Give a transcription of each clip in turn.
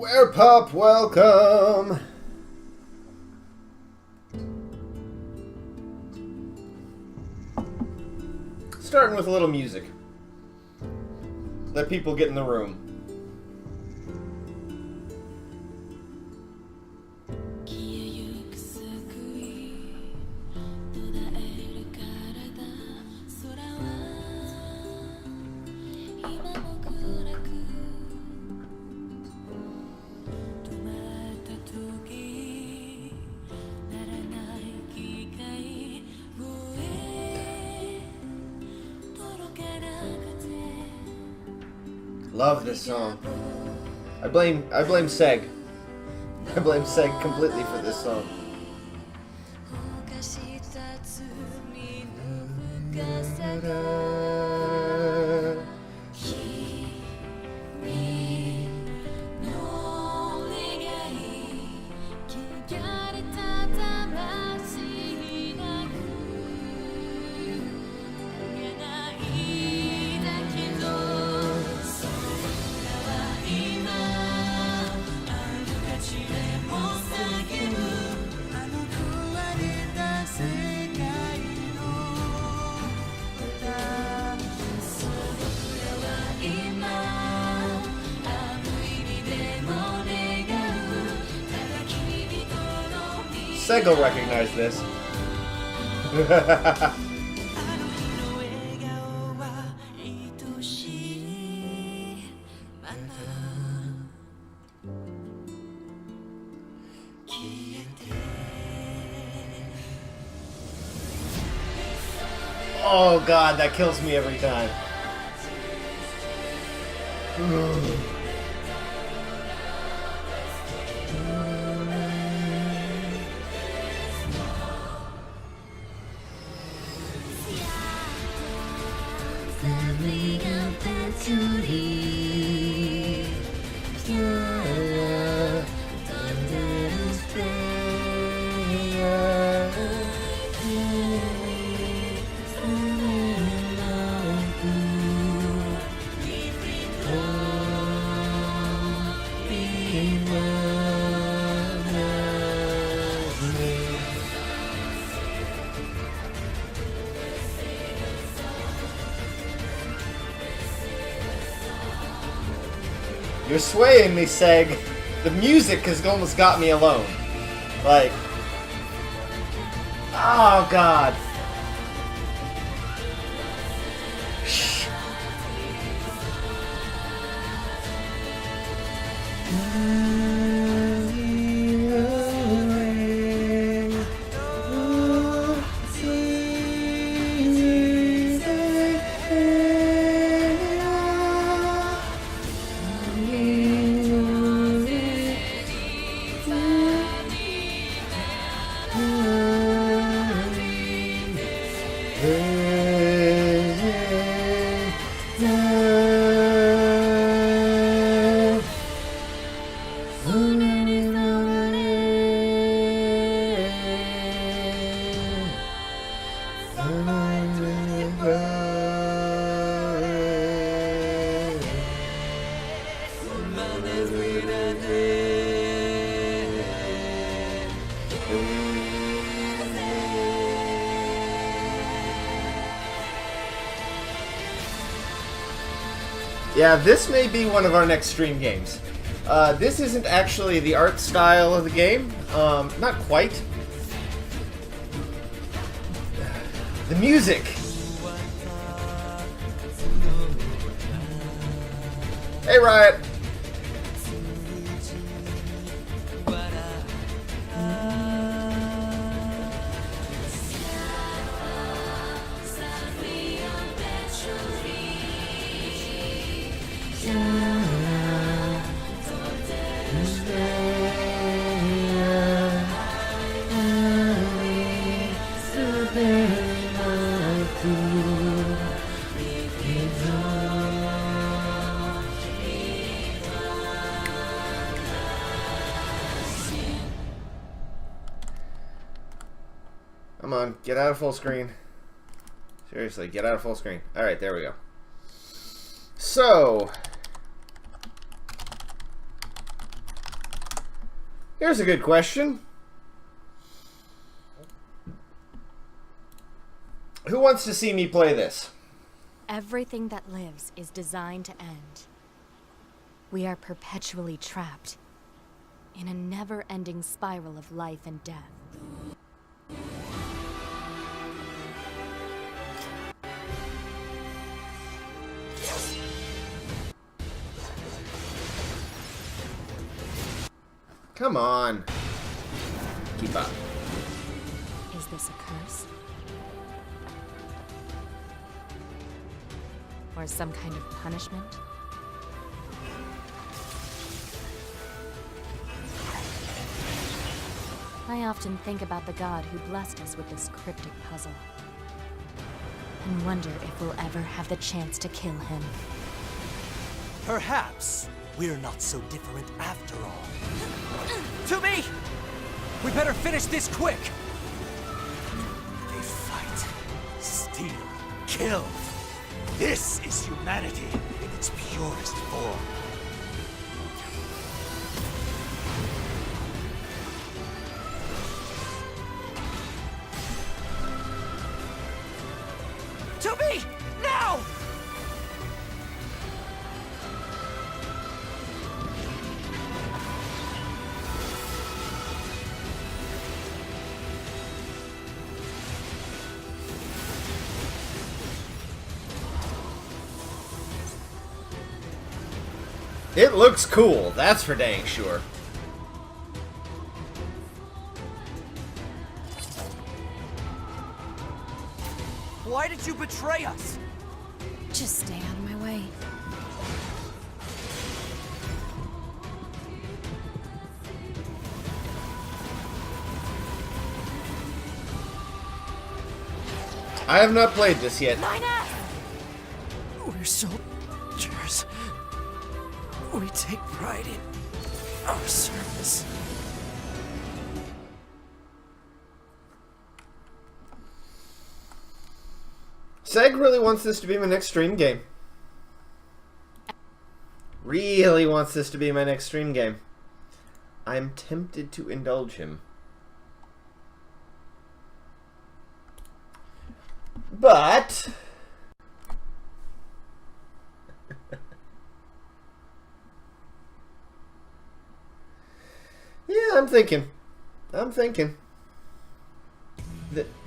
Square Pup, welcome! Starting with a little music. Let people get in the room. Love this song. I blame Seg. I blame Seg completely for this song. Seg will recognize this. Oh god, that kills me every time. You're swaying me, Seg. The music has almost got me alone. Like... Oh, God. Yeah, this may be one of our next stream games. This isn't actually the art style of the game. Not quite. The music. Hey, Riot. Come on, get out of full screen. Seriously, get out of full screen. Alright, there we go. So, Here's a good question. Who wants to see me play this? Everything that lives is designed to end. We are perpetually trapped in a never-ending spiral of life and death. Come on. Keep up. Is this a curse? Or some kind of punishment? I often think about the god who blessed us with this cryptic puzzle, and wonder if we'll ever have the chance to kill him. Perhaps we're not so different after all. To me! We better finish this quick! They fight, steal, kill. This is humanity in its purest form. To me! Now! It looks cool, that's for dang sure. Why did you betray us? Just stay out of my way. I have not played this yet. We're soldiers. We take pride in our service. Seg really wants this to be my next stream game. Really wants this to be my next stream game. I'm tempted to indulge him. But yeah, I'm thinking.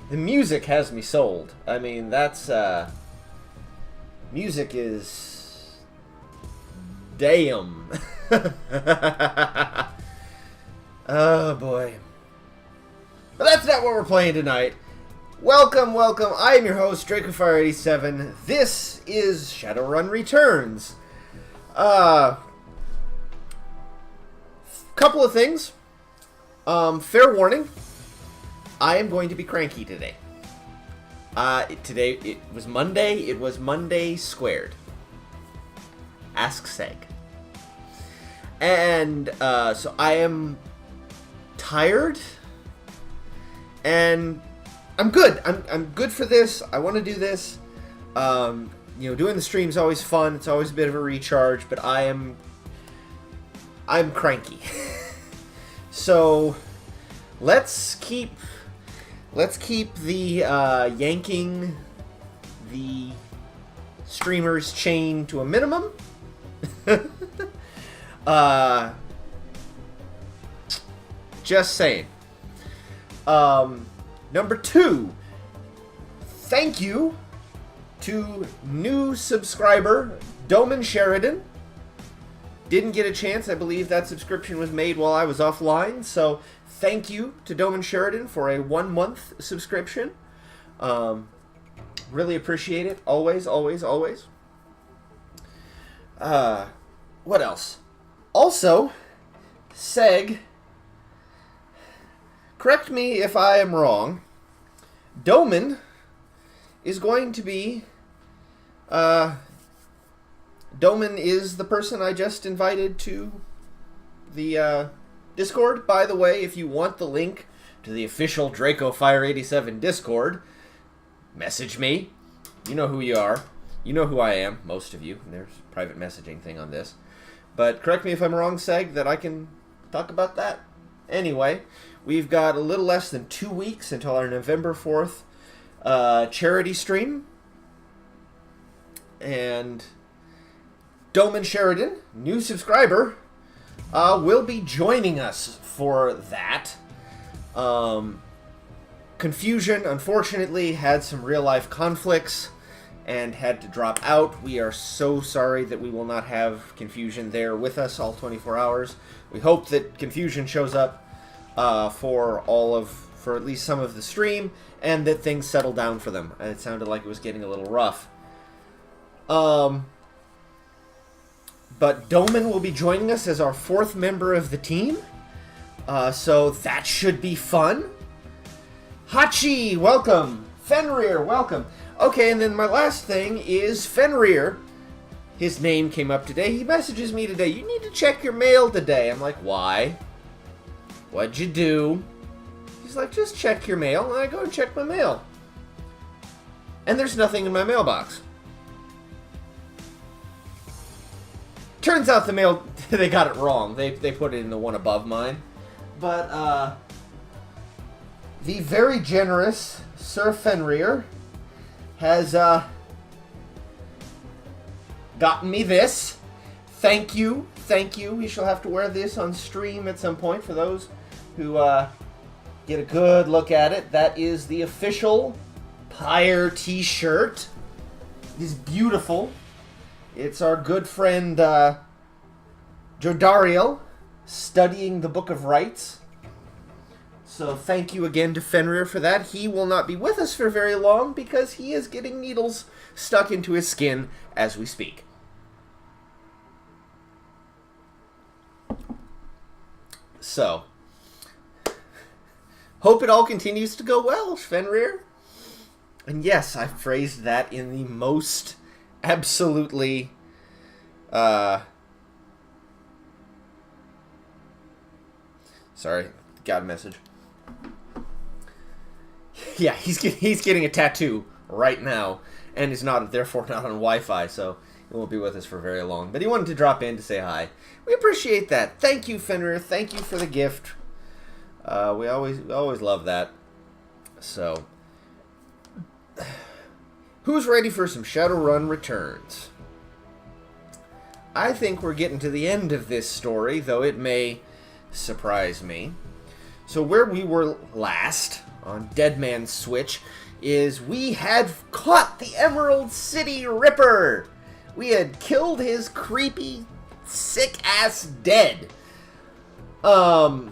The music has me sold. I mean, that's music is damn. Oh boy. But that's not what we're playing tonight. Welcome, welcome. I am your host, DracoFire87. This is Shadowrun Returns. Couple of things. Fair warning. I am going to be cranky today. Today, it was Monday. It was Monday squared. Ask Seg. And, so I am tired. And I'm good. I'm good for this. I want to do this. You know, doing the stream is always fun. It's always a bit of a recharge, but I'm cranky. So let's keep the yanking the streamer's chain to a minimum. Just saying. Number 2, thank you to new subscriber Doman Sheridan. Didn't get a chance. I believe that subscription was made while I was offline. So thank you to Doman Sheridan for a 1-month subscription. Really appreciate it. Always, always, always. What else? Also, Seg, correct me if I am wrong, Doman is going to be... Doman is the person I just invited to the Discord. By the way, if you want the link to the official DracoFire87 Discord, message me. You know who you are. You know who I am, most of you. There's a private messaging thing on this. But correct me if I'm wrong, Seg, that I can talk about that Anyway, we've got a little less than 2 weeks until our November 4th charity stream. And Doman Sheridan, new subscriber, will be joining us for that. Confusion, unfortunately, had some real-life conflicts and had to drop out. We are so sorry that we will not have Confusion there with us all 24 hours. We hope that Confusion shows up for at least some of the stream, and that things settle down for them. It sounded like it was getting a little rough. But Doman will be joining us as our 4th member of the team. So that should be fun. Hachi, welcome. Fenrir, welcome. Okay, and then my last thing is Fenrir. His name came up today. He messages me today, you need to check your mail today. I'm like, why? What'd you do? He's like, just check your mail. And I go and check my mail. And there's nothing in my mailbox. Turns out the mail, they got it wrong. They put it in the one above mine. But, the very generous Sir Fenrir has, gotten me this. Thank you. Thank you. We shall have to wear this on stream at some point for those who, get a good look at it. That is the official Pyre t-shirt. It is beautiful. It's our good friend, Jodariel, studying the Book of Rites. So thank you again to Fenrir for that. He will not be with us for very long because he is getting needles stuck into his skin as we speak. So, hope it all continues to go well, Fenrir. And yes, I phrased that in the most absolutely sorry, got a message. Yeah, he's getting a tattoo right now, and is therefore not on Wi-Fi, so he won't be with us for very long. But he wanted to drop in to say hi. We appreciate that. Thank you, Fenrir. Thank you for the gift. We always love that. So, who's ready for some Shadowrun Returns? I think we're getting to the end of this story, though it may surprise me. So where we were last on Dead Man's Switch is we had caught the Emerald City Ripper. We had killed his creepy, sick-ass dead. Okay,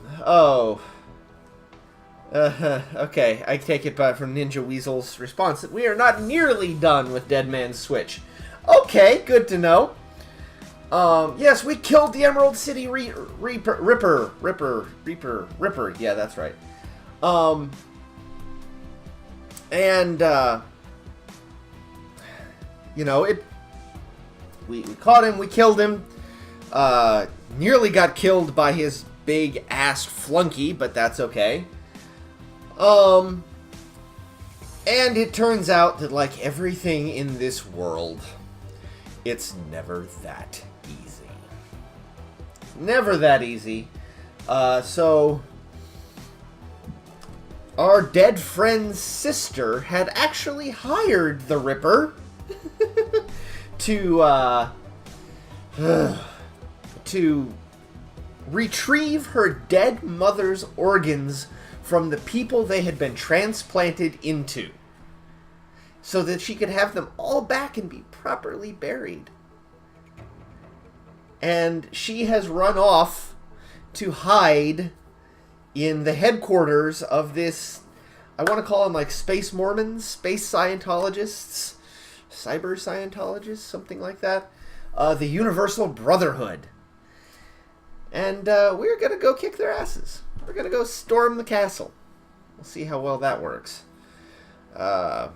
I take it from Ninja Weasel's response that we are not nearly done with Dead Man's Switch. Okay, good to know. Yes, we killed the Emerald City Ripper. Yeah, that's right. You know, we caught him, we killed him, nearly got killed by his big-assed flunky, but that's okay. And it turns out that, like everything in this world, it's never that easy. Never that easy. So, our dead friend's sister had actually hired the Ripper to retrieve her dead mother's organs from the people they had been transplanted into, so that she could have them all back and be properly buried. And she has run off to hide in the headquarters of this, I want to call them like space Mormons, space Scientologists, cyber Scientologists, something like that. The Universal Brotherhood. And we're going to go kick their asses. We're going to go storm the castle. We'll see how well that works. I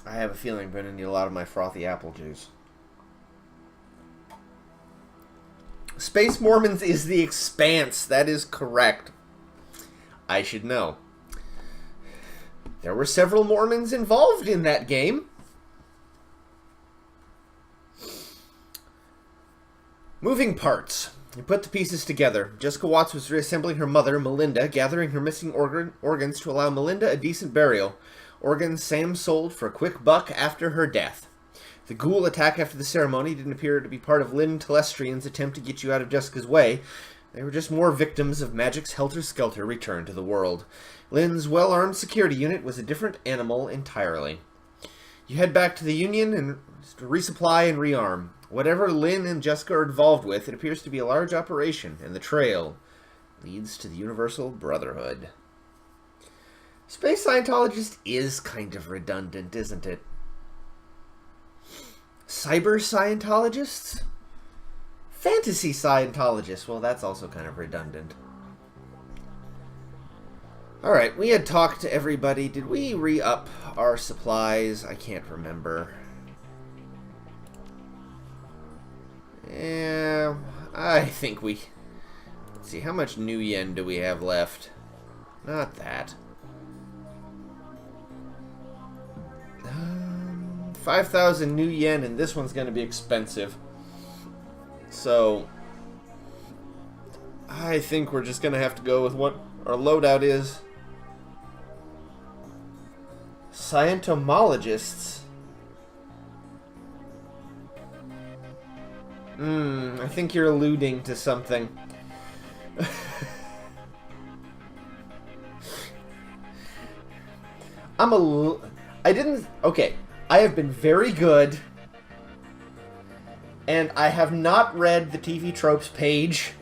have a feeling I'm going to need a lot of my frothy apple juice. Space Mormons is the Expanse. That is correct. I should know. There were several Mormons involved in that game. Moving parts. He put the pieces together. Jessica Watts was reassembling her mother, Melinda, gathering her missing organs to allow Melinda a decent burial. Organs Sam sold for a quick buck after her death. The ghoul attack after the ceremony didn't appear to be part of Lynn Telestrian's attempt to get you out of Jessica's way. They were just more victims of magic's helter-skelter return to the world. Lynn's well-armed security unit was a different animal entirely. You head back to the Union and resupply and rearm. Whatever Lynn and Jessica are involved with, it appears to be a large operation, and the trail leads to the Universal Brotherhood. Space Scientologist is kind of redundant, isn't it? Cyber Scientologists? Fantasy Scientologists. Well, that's also kind of redundant. Alright, we had talked to everybody. Did we re-up our supplies? I can't remember. Yeah, I think we... Let's see, how much new yen do we have left? Not that. 5,000 new yen, and this one's going to be expensive. So, I think we're just going to have to go with what our loadout is. Scientomologists. I think you're alluding to something. Okay, I have been very good, and I have not read the TV Tropes page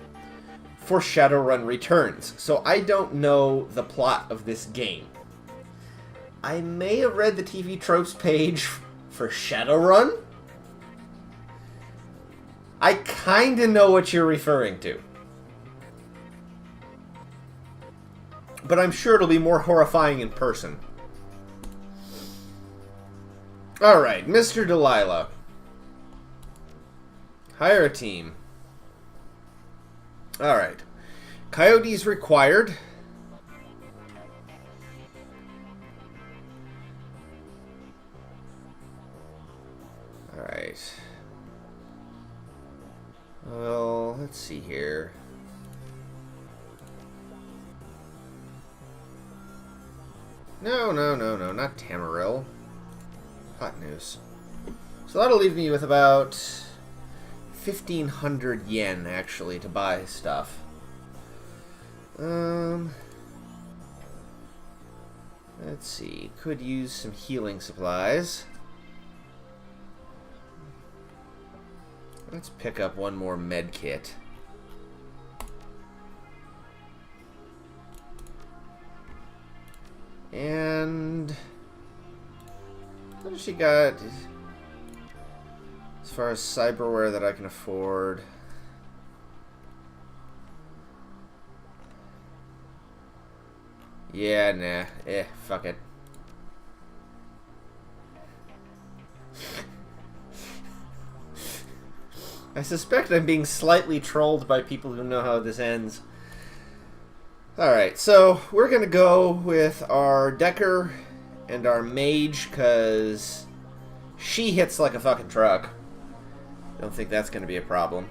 for Shadowrun Returns, so I don't know the plot of this game. I may have read the TV Tropes page for Shadowrun. I kinda know what you're referring to. But I'm sure it'll be more horrifying in person. Alright, Mr. Delilah. Hire a team. Alright. Coyotes required. Alright. Well, let's see here. No, not Tamarill. Hot Noose. So that'll leave me with about 1,500 yen, actually, to buy stuff. Let's see. Could use some healing supplies. Let's pick up one more med kit. And what has she got as far as cyberware that I can afford? Yeah, nah. Fuck it. I suspect I'm being slightly trolled by people who know how this ends. Alright, so we're going to go with our Decker and our Mage, because she hits like a fucking truck. Don't think that's going to be a problem.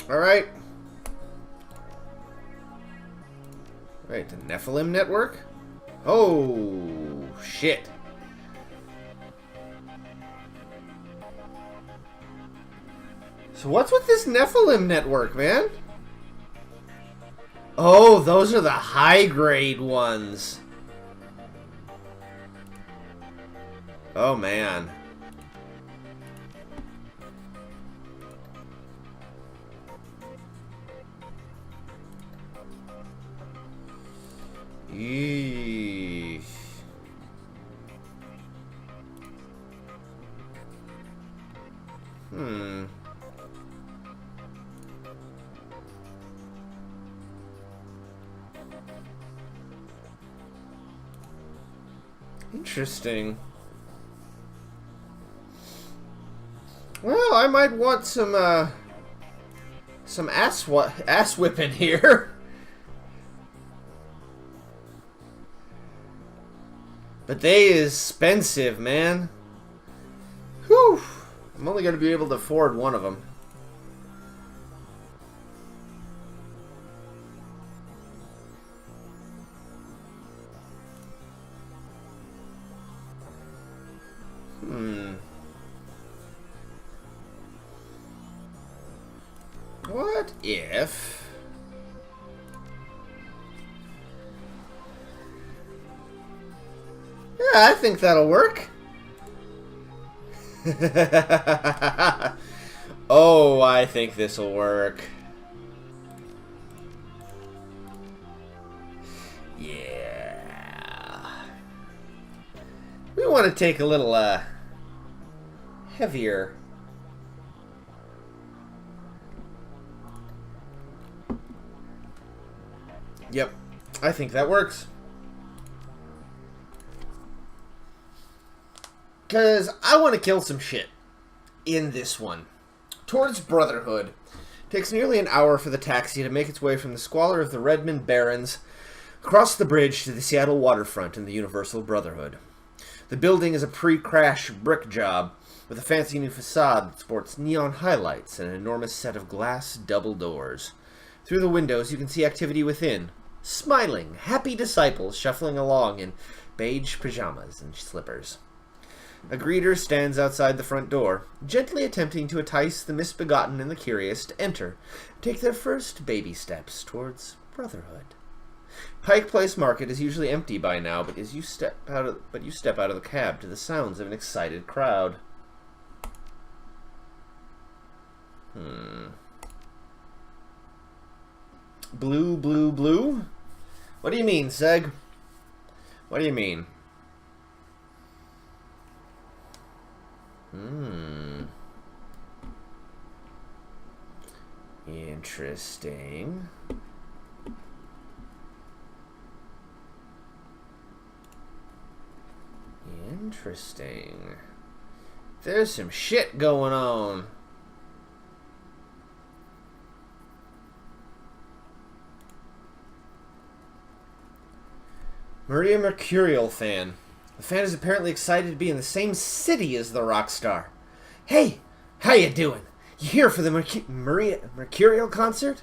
Alright. Right, the Nephilim Network? Oh, shit. So what's with this Nephilim Network, man? Oh, those are the high-grade ones. Oh, man. Eesh. Interesting. Well, I might want some ass whipping here. But they is expensive, man. I'm only going to be able to afford one of them. What if... Yeah, I think that'll work. Oh, I think this'll work. Yeah. We want to take a little, heavier. Yep, I think that works. Because I want to kill some shit in this one. Towards Brotherhood. Takes nearly an hour for the taxi to make its way from the squalor of the Redmond Barrens across the bridge to the Seattle waterfront in the Universal Brotherhood. The building is a pre-crash brick job with a fancy new facade that sports neon highlights and an enormous set of glass double doors. Through the windows you can see activity within. Smiling, happy disciples shuffling along in beige pajamas and slippers. A greeter stands outside the front door, gently attempting to entice the misbegotten and the curious to enter, take their first baby steps towards Brotherhood. Pike Place Market is usually empty by now, but you step out of the cab to the sounds of an excited crowd. Blue, blue, blue? What do you mean, Seg? What do you mean? Interesting. Interesting. There's some shit going on. Maria Mercurial fan. The fan is apparently excited to be in the same city as the rock star. Hey, how you doing? You here for the Maria Mercurial concert?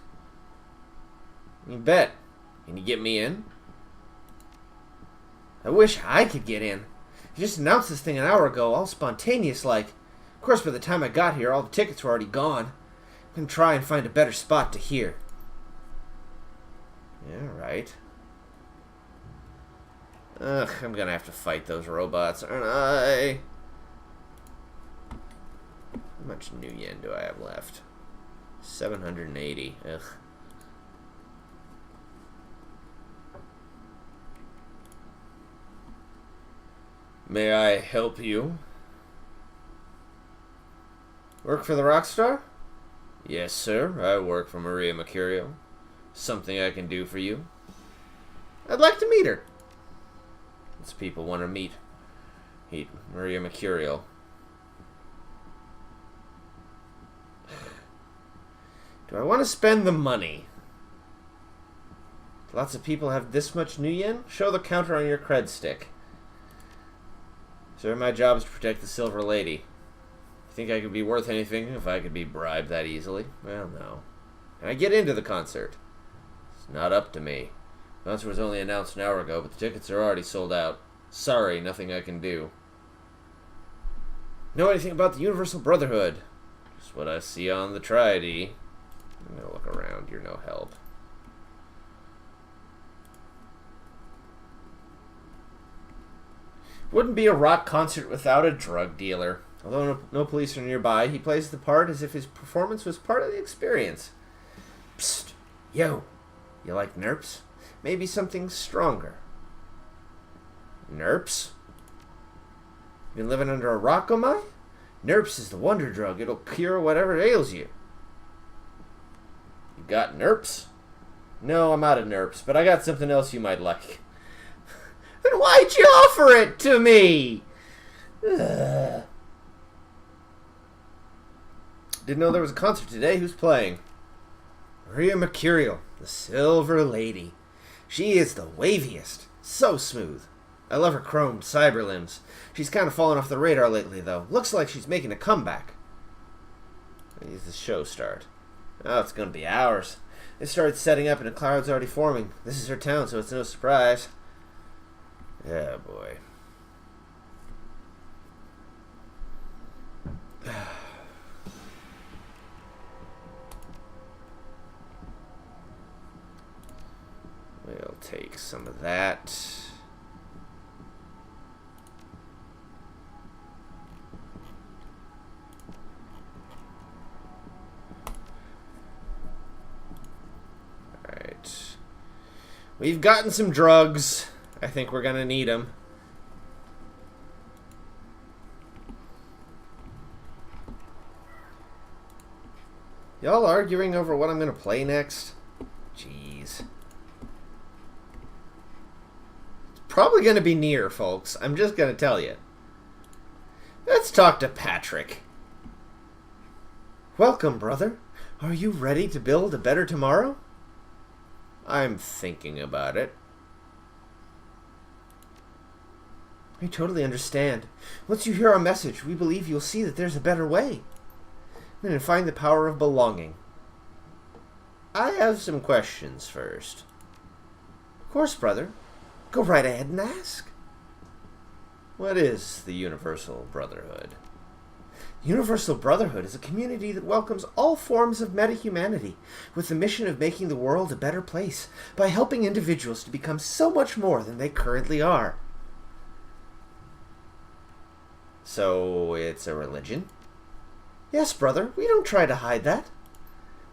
You bet. Can you get me in? I wish I could get in. You just announced this thing an hour ago, all spontaneous like. Of course, by the time I got here, all the tickets were already gone. I'm gonna try and find a better spot to hear. Yeah, right. Ugh, I'm gonna have to fight those robots, aren't I? How much new yen do I have left? 780. Ugh. May I help you? Work for the Rockstar? Yes, sir. I work for Maria Mercurial. Something I can do for you? I'd like to meet her. These people want to meet Maria Mercurial. Do I want to spend the money? Lots of people have this much new yen? Show the counter on your cred stick. Sir, my job is to protect the Silver Lady. You think I could be worth anything if I could be bribed that easily? Well, no. Can I get into the concert? It's not up to me. The concert was only announced an hour ago, but the tickets are already sold out. Sorry, nothing I can do. Know anything about the Universal Brotherhood? Just what I see on the Triad. I'm gonna look around. You're no help. Wouldn't be a rock concert without a drug dealer. Although no police are nearby, he plays the part as if his performance was part of the experience. Psst. Yo. You like nerps? Maybe something stronger. Nerps? You been living under a rock, am I? Nerps is the wonder drug. It'll cure whatever ails you. You got nerps? No, I'm out of nerps, but I got something else you might like. Then why'd you offer it to me? Ugh. Didn't know there was a concert today. Who's playing? Maria Mercurial, the Silver Lady. She is the waviest. So smooth. I love her chromed cyber limbs. She's kind of fallen off the radar lately, though. Looks like she's making a comeback. When does the show start? Oh, it's gonna be hours. They started setting up and a cloud's already forming. This is her town, so it's no surprise. Yeah, boy. We'll take some of that. Alright. We've gotten some drugs. I think we're gonna need them. Y'all arguing over what I'm gonna play next? Jeez. It's probably gonna be Nier, folks. I'm just gonna tell you. Let's talk to Patrick. Welcome, brother. Are you ready to build a better tomorrow? I'm thinking about it. I totally understand. Once you hear our message, we believe you'll see that there's a better way. And find the power of belonging. I have some questions first. Of course, brother. Go right ahead and ask. What is the Universal Brotherhood? The Universal Brotherhood is a community that welcomes all forms of meta-humanity with the mission of making the world a better place by helping individuals to become so much more than they currently are. So, it's a religion? Yes, brother, we don't try to hide that.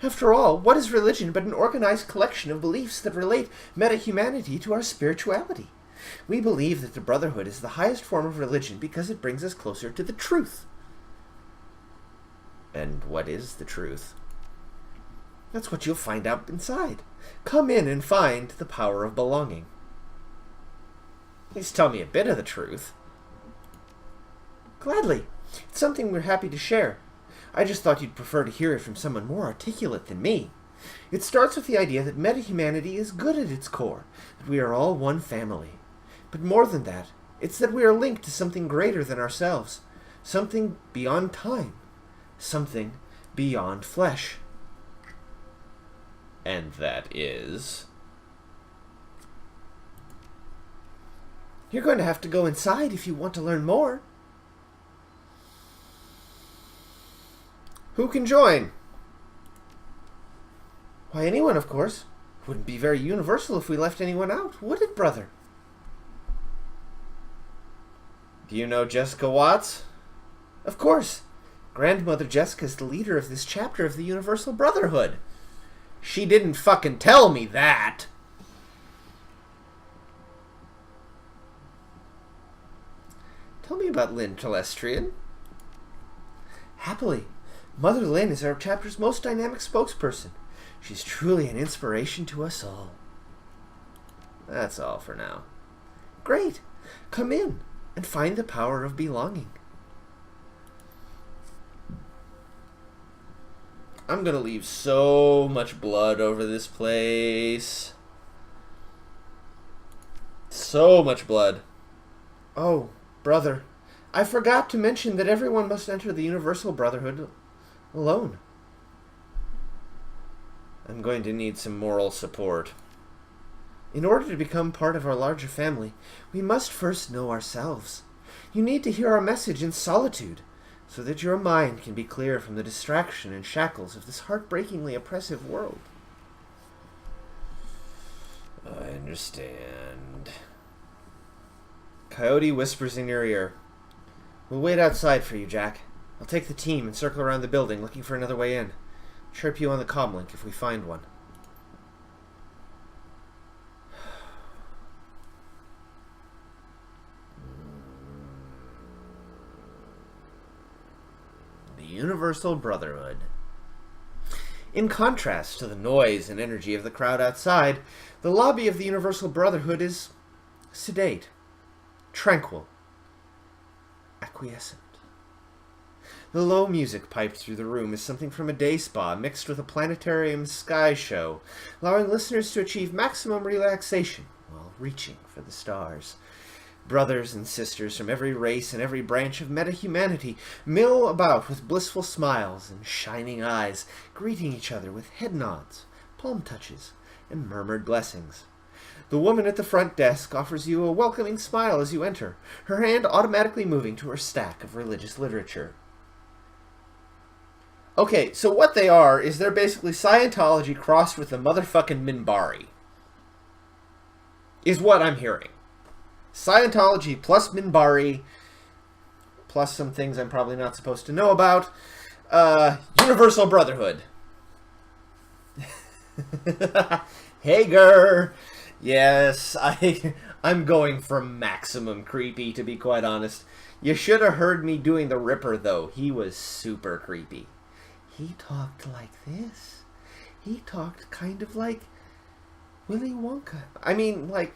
After all, what is religion but an organized collection of beliefs that relate meta-humanity to our spirituality? We believe that the Brotherhood is the highest form of religion because it brings us closer to the truth. And what is the truth? That's what you'll find out inside. Come in and find the power of belonging. Please tell me a bit of the truth. Gladly. It's something we're happy to share. I just thought you'd prefer to hear it from someone more articulate than me. It starts with the idea that meta-humanity is good at its core, that we are all one family. But more than that, it's that we are linked to something greater than ourselves, something beyond time, something beyond flesh. And that is... You're going to have to go inside if you want to learn more. Who can join? Why, anyone, of course. Wouldn't be very universal if we left anyone out, would it, brother? Do you know Jessica Watts? Of course. Grandmother Jessica is the leader of this chapter of the Universal Brotherhood. She didn't fucking tell me that. Tell me about Lynn Telestrian. Happily. Mother Lynn is our chapter's most dynamic spokesperson. She's truly an inspiration to us all. That's all for now. Great. Come in and find the power of belonging. I'm gonna leave so much blood over this place. So much blood. Oh, brother. I forgot to mention that everyone must enter the Universal Brotherhood alone. I'm going to need some moral support. In order to become part of our larger family, we must first know ourselves. You need to hear our message in solitude, so that your mind can be clear from the distraction and shackles of this heartbreakingly oppressive world. I understand. Coyote whispers in your ear. We'll wait outside for you, Jack. I'll take the team and circle around the building looking for another way in. Chirp you on the comlink if we find one. The Universal Brotherhood. In contrast to the noise and energy of the crowd outside, the lobby of the Universal Brotherhood is sedate, tranquil, acquiescent. The low music piped through the room is something from a day spa mixed with a planetarium sky show, allowing listeners to achieve maximum relaxation while reaching for the stars. Brothers and sisters from every race and every branch of meta-humanity mill about with blissful smiles and shining eyes, greeting each other with head nods, palm touches, and murmured blessings. The woman at the front desk offers you a welcoming smile as you enter, her hand automatically moving to her stack of religious literature. Okay, so what they are is they're basically Scientology crossed with the motherfucking Minbari. Is what I'm hearing. Scientology plus Minbari, plus some things I'm probably not supposed to know about. Universal Brotherhood. Hager! Yes, I'm going for maximum creepy, to be quite honest. You should have heard me doing the Ripper, though. He was super creepy. He talked like this. He talked kind of like Willy Wonka. I mean, like...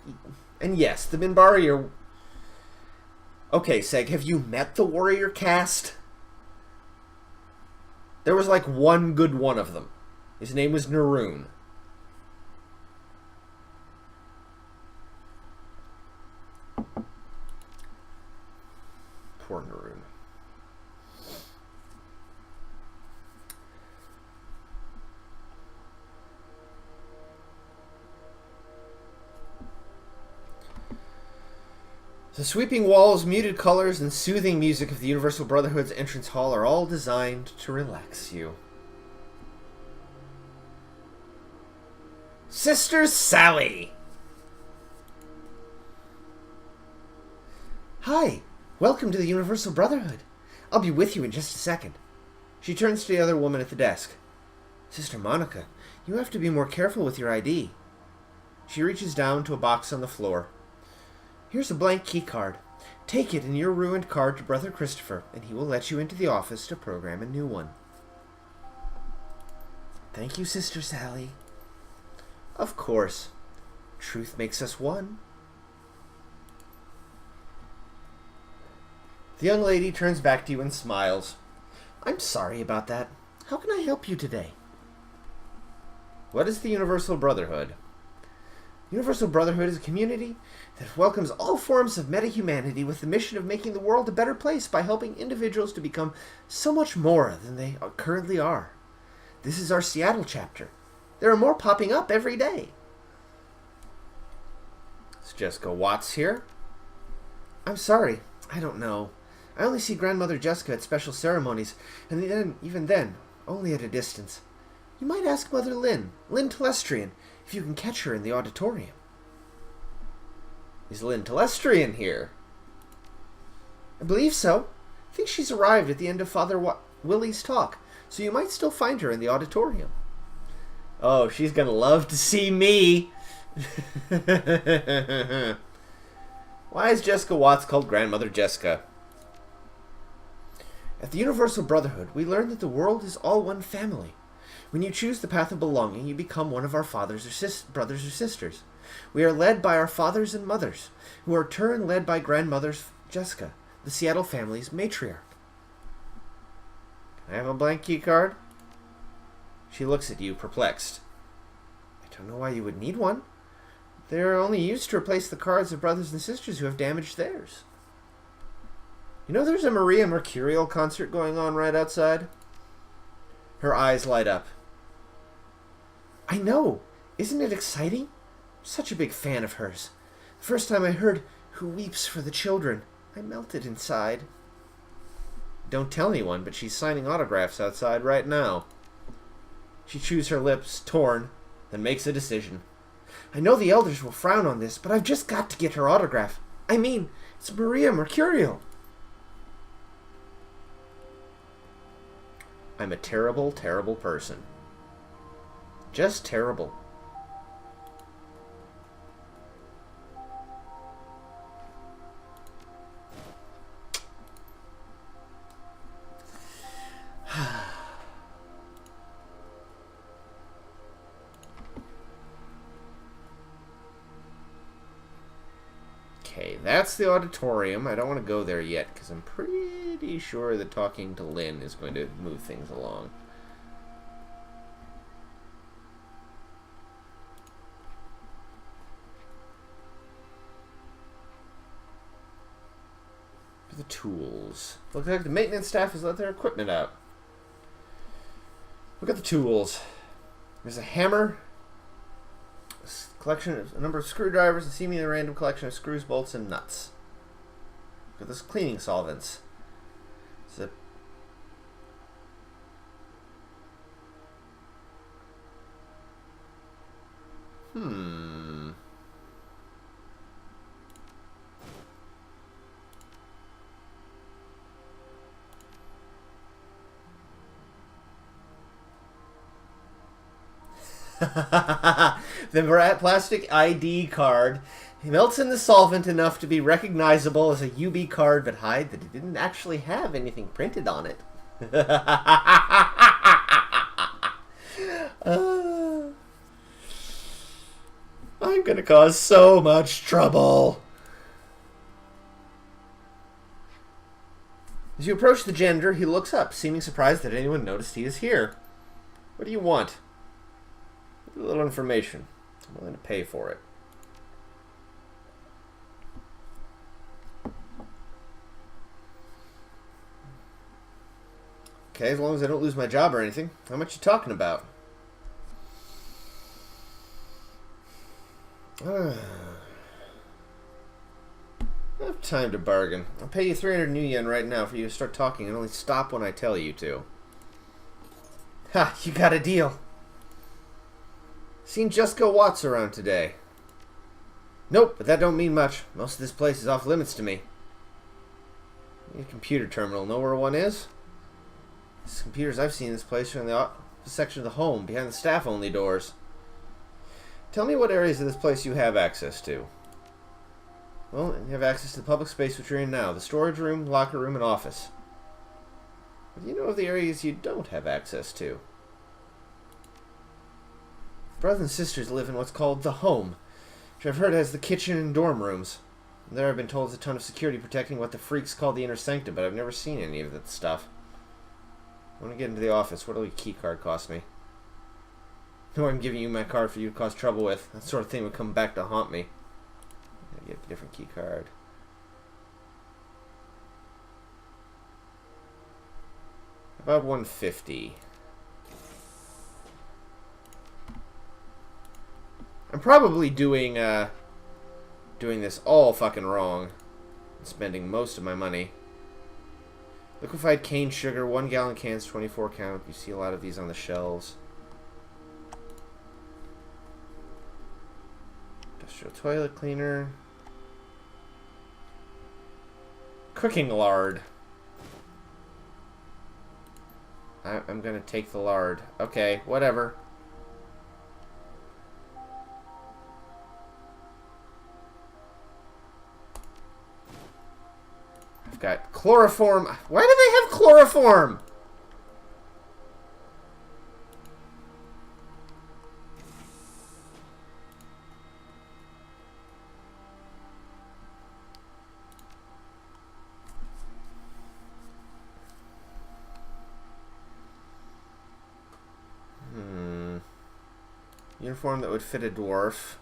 And yes, the Minbari are... Okay, Seg, have you met the warrior caste? There was like one good one of them. His name was Naroon. Poor Naroon. The sweeping walls, muted colors, and soothing music of the Universal Brotherhood's entrance hall are all designed to relax you. Sister Sally! Hi, welcome to the Universal Brotherhood. I'll be with you in just a second. She turns to the other woman at the desk. Sister Monica, you have to be more careful with your ID. She reaches down to a box on the floor. Here's a blank key card. Take it and your ruined card to Brother Christopher, and he will let you into the office to program a new one. Thank you, Sister Sally. Of course. Truth makes us one. The young lady turns back to you and smiles. I'm sorry about that. How can I help you today? What is the Universal Brotherhood? Universal Brotherhood is a community that welcomes all forms of meta-humanity with the mission of making the world a better place by helping individuals to become so much more than they currently are. This is our Seattle chapter. There are more popping up every day. Is Jessica Watts here? I'm sorry, I don't know. I only see Grandmother Jessica at special ceremonies, and then, even then, only at a distance. You might ask Mother Lynn Telestrian, if you can catch her in the auditorium. Is Lynn Telestrian here? I believe so. I think she's arrived at the end of Father Willie's talk, so you might still find her in the auditorium. Oh, she's gonna love to see me! Why is Jessica Watts called Grandmother Jessica? At the Universal Brotherhood, we learn that the world is all one family. When you choose the path of belonging, you become one of our brothers or sisters. We are led by our fathers and mothers, who are in turn led by Grandmother Jessica, the Seattle family's matriarch. Can I have a blank key card? She looks at you, perplexed. I don't know why you would need one. They're only used to replace the cards of brothers and sisters who have damaged theirs. You know there's a Maria Mercurial concert going on right outside? Her eyes light up. I know. Isn't it exciting? I'm such a big fan of hers. The first time I heard Who Weeps for the Children, I melted inside. Don't tell anyone, but she's signing autographs outside right now. She chews her lips, torn, then makes a decision. I know the elders will frown on this, but I've just got to get her autograph. I mean, it's Maria Mercurial. I'm a terrible, terrible person. Just terrible. Okay, that's the auditorium. I don't want to go there yet because I'm pretty sure that talking to Lynn is going to move things along. the tools. Looks like the maintenance staff has let their equipment out. Look at the tools. There's a hammer, a number of screwdrivers, a seemingly random collection of screws, bolts, and nuts. Look at this cleaning solvents. It's a The plastic ID card melts in the solvent enough to be recognizable as a UB card, but hide that it didn't actually have anything printed on it. I'm gonna cause so much trouble. As you approach the janitor, he looks up, seeming surprised that anyone noticed he is here. What do you want? A little information. I'm willing to pay for it. Okay, as long as I don't lose my job or anything. How much you talking about? I have time to bargain. I'll pay you 300 new yen right now for you to start talking and only stop when I tell you to. Ha! You got a deal. Seen Jusko Watts around today. Nope, but that don't mean much. Most of this place is off limits to me. Need a computer terminal. Know where one is? These computers I've seen in this place are in the section of the home, behind the staff-only doors. Tell me what areas of this place you have access to. Well, you have access to the public space which you're in now. The storage room, locker room, and office. What do you know of the areas you don't have access to? Brothers and sisters live in what's called the home, which I've heard has the kitchen and dorm rooms. And there I've been told there's a ton of security protecting what the freaks call the inner sanctum, but I've never seen any of that stuff. I want to get into the office. What'll your key card cost me? No, I'm giving you my card for you to cause trouble with. That sort of thing would come back to haunt me. I get a different key card. About 150. I'm probably doing this all fucking wrong. And spending most of my money. Liquefied cane sugar, 1 gallon cans, 24 count. You see a lot of these on the shelves. Industrial toilet cleaner. Cooking lard. I'm gonna take the lard. Okay, whatever. I've got chloroform. Why do they have chloroform? Uniform that would fit a dwarf.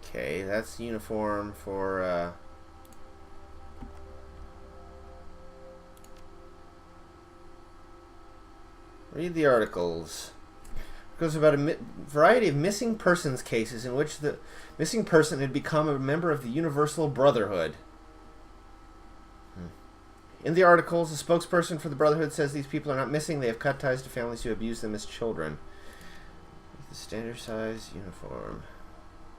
Okay, that's the uniform for read the articles. It goes about a variety of missing persons cases in which the missing person had become a member of the Universal Brotherhood. In the articles, a spokesperson for the Brotherhood says these people are not missing. They have cut ties to families who abuse them as children. The standard size uniform.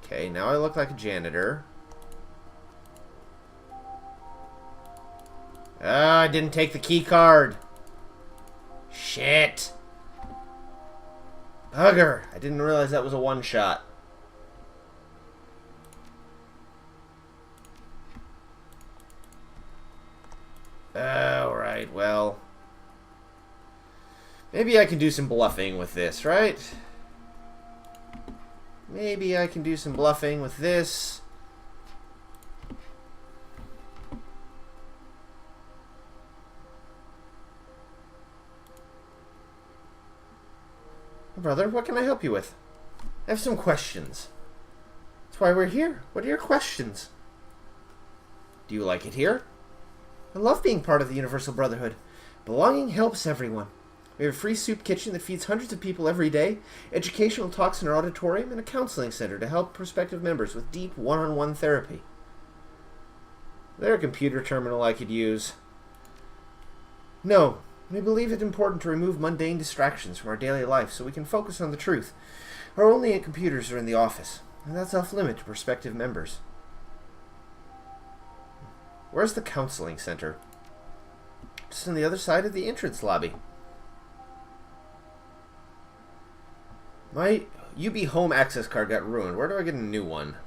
Okay, now I look like a janitor. Ah, I didn't take the key card. Shit. Bugger. I didn't realize that was a one-shot. Alright, well. Maybe I can do some bluffing with this, right? Maybe I can do some bluffing with this. brother, what can I help you with? I have some questions. That's why we're here. What are your questions? Do you like it here? I love being part of the Universal Brotherhood. Belonging helps everyone. We have a free soup kitchen that feeds hundreds of people every day, educational talks in our auditorium, and a counseling center to help prospective members with deep one-on-one therapy. Is there a computer terminal I could use? No. We believe it important to remove mundane distractions from our daily life so we can focus on the truth. Our only computers are in the office, and that's off limit to prospective members. Where's the counseling center? Just on the other side of the entrance lobby. My UB home access card got ruined. Where do I get a new one?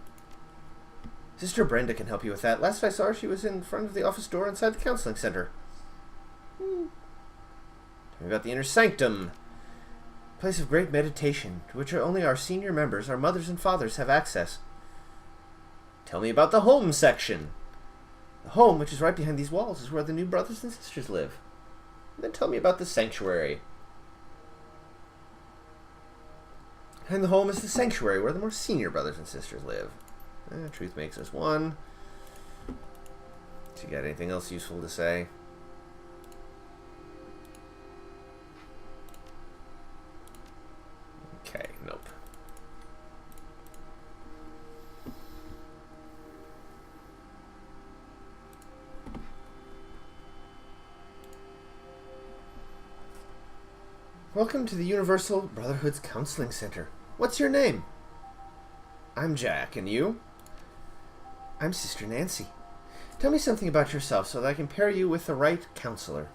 Sister Brenda can help you with that. Last I saw her, she was in front of the office door inside the counseling center. Tell me about the Inner Sanctum. A place of great meditation, to which only our senior members, our mothers and fathers, have access. Tell me about the home section. The home, which is right behind these walls, is where the new brothers and sisters live. And then tell me about the sanctuary. And the home is the sanctuary, where the more senior brothers and sisters live. Truth makes us one. So you got anything else useful to say? Okay, nope. Welcome to the Universal Brotherhood's Counseling Center. What's your name? I'm Jack, and you? I'm Sister Nancy. Tell me something about yourself so that I can pair you with the right counselor.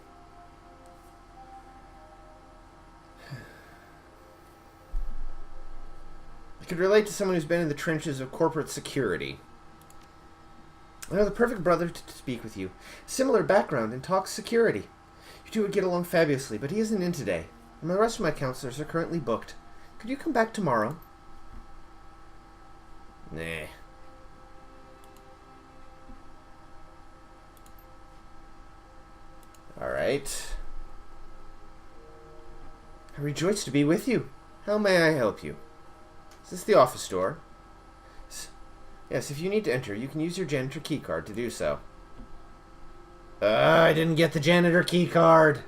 I could relate to someone who's been in the trenches of corporate security. I know the perfect brother to speak with you. Similar background and talks security. You two would get along fabulously, but he isn't in today, and the rest of my counselors are currently booked. Could you come back tomorrow? Nah. Alright. I rejoice to be with you. How may I help you? Is this the office door? Yes, if you need to enter, you can use your janitor key card to do so. I didn't get the janitor key card.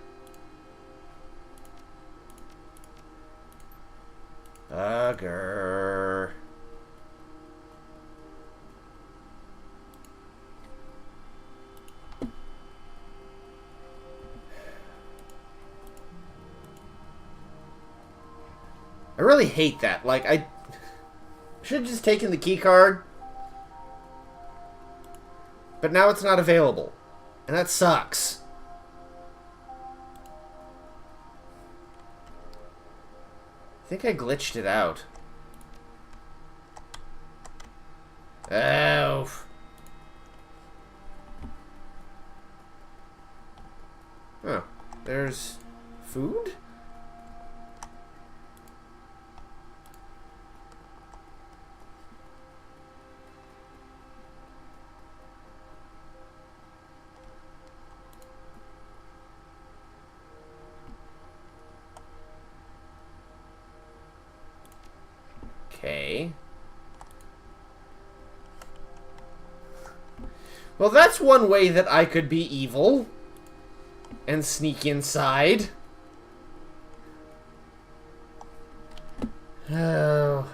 Bugger. I really hate that. Like, I should have just taken the key card. But now it's not available. And that sucks. I think I glitched it out. Oh. Oh. There's food? Okay. Well, that's one way that I could be evil and sneak inside. Oh.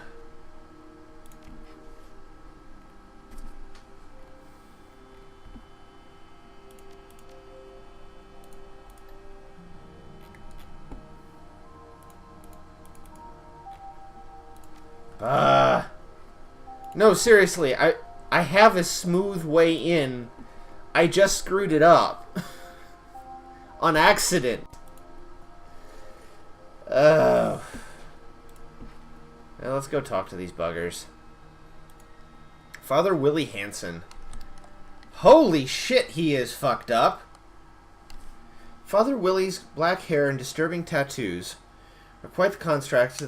No, seriously, I have a smooth way in. I just screwed it up. On accident. Oh. Now let's go talk to these buggers. Father Willie Hansen. Holy shit, he is fucked up. Father Willie's black hair and disturbing tattoos are quite the contrast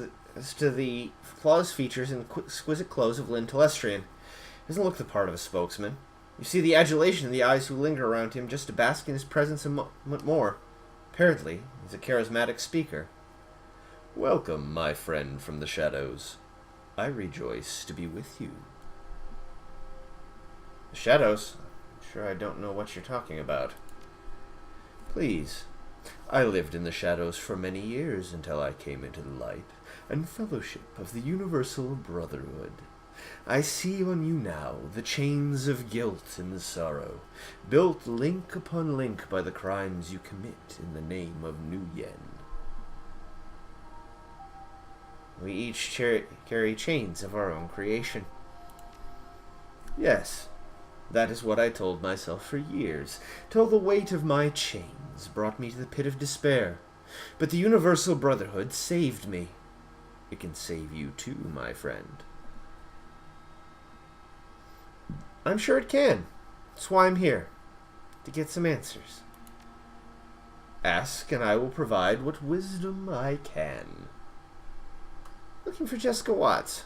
to the flawless features and exquisite clothes of Lynn Telestrian. He doesn't look the part of a spokesman. You see the adulation in the eyes who linger around him just to bask in his presence a moment more. Apparently, he's a charismatic speaker. Welcome, my friend from the shadows. I rejoice to be with you. The shadows? I'm sure I don't know what you're talking about. Please. I lived in the shadows for many years until I came into the light and fellowship of the Universal Brotherhood. I see on you now the chains of guilt and sorrow, built link upon link by the crimes you commit in the name of New Yen. We each carry chains of our own creation. Yes, that is what I told myself for years, till the weight of my chains brought me to the pit of despair. But the Universal Brotherhood saved me. It can save you too, my friend. I'm sure it can. That's why I'm here, to get some answers. Ask, and I will provide what wisdom I can. Looking for Jessica Watts.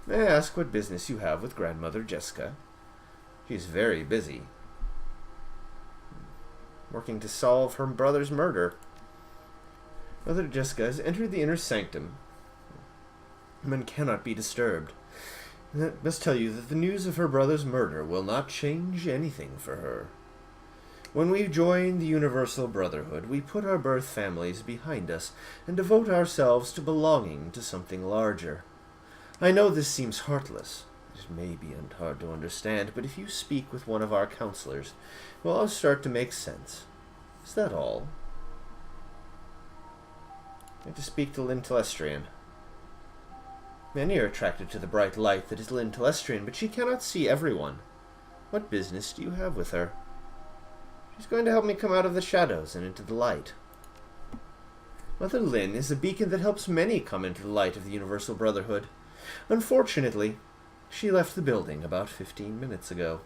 May I ask what business you have with Grandmother Jessica? She's very busy. Working to solve her brother's murder. Mother Jessica has entered the inner sanctum and cannot be disturbed. I must tell you that the news of her brother's murder will not change anything for her. When we join the Universal Brotherhood, we put our birth families behind us and devote ourselves to belonging to something larger. I know this seems heartless. It may be hard to understand, but if you speak with one of our counselors, it will all start to make sense. Is that all? I have to speak to Lynn Telestrian. Many are attracted to the bright light that is Lynn Telestrian, but she cannot see everyone. What business do you have with her? She's going to help me come out of the shadows and into the light. Mother Lynn is a beacon that helps many come into the light of the Universal Brotherhood. Unfortunately, she left the building about 15 minutes ago.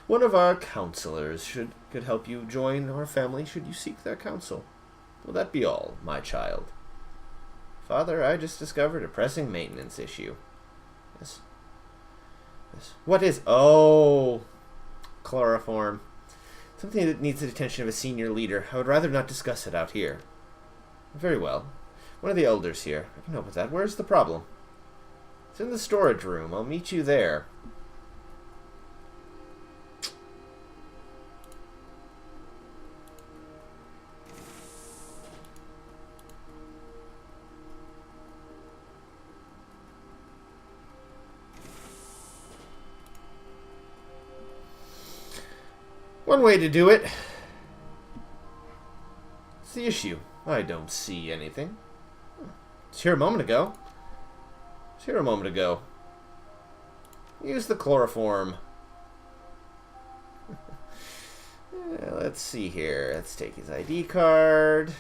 One of our counselors could help you join our family should you seek their counsel. Will that be all, my child? Father, I just discovered a pressing maintenance issue. Yes. What is... Oh! Chloroform. Something that needs the attention of a senior leader. I would rather not discuss it out here. Very well. One of the elders here. I can help with that. Where's the problem? It's in the storage room. I'll meet you there. One way to do it. What's the issue? I don't see anything. It's here a moment ago. It's here a moment ago. Use the chloroform. Let's see here. Let's take his ID card.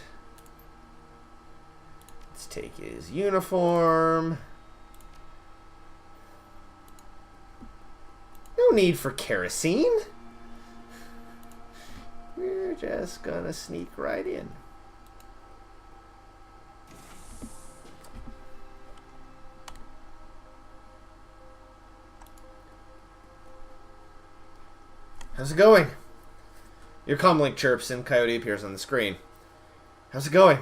Let's take his uniform. No need for kerosene. We're just gonna sneak right in. How's it going? Your comlink chirps and Coyote appears on the screen. How's it going?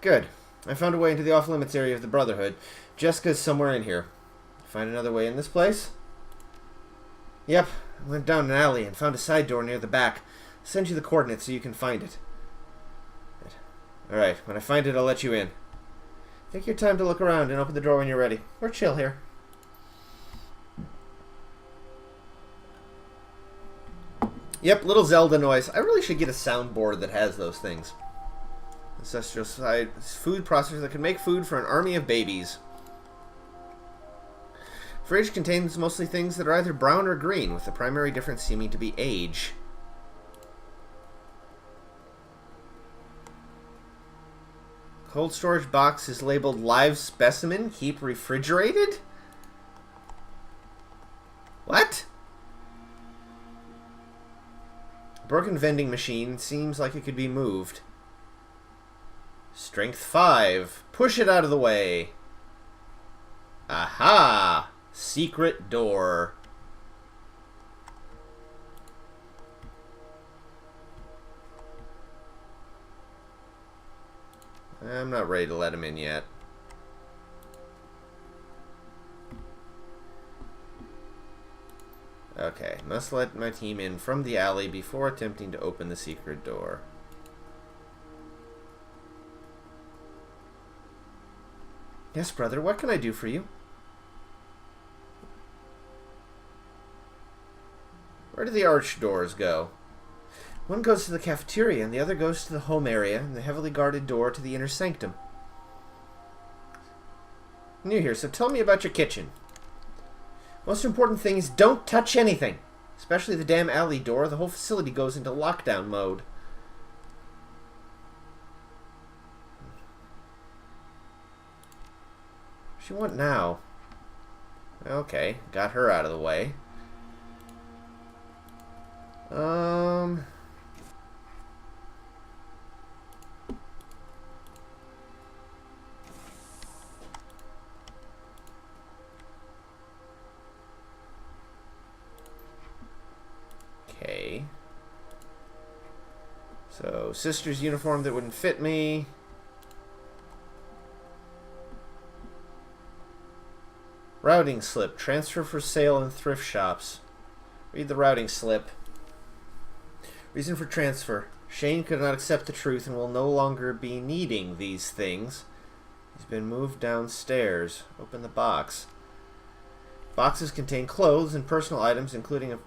Good. I found a way into the off-limits area of the Brotherhood. Jessica's somewhere in here. Find another way in this place? Yep. I went down an alley and found a side door near the back. I'll send you the coordinates so you can find it. Alright, when I find it, I'll let you in. Take your time to look around and open the door when you're ready. We're chill here. Yep, little Zelda noise. I really should get a soundboard that has those things. Ancestral side food processor that can make food for an army of babies. Fridge contains mostly things that are either brown or green, with the primary difference seeming to be age. Cold storage box is labeled live specimen, keep refrigerated? What? Broken vending machine seems like it could be moved. Strength 5. Push it out of the way. Aha! Secret door. I'm not ready to let him in yet. Okay, must let my team in from the alley before attempting to open the secret door. Yes, brother, what can I do for you? Where do the arch doors go? One goes to the cafeteria and the other goes to the home area and the heavily guarded door to the inner sanctum. New here, so tell me about your kitchen. Most important thing is don't touch anything. Especially the damn alley door. The whole facility goes into lockdown mode. What does she want now? Okay, got her out of the way. Okay. So, sister's uniform that wouldn't fit me. Routing slip. Transfer for sale in thrift shops. Read the routing slip. Reason for transfer. Shane could not accept the truth and will no longer be needing these things. He's been moved downstairs. Open the box. Boxes contain clothes and personal items, including a...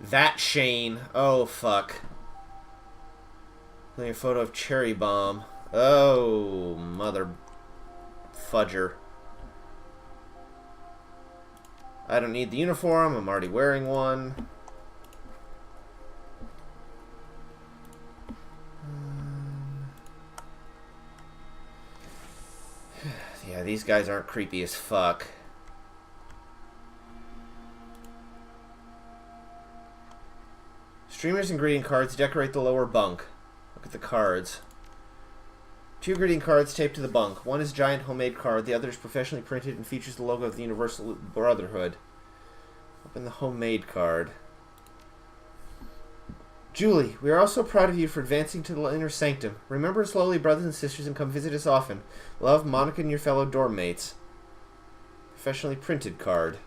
That Shane. Oh, fuck. Including a photo of Cherry Bomb. Oh, mother fudger. I don't need the uniform. I'm already wearing one. Yeah, these guys aren't creepy as fuck. Streamers and greeting cards decorate the lower bunk. Look at the cards. 2 greeting cards taped to the bunk. One is a giant homemade card. The other is professionally printed and features the logo of the Universal Brotherhood. Open the homemade card. Julie, we are all so proud of you for advancing to the inner sanctum. Remember us slowly, brothers and sisters, and come visit us often. Love, Monica and your fellow dorm mates. Professionally printed card.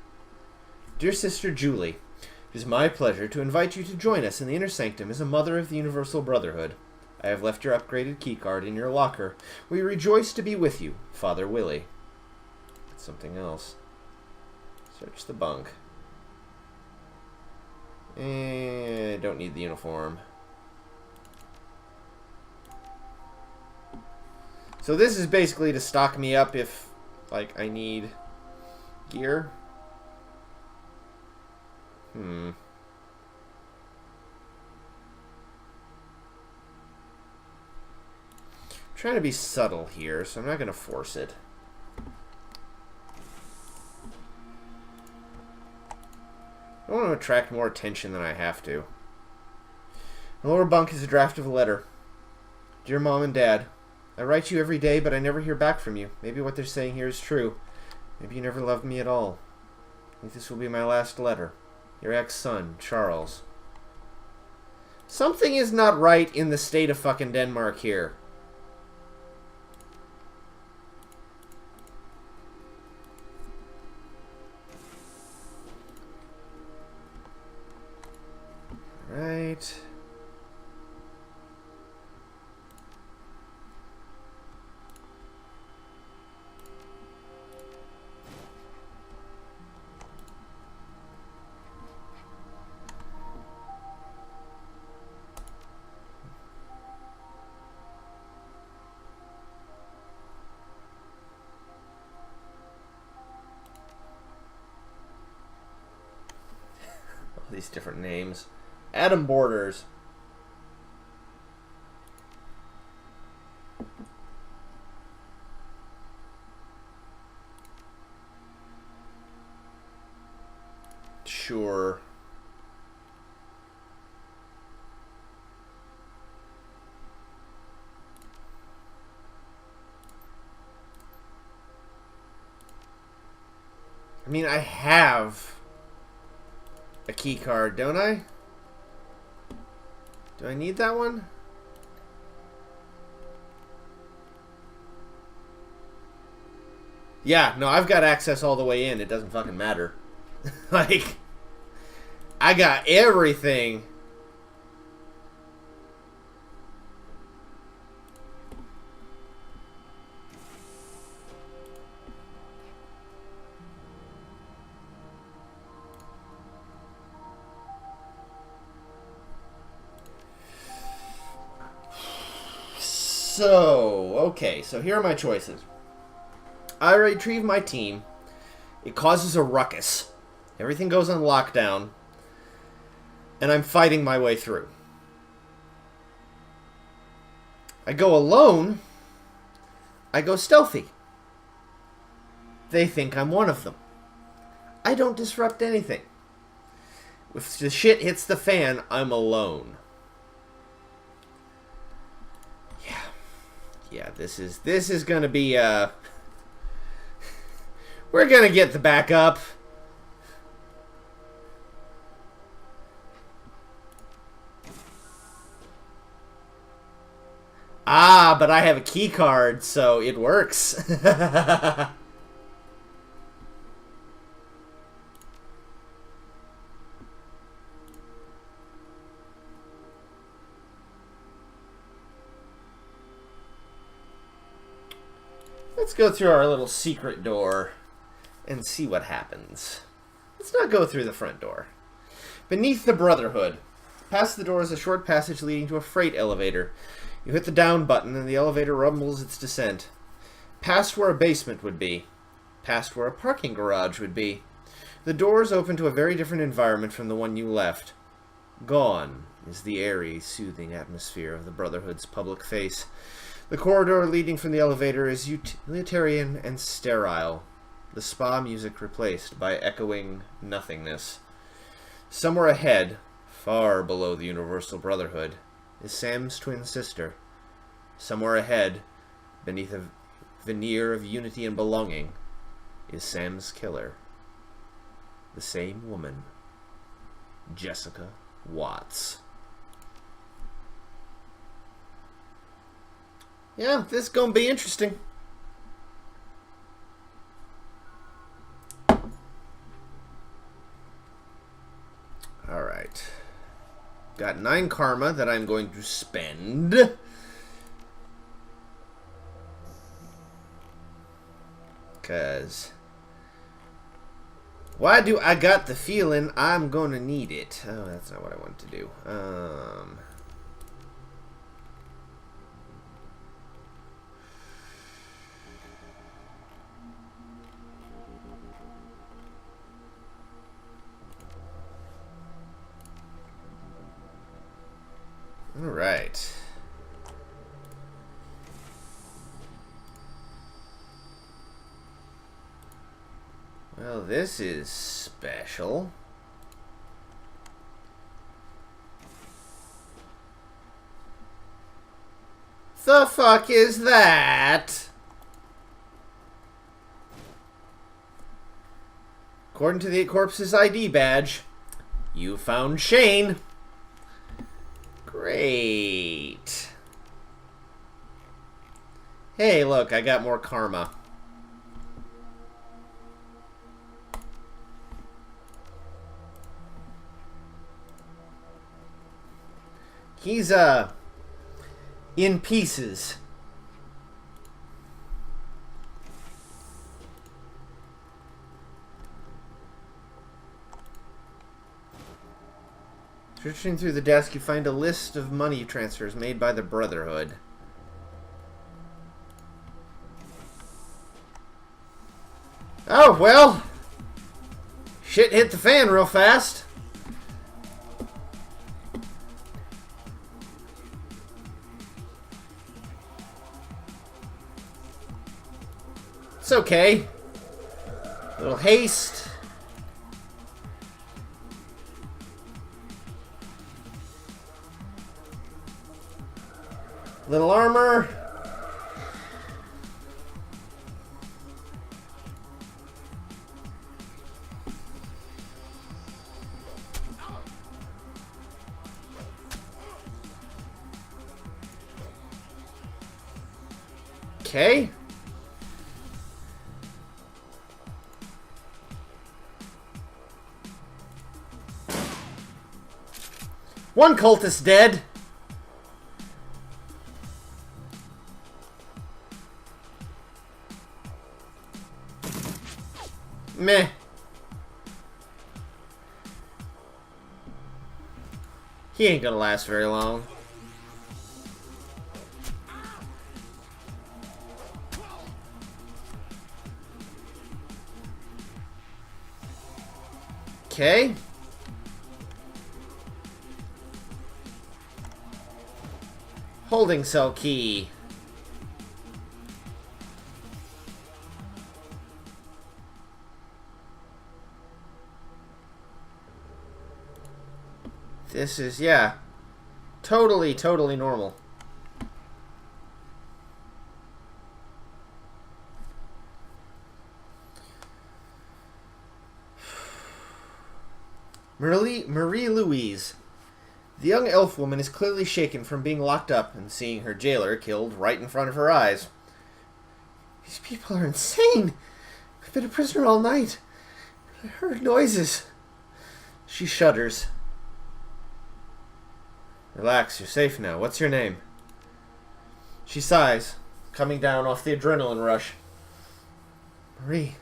Dear Sister Julie, it is my pleasure to invite you to join us in the inner sanctum as a mother of the Universal Brotherhood. I have left your upgraded keycard in your locker. We rejoice to be with you, Father Willie. That's something else. Search the bunk. Don't need the uniform. So this is basically to stock me up if, like, I need gear. Trying to be subtle here, so I'm not going to force it. I don't want to attract more attention than I have to. The lower bunk is a draft of a letter. Dear Mom and Dad, I write you every day, but I never hear back from you. Maybe what they're saying here is true. Maybe you never loved me at all. I think this will be my last letter. Your ex-son, Charles. Something is not right in the state of fucking Denmark here. Right. All these different names. Adam Borders. Sure. I mean, I have a key card, don't I? Do I need that one? Yeah, no, I've got access all the way in. It doesn't fucking matter. Like, I got everything. So, okay, so here are my choices. I retrieve my team. It causes a ruckus. Everything goes on lockdown. And I'm fighting my way through. I go alone. I go stealthy. They think I'm one of them. I don't disrupt anything. If the shit hits the fan, I'm alone. Yeah, this is gonna be, we're gonna get the backup. Ah, but I have a key card, so it works. Let's go through our little secret door and see what happens. Let's not go through the front door. Beneath the Brotherhood. Past the door is a short passage leading to a freight elevator. You hit the down button and the elevator rumbles its descent. Past where a basement would be. Past where a parking garage would be. The doors open to a very different environment from the one you left. Gone is the airy, soothing atmosphere of the Brotherhood's public face. The corridor leading from the elevator is utilitarian and sterile, the spa music replaced by echoing nothingness. Somewhere ahead, far below the Universal Brotherhood, is Sam's twin sister. Somewhere ahead, beneath a veneer of unity and belonging, is Sam's killer. The same woman, Jessica Watts. Yeah, this is gonna be interesting. Alright. Got 9 karma that I'm going to spend. Because why do I got the feeling I'm gonna need it? Oh, that's not what I want to do. All right. Well, this is special. The fuck is that? According to the corpse's ID badge, you found Shane. Great. Hey, look, I got more karma. He's, in pieces. Searching through the desk, you find a list of money transfers made by the Brotherhood. Oh, well. Shit hit the fan real fast. It's okay. A little haste. Little armor. Okay. One cultist dead. Meh. He ain't gonna last very long. Okay. Holding cell key. This is, yeah, totally normal. Marie Louise. The young elf woman is clearly shaken from being locked up and seeing her jailer killed right in front of her eyes. These people are insane. I've been a prisoner all night. I heard noises. She shudders. Relax, you're safe now. What's your name? She sighs, coming down off the adrenaline rush. Marie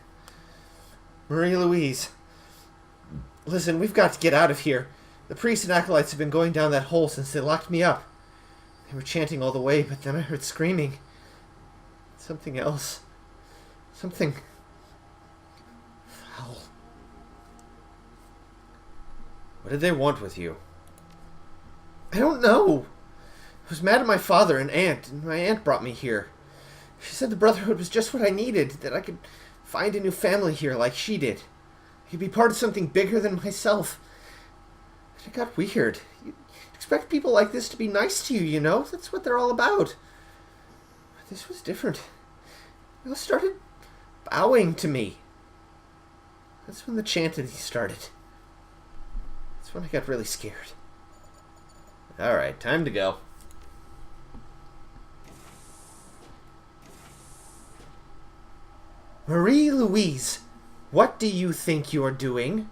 Louise. Listen, we've got to get out of here. The priests and acolytes have been going down that hole since they locked me up. They were chanting all the way, but then I heard screaming. Something else. Something foul. What did they want with you? I don't know. I was mad at my father and aunt, and my aunt brought me here. She said the Brotherhood was just what I needed, that I could find a new family here like she did. I could be part of something bigger than myself. And it got weird. You expect people like this to be nice to you, you know? That's what they're all about. But this was different. They all started bowing to me. That's when the chanting started. That's when I got really scared. Alright, time to go. Marie Louise, what do you think you're doing?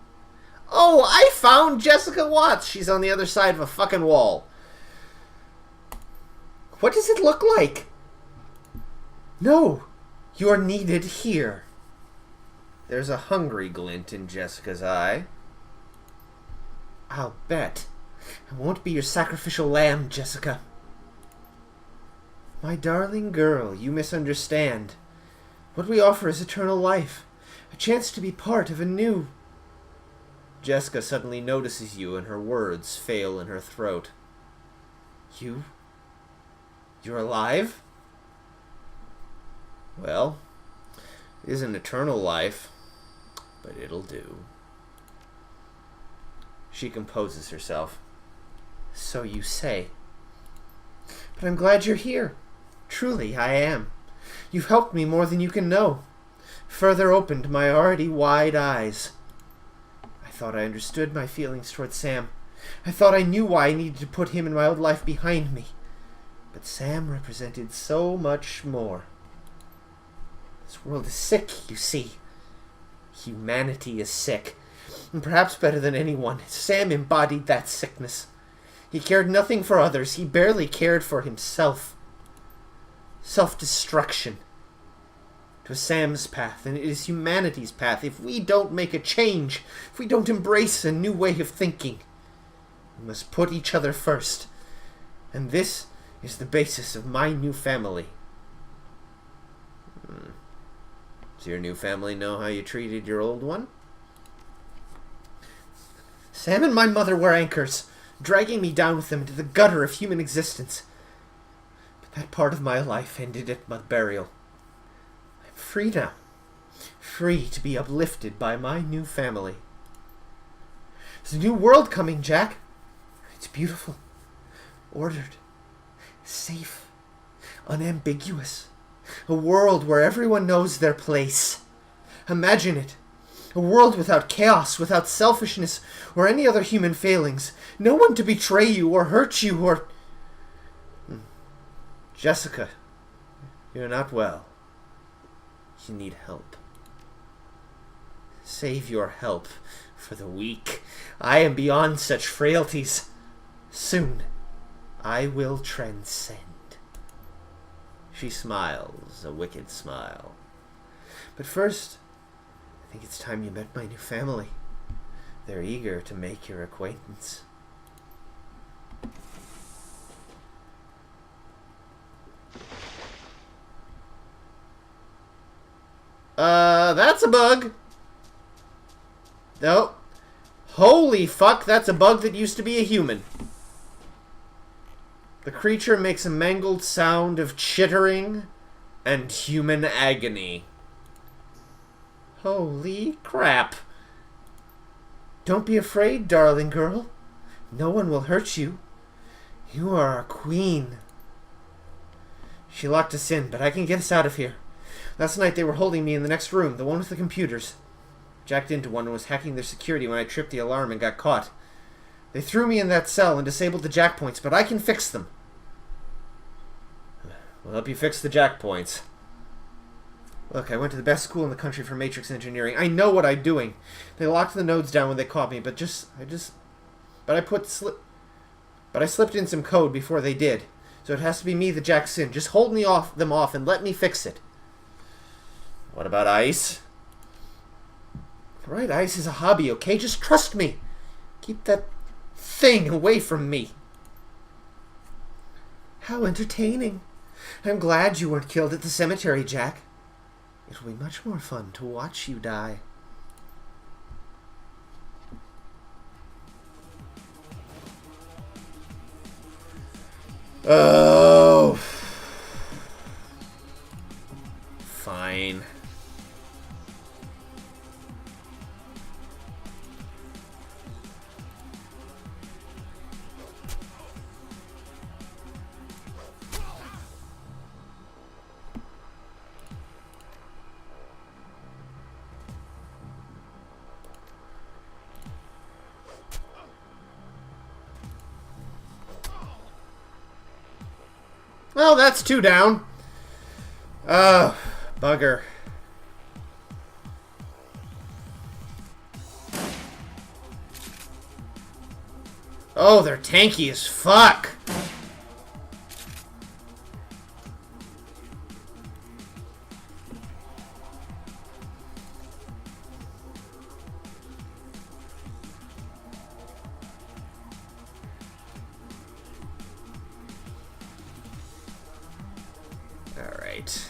Oh, I found Jessica Watts. She's on the other side of a fucking wall. What does it look like? No, you're needed here. There's a hungry glint in Jessica's eye. I'll bet. I won't be your sacrificial lamb, Jessica. My darling girl, you misunderstand. What we offer is eternal life. A chance to be part of a new... Jessica suddenly notices you and her words fail in her throat. You're alive? Well, it isn't eternal life, but it'll do. She composes herself. So you say. But I'm glad you're here. Truly, I am. You've helped me more than you can know. Further opened my already wide eyes. I thought I understood my feelings toward Sam. I thought I knew why I needed to put him and my old life behind me. But Sam represented so much more. This world is sick, you see. Humanity is sick. And perhaps better than anyone, Sam embodied that sickness. He cared nothing for others. He barely cared for himself. Self-destruction. It was Sam's path, and it is humanity's path. If we don't make a change, if we don't embrace a new way of thinking, we must put each other first. And this is the basis of my new family. Does your new family know how you treated your old one? Sam and my mother were anchors, dragging me down with them into the gutter of human existence. But that part of my life ended at my burial. I'm free now. Free to be uplifted by my new family. There's a new world coming, Jack. It's beautiful, ordered, safe, unambiguous. A world where everyone knows their place. Imagine it. A world without chaos, without selfishness, or any other human failings. No one to betray you, or hurt you, or... Jessica, you're not well. You need help. Save your help for the weak. I am beyond such frailties. Soon, I will transcend. She smiles, a wicked smile. But first, I think it's time you met my new family. They're eager to make your acquaintance. That's a bug. Nope. Holy fuck, that's a bug that used to be a human. The creature makes a mangled sound of chittering and human agony. Holy crap. Don't be afraid, darling girl. No one will hurt you. You are our queen. She locked us in, but I can get us out of here. Last night they were holding me in the next room, the one with the computers. Jacked into one and was hacking their security when I tripped the alarm and got caught. They threw me in that cell and disabled the jack points, but I can fix them. We'll help you fix the jack points. Look, I went to the best school in the country for matrix engineering. I know what I'm doing. They locked the nodes down when they caught me, but I slipped in some code before they did. So it has to be me that jacks in. Just hold them off and let me fix it. What about ice? Right, ice is a hobby, okay? Just trust me. Keep that thing away from me. How entertaining. I'm glad you weren't killed at the cemetery, Jack. It'll be much more fun to watch you die. Oh. Fine. Well, that's 2 down. Bugger. Oh, they're tanky as fuck. Alright.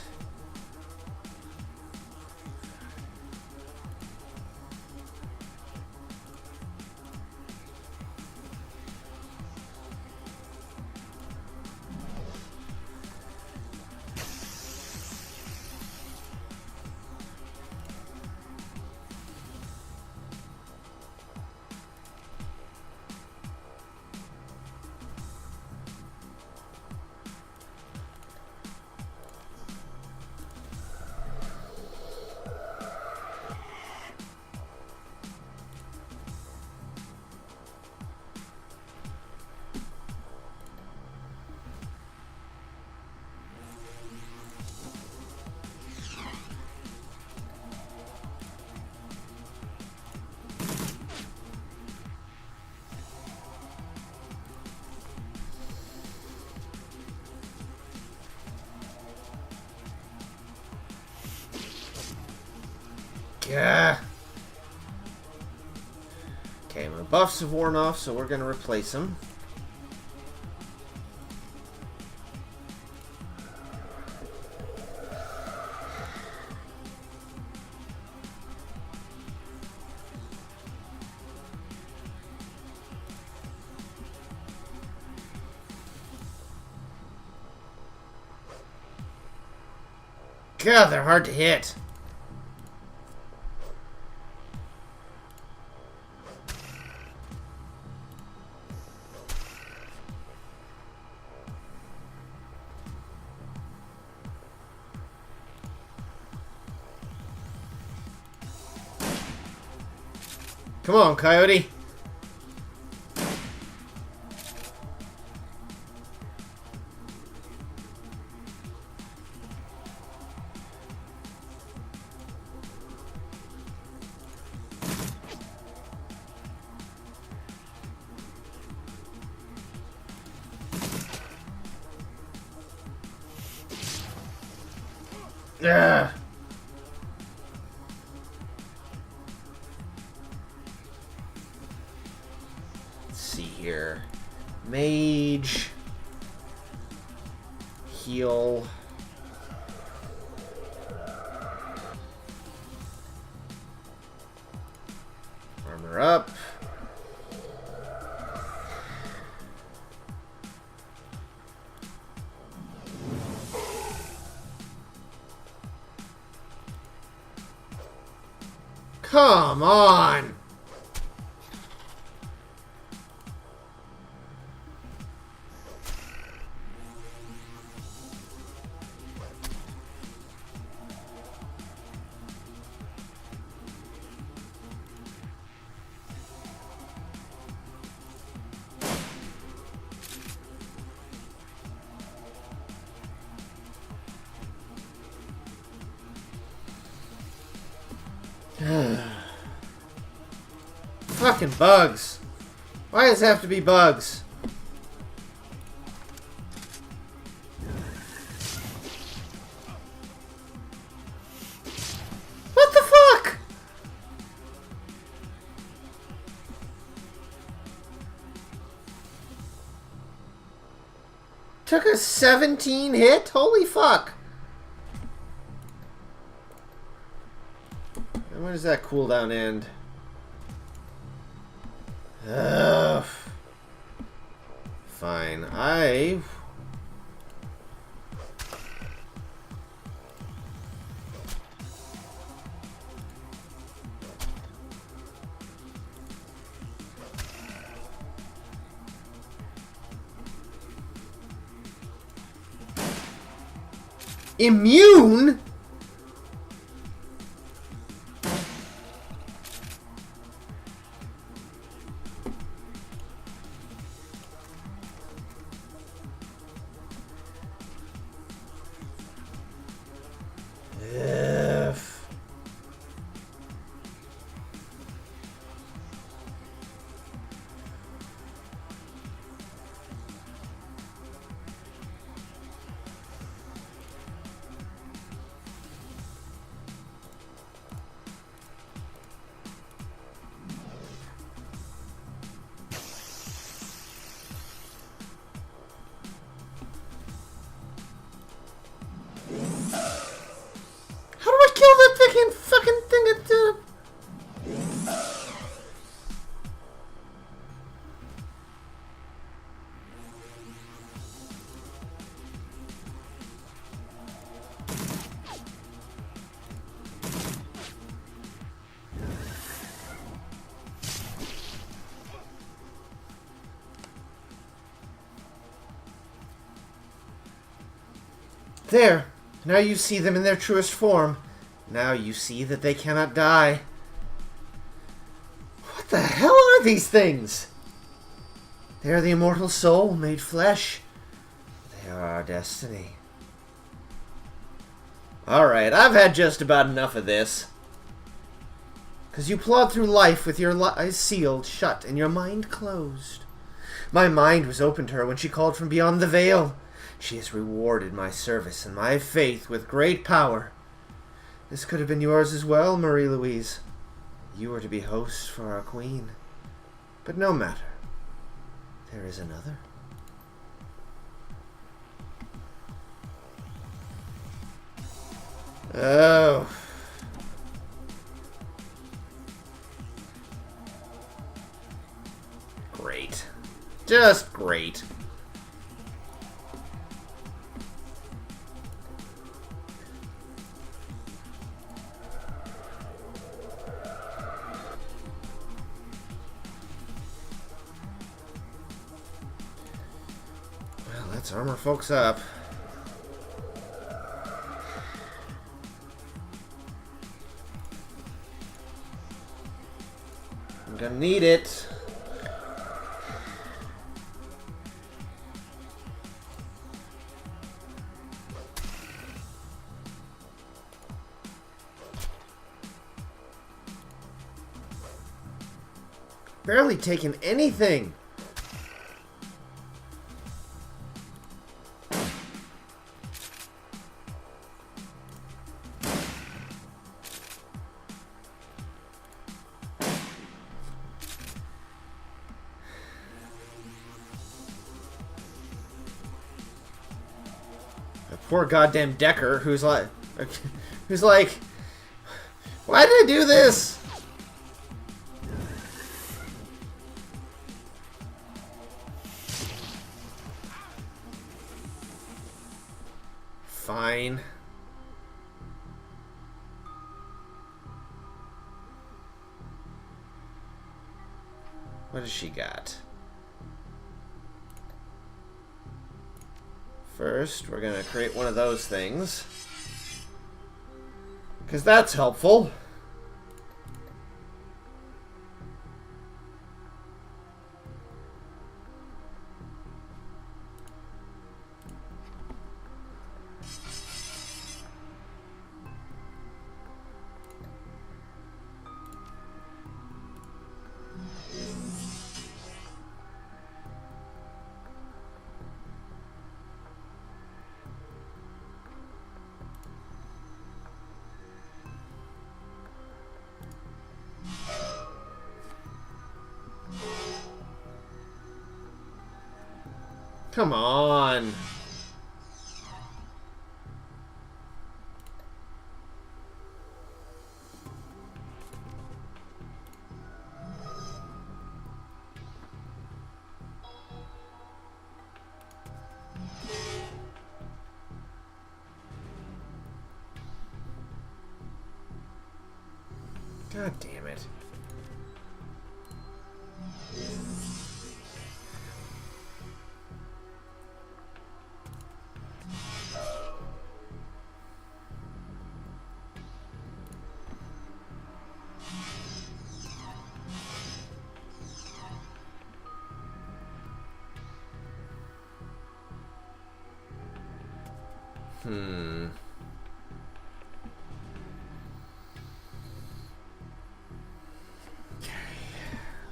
Yeah. Okay, my buffs have worn off, so we're going to replace them. God, they're hard to hit. Come on, Coyote. Ugh. Let's see here. Mage. Heal. Armor up. Come on! Fucking bugs. Why does it have to be bugs? What the fuck? Took a 17 hit? Holy fuck. And when does that cooldown end? Ugh. Fine. Immune? How do I kill that fucking thing? There. Now you see them in their truest form. Now you see that they cannot die. What the hell are these things? They are the immortal soul made flesh. They are our destiny. Alright, I've had just about enough of this. Because you plod through life with your eyes sealed shut and your mind closed. My mind was open to her when she called from beyond the veil. She has rewarded my service and my faith with great power. This could have been yours as well, Marie-Louise. You were to be host for our queen. But no matter. There is another. Oh. Great. Just great. Let's armor folks up. I'm gonna need it. Barely taken anything. The poor goddamn Decker, who's like, why did I do this? Fine. What has she got? First, we're gonna create one of those things. Because that's helpful. Come on. God damn it.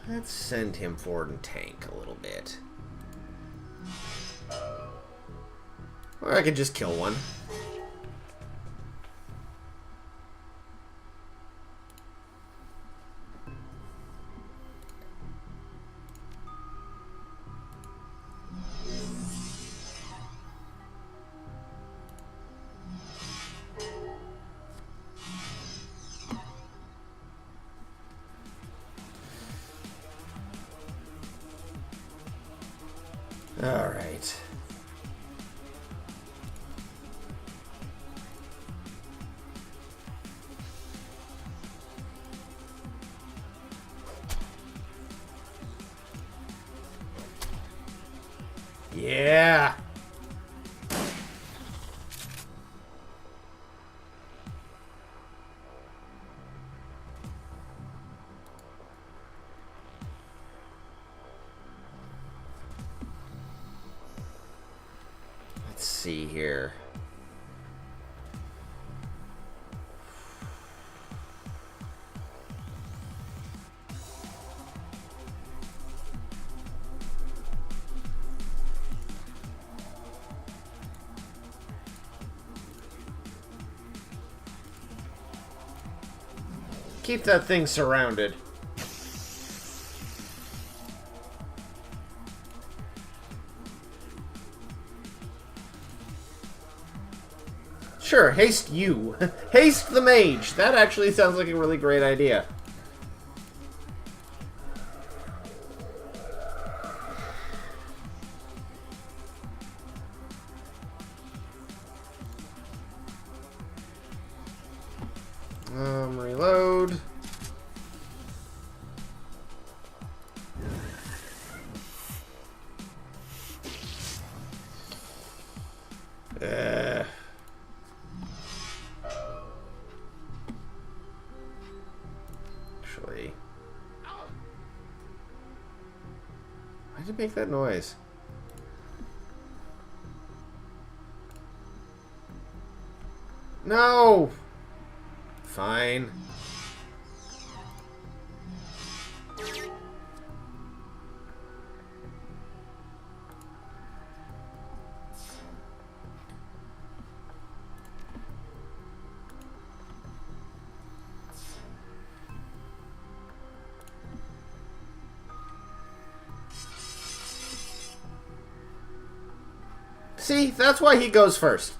Let's send him forward and tank a little bit. Or I could just kill one. All right. Yeah. Let's see here. Keep that thing surrounded. Sure, haste you. Haste the mage. That actually sounds like a really great idea. Reload. Actually, why did it make that noise? No! Fine. See, that's why he goes first.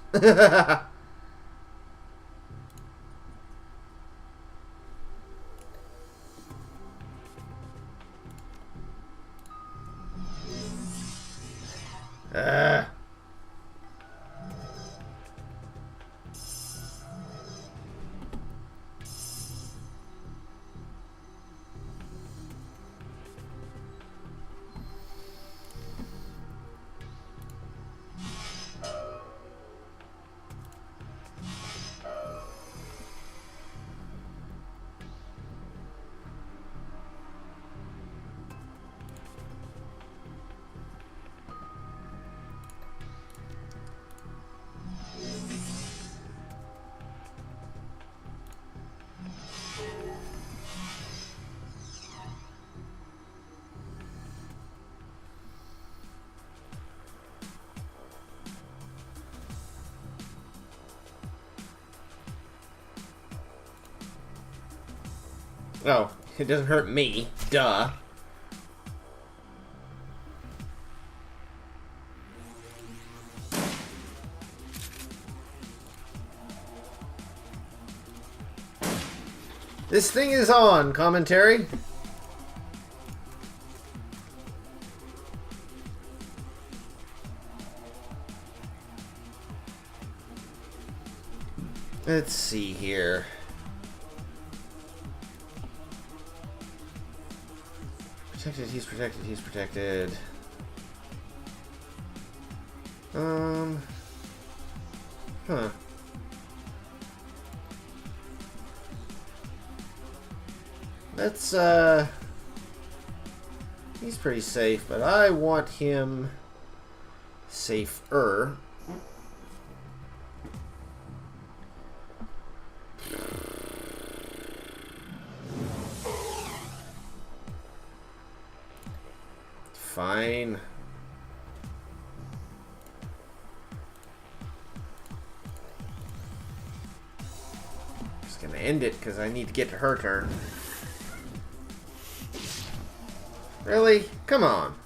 Oh, it doesn't hurt me. Duh. This thing is on, commentary. Let's see here. Protected, he's protected, he's protected. Huh. Let's, he's pretty safe, but I want him safer. Fine. Just gonna end it because I need to get to her turn. Really? Come on.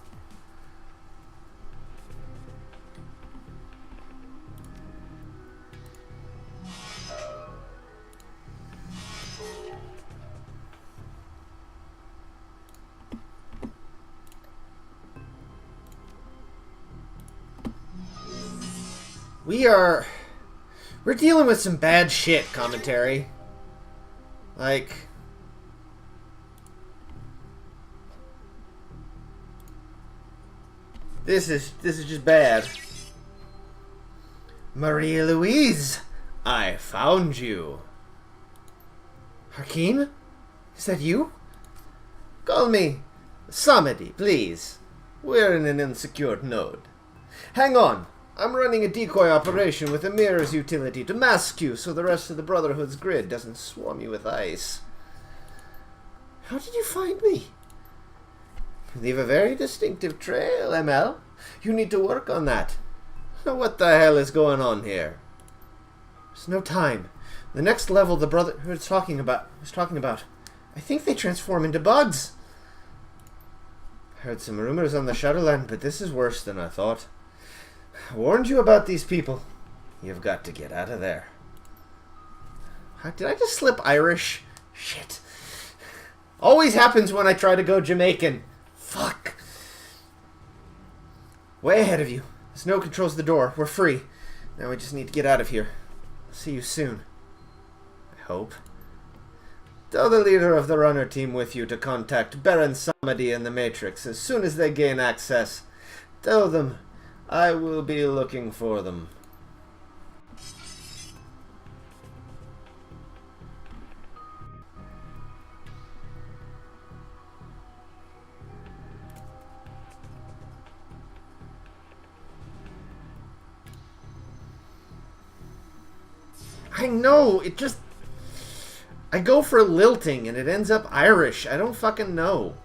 We're dealing with some bad shit, commentary. Like, this is just bad. Maria Louise, I found you. Hakeem? Is that you? Call me Samedi, please. We're in an insecure node. Hang on. I'm running a decoy operation with a mirror's utility to mask you so the rest of the Brotherhood's grid doesn't swarm you with ice. How did you find me? You leave a very distinctive trail, ML. You need to work on that. What the hell is going on here? There's no time. The next level the Brotherhood was talking about, I think they transform into bugs. I heard some rumors on the Shadowrun, but this is worse than I thought. I warned you about these people. You've got to get out of there. Did I just slip Irish? Shit. Always happens when I try to go Jamaican. Fuck. Way ahead of you. Snow controls the door. We're free. Now we just need to get out of here. I'll see you soon. I hope. Tell the leader of the runner team with you to contact Baron Samedi in the Matrix as soon as they gain access. Tell them I will be looking for them. I know, it just... I go for lilting and it ends up Irish. I don't fucking know.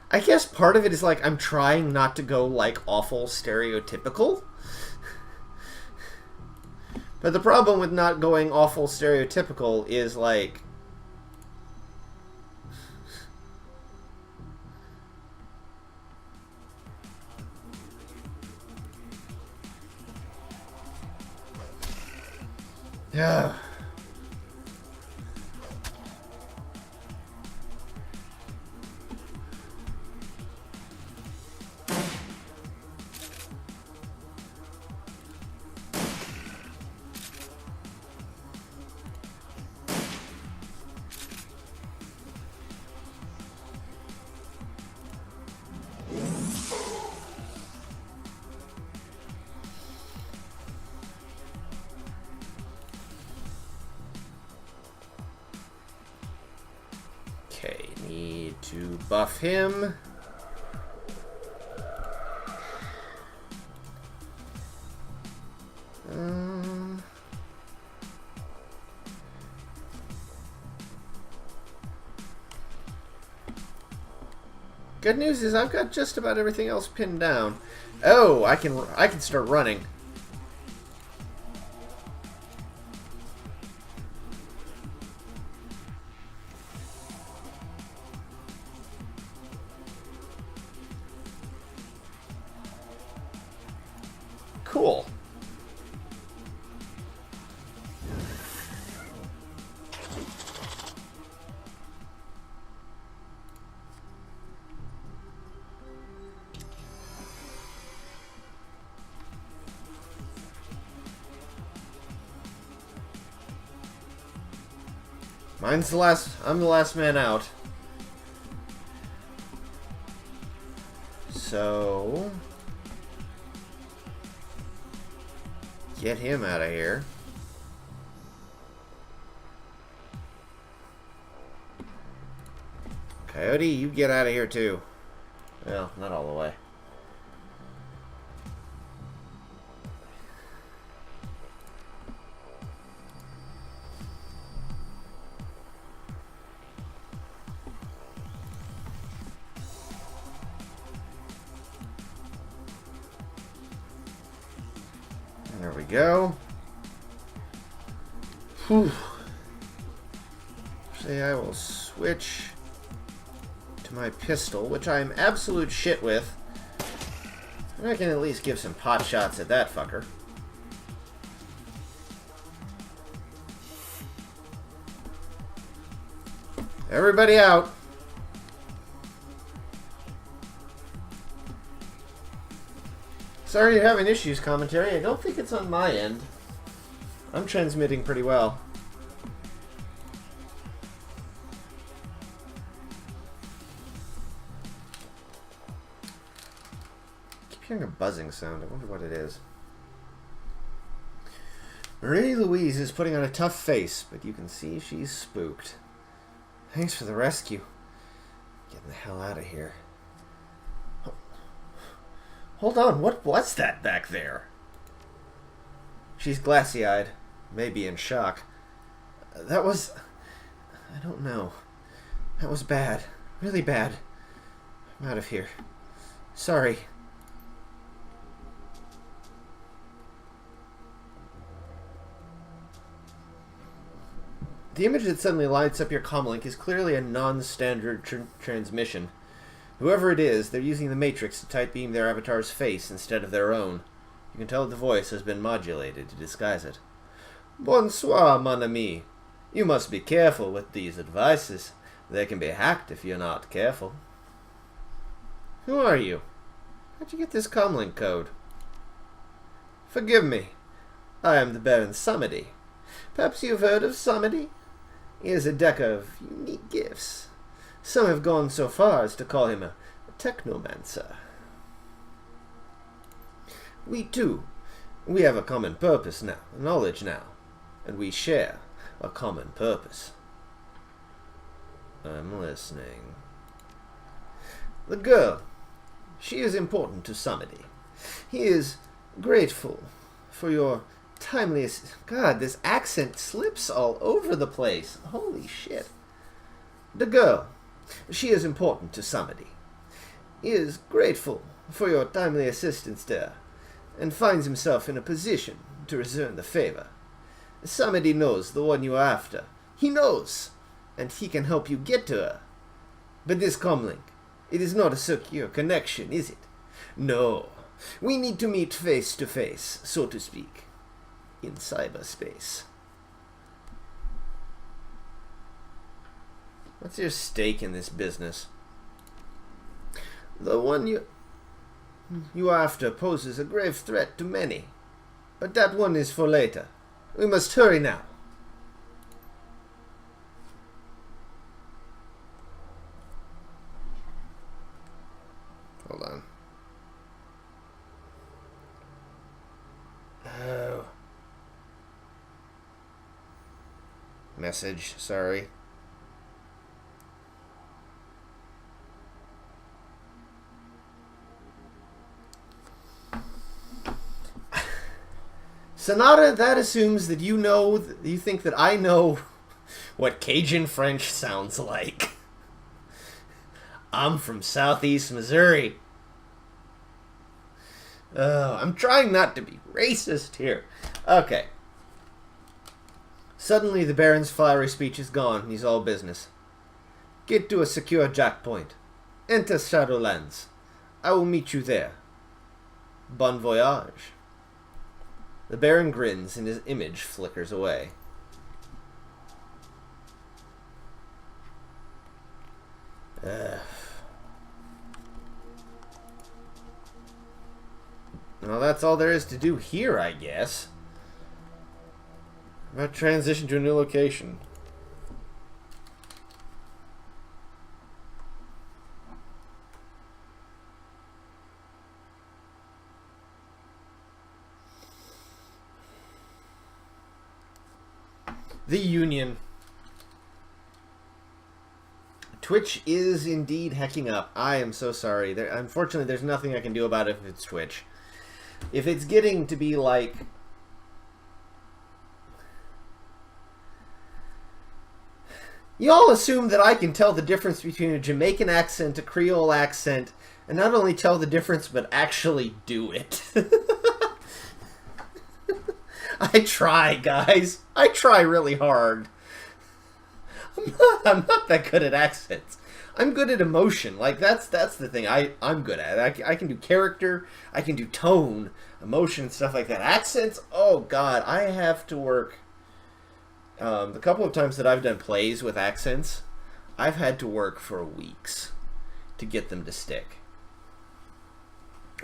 I guess part of it is like I'm trying not to go like awful stereotypical. But the problem with not going awful stereotypical is like Yeah. Okay, need to buff him. Good news is I've got just about everything else pinned down. Oh, I can start running. Cool. I'm the last man out. So get him out of here. Coyote, you get out of here too. Well, not all the way. There we go. Whew. Say I will switch to my pistol, which I'm absolute shit with. I can at least give some pot shots at that fucker. Everybody out. Sorry you're having issues, commentary. I don't think it's on my end. I'm transmitting pretty well. I keep hearing a buzzing sound. I wonder what it is. Marie Louise is putting on a tough face, but you can see she's spooked. Thanks for the rescue. Getting the hell out of here. Hold on, what was that back there? She's glassy-eyed, maybe in shock. That was... I don't know. That was bad. Really bad. I'm out of here. Sorry. The image that suddenly lights up your comlink is clearly a non-standard transmission. Whoever it is, they're using the Matrix to tight beam their avatar's face instead of their own. You can tell that the voice has been modulated to disguise it. Bonsoir, mon ami. You must be careful with these devices. They can be hacked if you're not careful. Who are you? How'd you get this comlink code? Forgive me. I am the Baron Samedi. Perhaps you've heard of Samedi? He is a deck of unique gifts. Some have gone so far as to call him a technomancer. We too. We have a common purpose now, knowledge now, and we share a common purpose. I'm listening. The girl. She is important to Samedi. He is grateful for your timeliest... God, this accent slips all over the place. Holy shit. The girl. She is important to Samedi. He is grateful for your timely assistance there, and finds himself in a position to return the favor. Samedi knows the one you are after. He knows, and he can help you get to her. But this comlink, it is not a secure connection, is it? No. We need to meet face to face, so to speak, in cyberspace. What's your stake in this business? The one you are after poses a grave threat to many. But that one is for later. We must hurry now. Hold on. Oh. Message, sorry. Sonata, that assumes that you think that I know what Cajun French sounds like. I'm from Southeast Missouri. Oh, I'm trying not to be racist here. Okay. Suddenly the Baron's fiery speech is gone and he's all business. Get to a secure jack point. Enter Shadowlands. I will meet you there. Bon voyage. The Baron grins and his image flickers away. Well, that's all there is to do here, I guess. I'm about to transition to a new location. The Union. Twitch is indeed hecking up. I am so sorry. Unfortunately, there's nothing I can do about it if it's Twitch. If it's getting to be like... Y'all assume that I can tell the difference between a Jamaican accent, a Creole accent, and not only tell the difference, but actually do it. I try, guys. I try really hard. I'm not that good at accents. I'm good at emotion. Like, that's the thing I'm good at. I can do character. I can do tone, emotion, stuff like that. Accents, oh, God. I have to work. The couple of times that I've done plays with accents, I've had to work for weeks to get them to stick.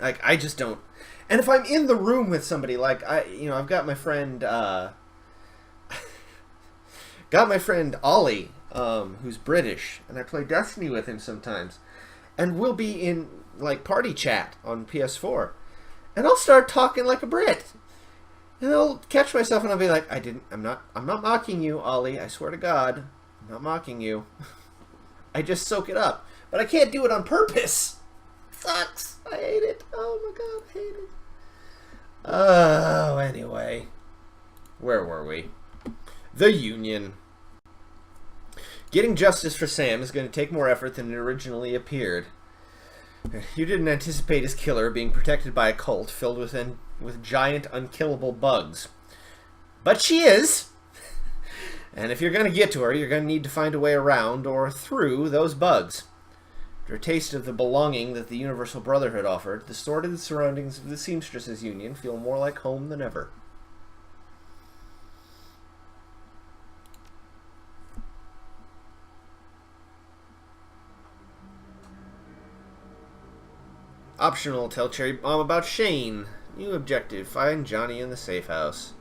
Like, I just don't... And if I'm in the room with somebody, like, I've got my friend, Ollie, who's British, and I play Destiny with him sometimes. And we'll be in, like, party chat on PS4. And I'll start talking like a Brit. And I'll catch myself and I'll be like, I'm not mocking you, Ollie. I swear to God. I'm not mocking you. I just soak it up. But I can't do it on purpose. Sucks. I hate it. Oh my God, I hate it. Oh, anyway. Where were we? The Union. Getting justice for Sam is going to take more effort than it originally appeared. You didn't anticipate his killer being protected by a cult filled with giant, unkillable bugs. But she is! And if you're going to get to her, you're going to need to find a way around or through those bugs. After a taste of the belonging that the Universal Brotherhood offered, the sordid surroundings of the Seamstresses Union feel more like home than ever. Optional, tell Cherry Bomb about Shane. New objective, find Johnny in the safe house.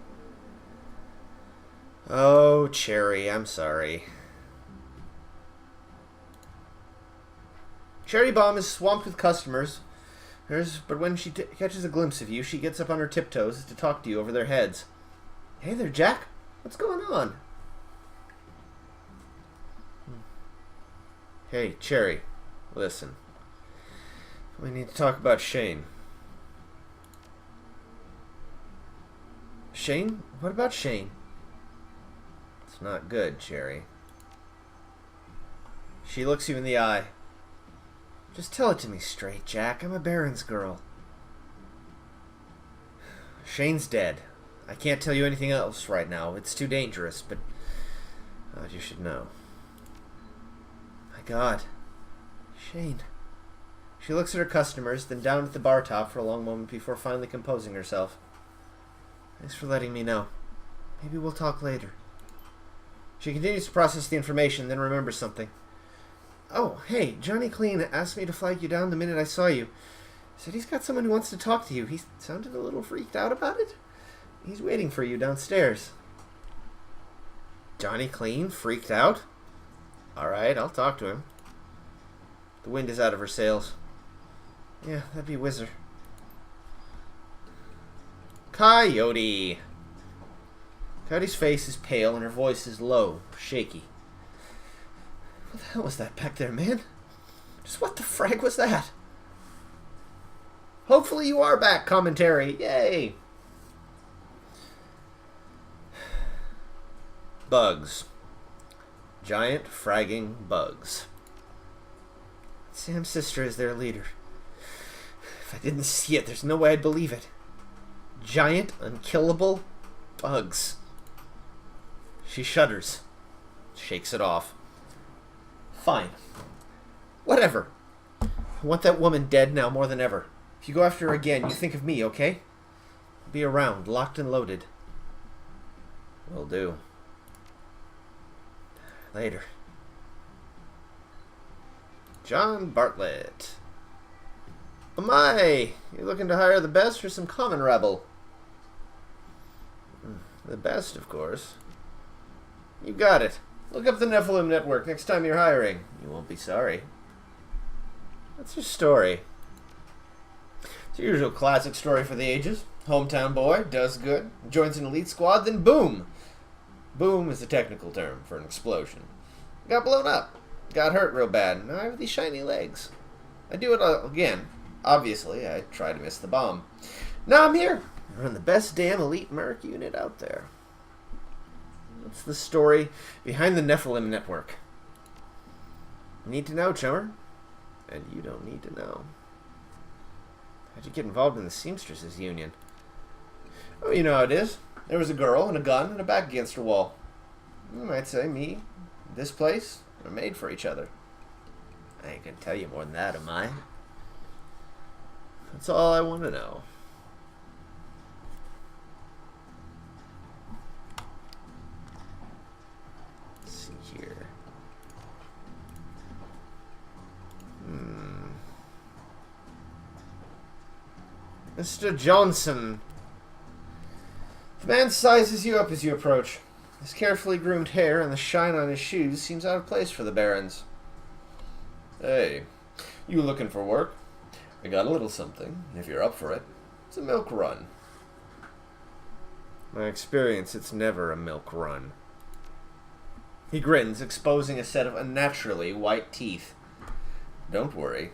Oh, Cherry, I'm sorry. Cherry Bomb is swamped with customers, but when she catches a glimpse of you, she gets up on her tiptoes to talk to you over their heads. Hey there, Jack. What's going on? Hey, Cherry. Listen. We need to talk about Shane. Shane? What about Shane? It's not good, Cherry. She looks you in the eye. Just tell it to me straight, Jack. I'm a Baron's girl. Shane's dead. I can't tell you anything else right now. It's too dangerous, but you should know. My God. Shane. She looks at her customers, then down at the bar top for a long moment before finally composing herself. Thanks for letting me know. Maybe we'll talk later. She continues to process the information, then remembers something. Oh, hey, Johnny Clean asked me to flag you down the minute I saw you. Said he's got someone who wants to talk to you. He sounded a little freaked out about it. He's waiting for you downstairs. Johnny Clean? Freaked out? Alright, I'll talk to him. The wind is out of her sails. Yeah, that'd be Whizzer. Coyote! Coyote's face is pale and her voice is low, shaky. What the hell was that back there, man? Just what the frag was that? Hopefully you are back, commentary. Yay! Bugs. Giant fragging bugs. Sam's sister is their leader. If I didn't see it, there's no way I'd believe it. Giant, unkillable bugs. She shudders. Shakes it off. Fine. Whatever. I want that woman dead now more than ever. If you go after her again, you think of me, okay? Be around, locked and loaded. Will do. Later. John Bartlett. Oh my! You looking to hire the best or some common rabble? The best, of course. You got it. Look up the Nephilim Network next time you're hiring. You won't be sorry. What's your story? It's your usual classic story for the ages. Hometown boy, does good, joins an elite squad, then boom! Boom is the technical term for an explosion. Got blown up. Got hurt real bad. Now I have these shiny legs. I do it again. Obviously, I try to miss the bomb. Now I'm here. I run the best damn elite merc unit out there. That's the story behind the Nephilim Network. You need to know, chummer. And you don't need to know. How'd you get involved in the Seamstresses Union? Oh, you know how it is. There was a girl and a gun and a back against a wall. You might say me, this place, are made for each other. I ain't gonna tell you more than that, am I? That's all I want to know. Let's see here. Mr. Johnson. The man sizes you up as you approach. His carefully groomed hair and the shine on his shoes seems out of place for the Barons. Hey, you looking for work? I got a little something, if you're up for it. It's a milk run. My experience, it's never a milk run. He grins, exposing a set of unnaturally white teeth. Don't worry.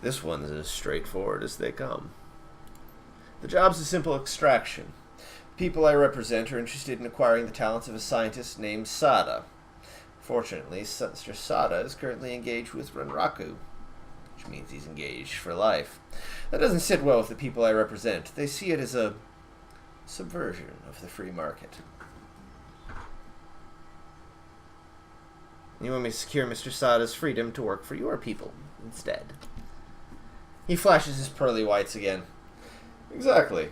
This one's as straightforward as they come. The job's a simple extraction. People I represent are interested in acquiring the talents of a scientist named Sada. Fortunately, Sister Sada is currently engaged with Renraku, which means he's engaged for life. That doesn't sit well with the people I represent. They see it as a subversion of the free market. You want me to secure Mr. Sada's freedom to work for your people instead. He flashes his pearly whites again. Exactly.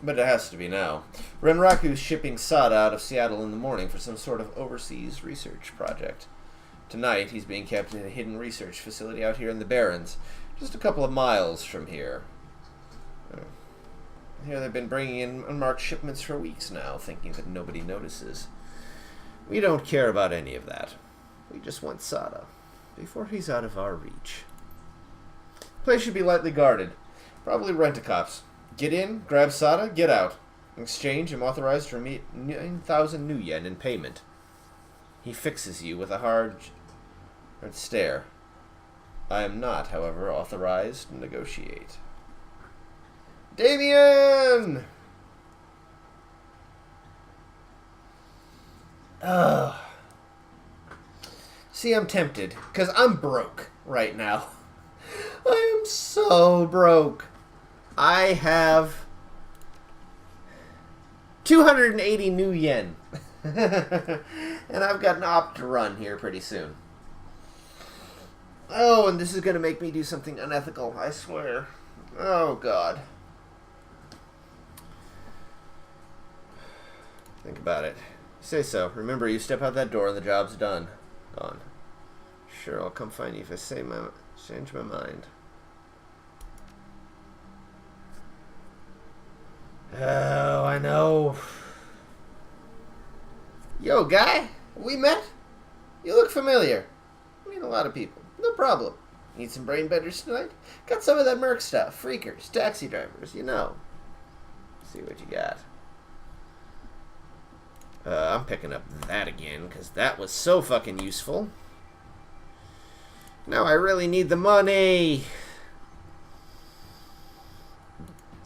But it has to be now. Renraku's shipping Sada out of Seattle in the morning for some sort of overseas research project. Tonight, he's being kept in a hidden research facility out here in the Barrens, just a couple of miles from here. Here they've been bringing in unmarked shipments for weeks now, thinking that nobody notices. We don't care about any of that. We just want Sada, before he's out of our reach. The place should be lightly guarded. Probably rent-a-cops. Get in, grab Sada, get out. In exchange, I'm authorized to remit 9,000 new yen in payment. He fixes you with a hard stare. I am not, however, authorized to negotiate. Damien! Ugh. See, I'm tempted, because I'm broke right now. I am so broke. I have 280 new yen. And I've got an op to run here pretty soon. Oh, and this is going to make me do something unethical, I swear. Oh, God. Think about it. Say so. Remember, you step out that door and the job's done. Gone. Sure, I'll come find you if I change my mind. Oh, I know. Yo, guy, we met? You look familiar. I mean, a lot of people. No problem. Need some brain benders tonight? Got some of that merc stuff. Freakers, taxi drivers, you know. See what you got. I'm picking up that again, because that was so fucking useful. Now I really need the money.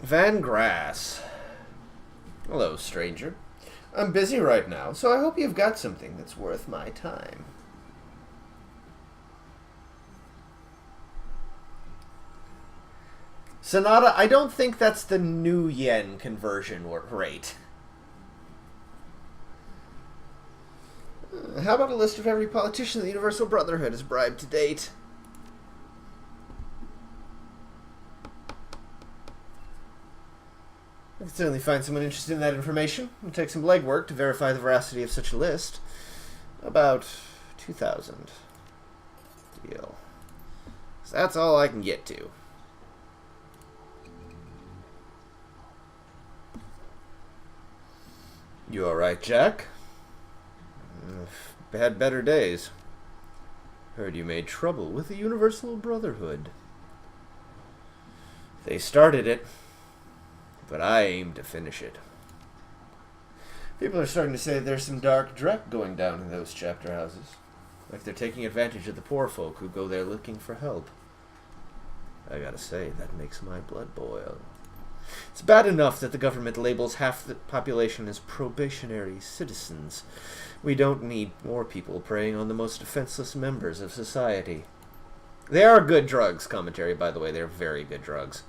Van Grass. Hello, stranger. I'm busy right now, so I hope you've got something that's worth my time. Sonata, I don't think that's the new yen conversion rate. How about a list of every politician the Universal Brotherhood has bribed to date? I could certainly find someone interested in that information. It'll take some legwork to verify the veracity of such a list. About 2,000. Deal. So that's all I can get to. You alright, Jack? Had better days. Heard you made trouble with the Universal Brotherhood. They started it, but I aim to finish it. People are starting to say there's some dark dreck going down in those chapter houses. Like they're taking advantage of the poor folk who go there looking for help. I gotta say, that makes my blood boil. It's bad enough that the government labels half the population as probationary citizens. We don't need more people preying on the most defenseless members of society. They are good drugs, commentary, by the way. They're very good drugs.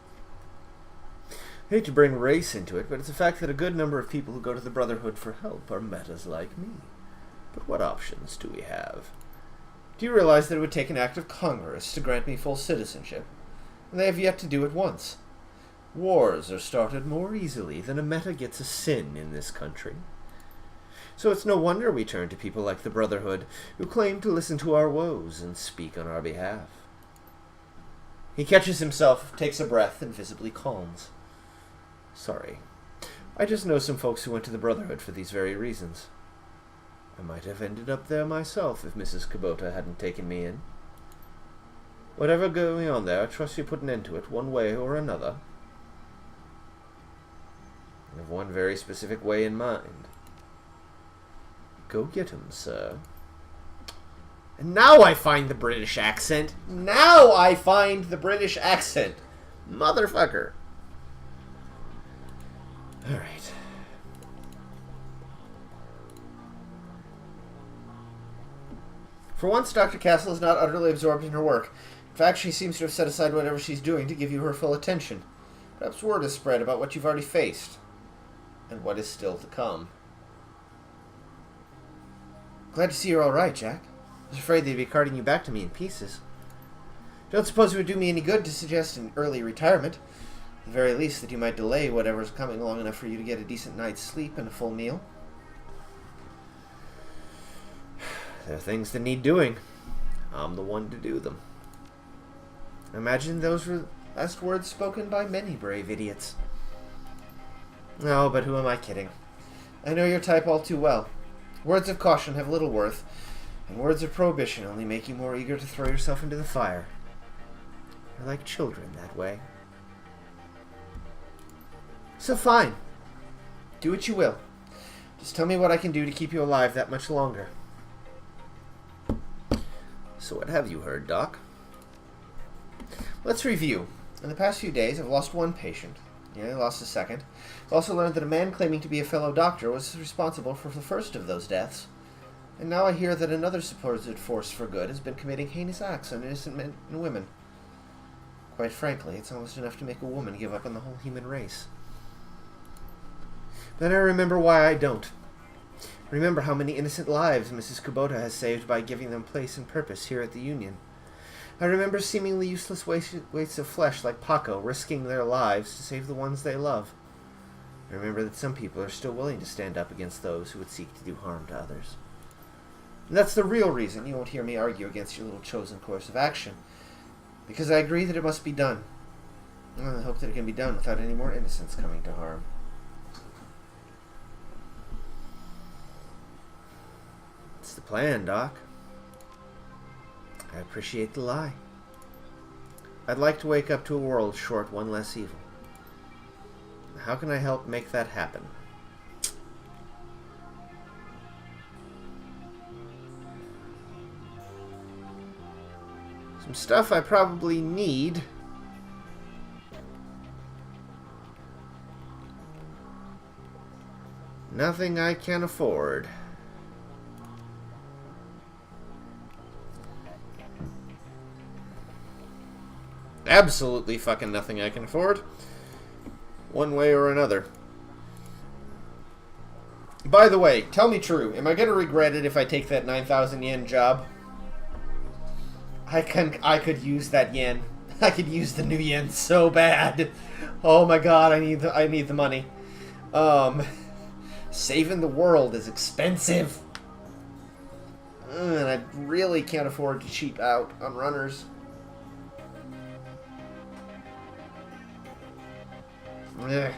I hate to bring race into it, but it's a fact that a good number of people who go to the Brotherhood for help are metas like me. But what options do we have? Do you realize that it would take an act of Congress to grant me full citizenship? And they have yet to do it once. Wars are started more easily than a meta gets a sin in this country. So it's no wonder we turn to people like the Brotherhood, who claim to listen to our woes and speak on our behalf. He catches himself, takes a breath, and visibly calms. Sorry. I just know some folks who went to the Brotherhood for these very reasons. I might have ended up there myself if Mrs. Kubota hadn't taken me in. Whatever going on there, I trust you put an end to it one way or another. I have one very specific way in mind. Go get him, sir. And now I find the British accent. Now I find the British accent. Motherfucker. Alright. For once, Dr. Castle is not utterly absorbed in her work. In fact, she seems to have set aside whatever she's doing to give you her full attention. Perhaps word has spread about what you've already faced. And what is still to come. Glad to see you're alright, Jack. I was afraid they'd be carting you back to me in pieces. Don't suppose it would do me any good to suggest an early retirement. At the very least, that you might delay whatever's coming long enough for you to get a decent night's sleep and a full meal. There are things that need doing. I'm the one to do them. I imagine those were last words spoken by many brave idiots. No, but who am I kidding? I know your type all too well. Words of caution have little worth, and words of prohibition only make you more eager to throw yourself into the fire. You're like children that way. So fine. Do what you will. Just tell me what I can do to keep you alive that much longer. So what have you heard, Doc? Let's review. In the past few days, I've lost one patient. Yeah, I lost a second. I've also learned that a man claiming to be a fellow doctor was responsible for the first of those deaths. And now I hear that another supposed force for good has been committing heinous acts on innocent men and women. Quite frankly, it's almost enough to make a woman give up on the whole human race. Then I remember why I don't. Remember how many innocent lives Mrs. Kubota has saved by giving them place and purpose here at the Union. I remember seemingly useless wastes of flesh like Paco risking their lives to save the ones they love. I remember that some people are still willing to stand up against those who would seek to do harm to others. And that's the real reason you won't hear me argue against your little chosen course of action. Because I agree that it must be done. And I hope that it can be done without any more innocents coming to harm. It's the plan, Doc. I appreciate the lie. I'd like to wake up to a world short one less evil. How can I help make that happen? Some stuff I probably need. Nothing I can afford. Absolutely fucking nothing I can afford. One way or another. By the way, tell me true. Am I going to regret it if I take that 9,000 yen job? I could use that yen. I could use the new yen so bad. Oh my god, I need the money. Saving the world is expensive. And I really can't afford to cheap out on runners. Ugh.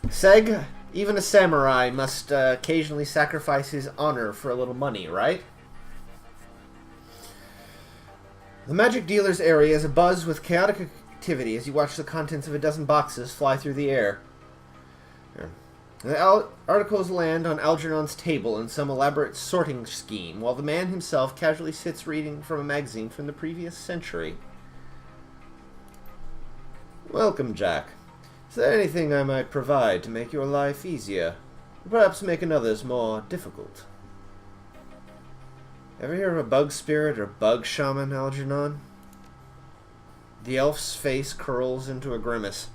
Seg, even a samurai must occasionally sacrifice his honor for a little money, right? The magic dealer's area is abuzz with chaotic activity as you watch the contents of a dozen boxes fly through the air. The articles land on Algernon's table in some elaborate sorting scheme, while the man himself casually sits reading from a magazine from the previous century. Welcome, Jack. Is there anything I might provide to make your life easier? Perhaps make another's more difficult? Ever hear of a bug spirit or bug shaman, Algernon? The elf's face curls into a grimace.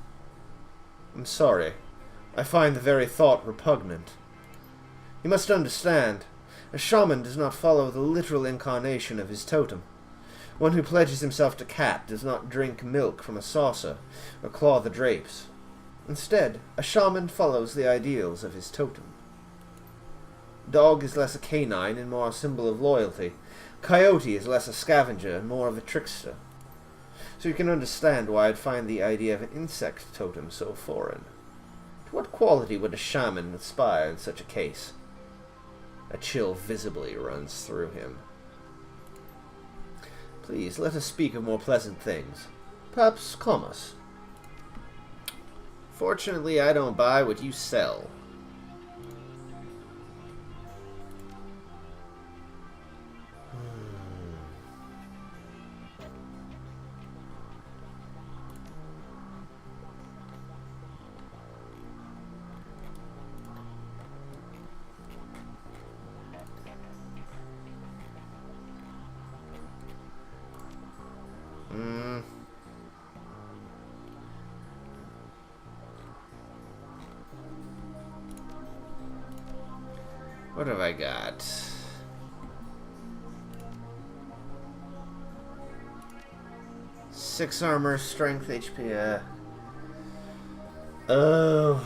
I'm sorry. I find the very thought repugnant. You must understand, a shaman does not follow the literal incarnation of his totem. One who pledges himself to cat does not drink milk from a saucer or claw the drapes. Instead, a shaman follows the ideals of his totem. Dog is less a canine and more a symbol of loyalty. Coyote is less a scavenger and more of a trickster. So you can understand why I'd find the idea of an insect totem so foreign. To what quality would a shaman aspire in such a case? A chill visibly runs through him. Please, let us speak of more pleasant things. Perhaps commerce. Fortunately, I don't buy what you sell. What have I got? Six armor, strength, HP. Oh.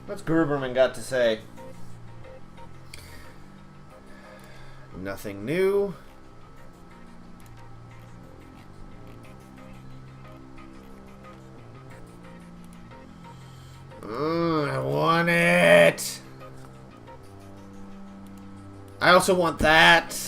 What's Gruberman got to say? Nothing new. I want it. I also want that.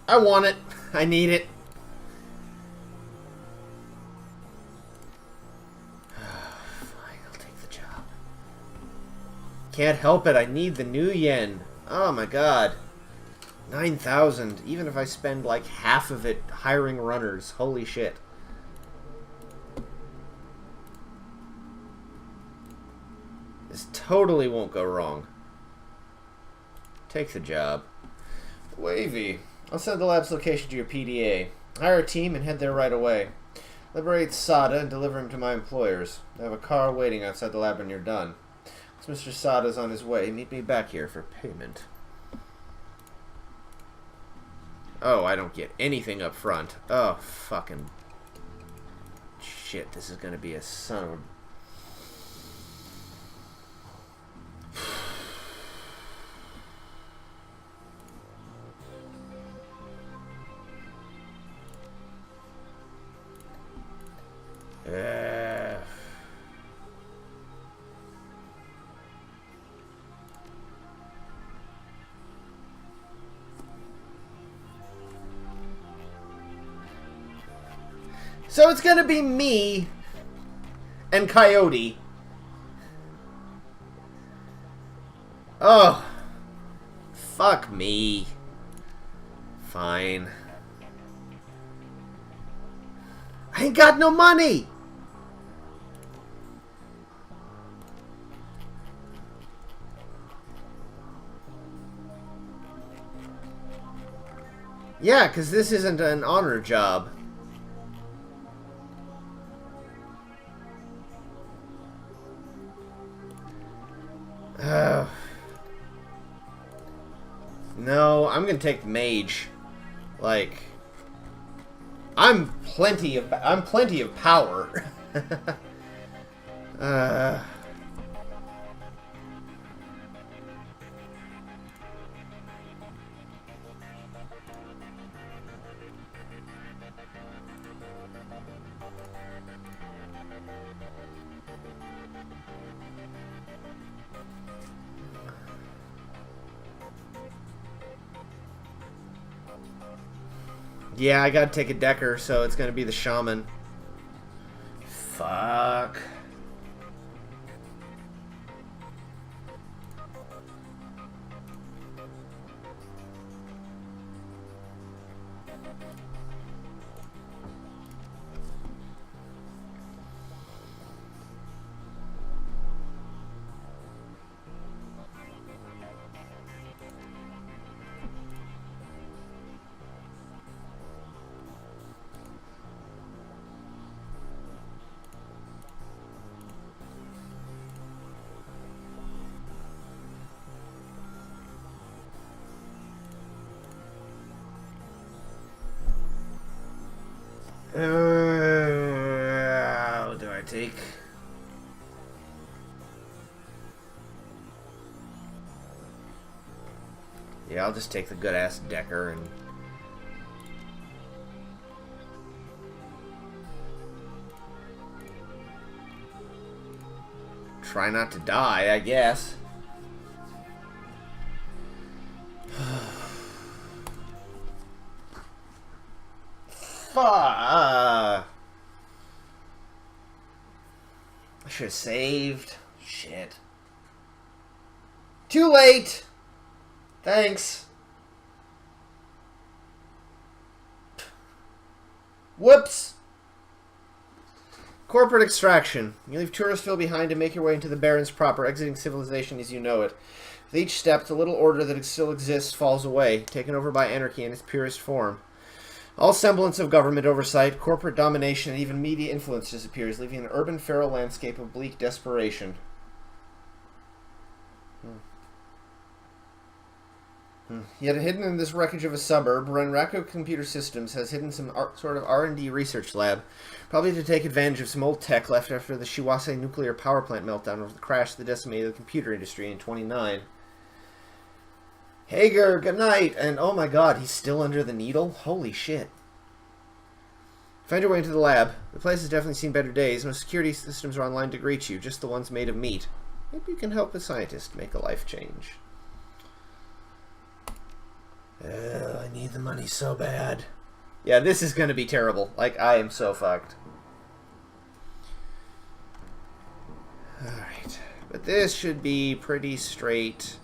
I want it. I need it. Can't help it. I need the new yen. Oh my god. 9,000. Even if I spend like half of it hiring runners. Holy shit. This totally won't go wrong. Take the job. Wavy. I'll send the lab's location to your PDA. Hire a team and head there right away. Liberate Sada and deliver him to my employers. I have a car waiting outside the lab when you're done. Once Mr. Sada's on his way, meet me back here for payment. Oh, I don't get anything up front. Oh, fucking shit. This is gonna be a son of a... So it's gonna be me and Coyote. Oh, fuck me. Fine. I ain't got no money. Yeah, because this isn't an honor job. No, I'm gonna take the mage. Like, I'm plenty of power. Yeah, I gotta take a decker, so it's gonna be the shaman. Fuck. What do I take? Yeah, I'll just take the good-ass decker and... try not to die, I guess. I should have saved. Shit. Too late! Thanks. Whoops! Corporate extraction. You leave Touristville behind and make your way into the Barrens proper, exiting civilization as you know it. With each step, the little order that still exists falls away, taken over by anarchy in its purest form. All semblance of government oversight, corporate domination, and even media influence disappears, leaving an urban feral landscape of bleak desperation. Yet hidden in this wreckage of a suburb, Renraku Computer Systems has hidden some sort of R&D research lab, probably to take advantage of some old tech left after the Shiwase nuclear power plant meltdown over the crash that decimated the computer industry in 29. Hager, good night! And oh my god, he's still under the needle? Holy shit. Find your way into the lab. The place has definitely seen better days. No security systems are online to greet you, just the ones made of meat. Maybe you can help a scientist make a life change. I need the money so bad. Yeah, this is gonna be terrible. Like, I am so fucked. Alright. But But this should be pretty straight.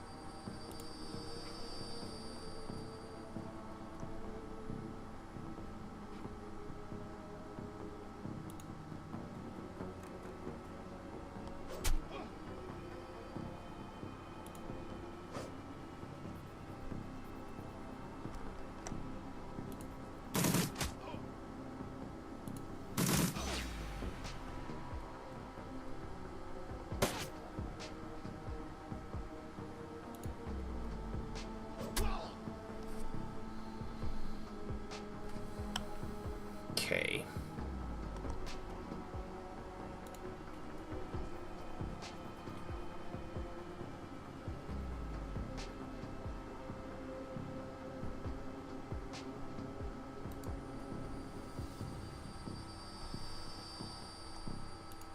Okay.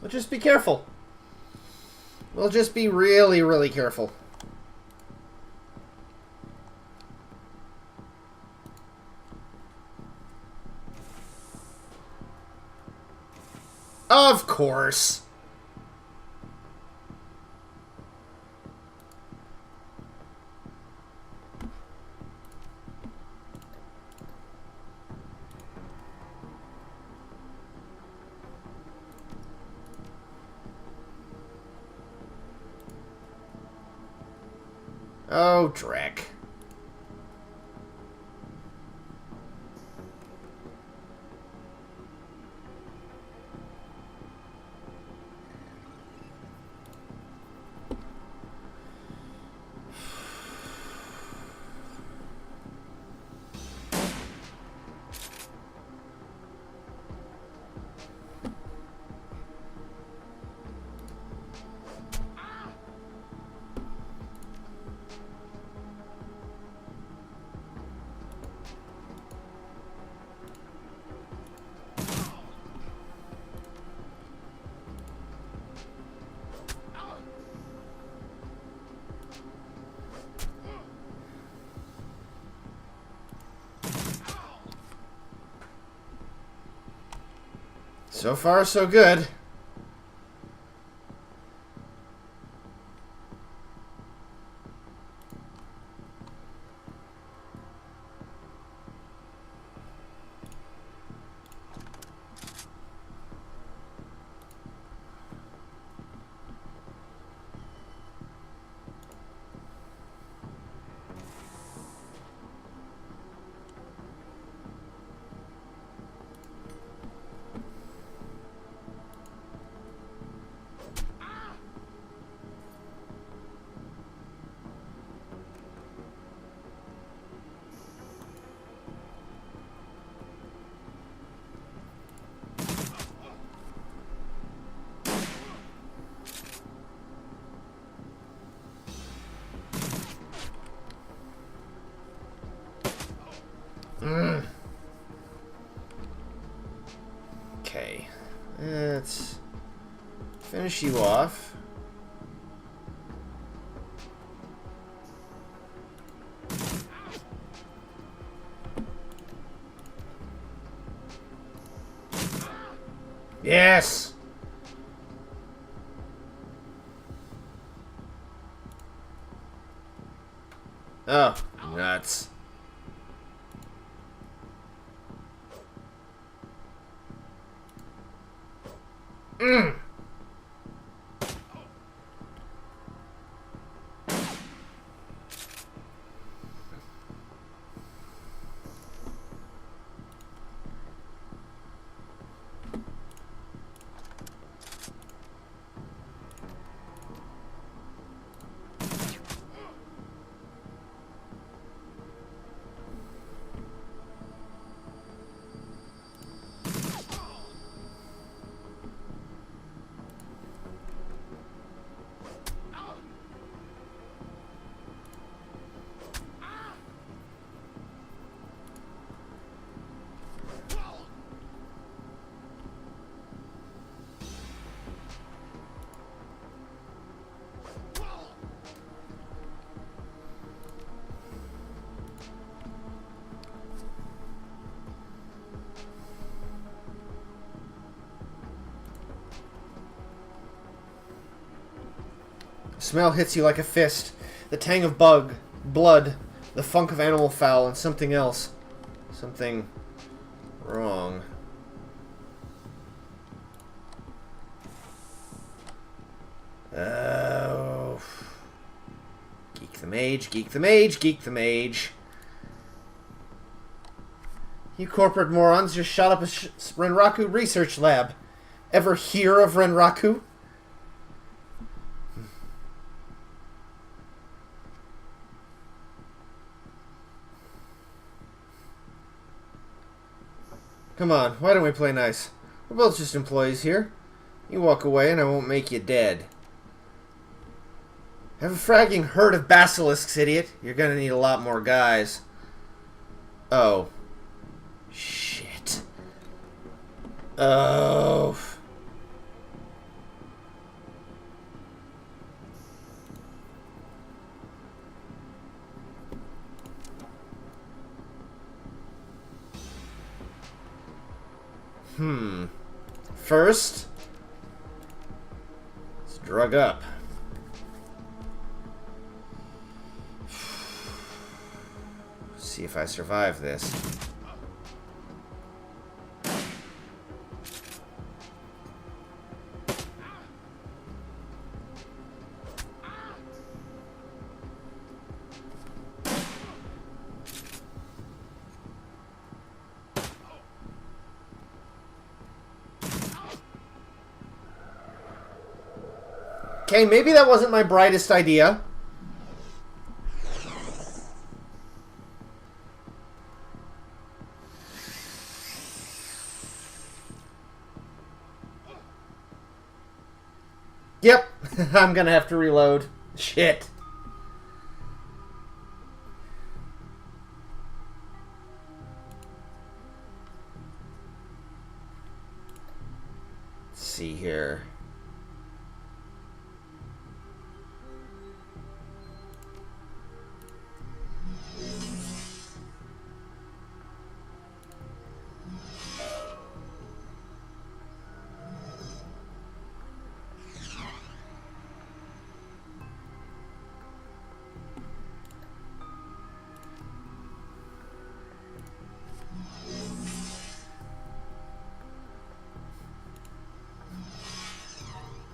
We'll just be careful. We'll just be really, really careful. Of course. Oh, Drek. So far, so good. Okay. Let's finish you off. Yes! Oh, nuts. Smell hits you like a fist. The tang of blood, the funk of animal fowl, and something else. Something wrong. Oh. Geek the mage, geek the mage, geek the mage. You corporate morons just shot up a Renraku research lab. Ever hear of Renraku? Come on, why don't we play nice? We're both just employees here. You walk away and I won't make you dead. Have a fragging herd of basilisks, idiot. You're gonna need a lot more guys. Oh. Shit. Oh. First, let's drug up. See if I survive this. Okay, maybe that wasn't my brightest idea. Yep, I'm gonna have to reload. Shit. Let's see here.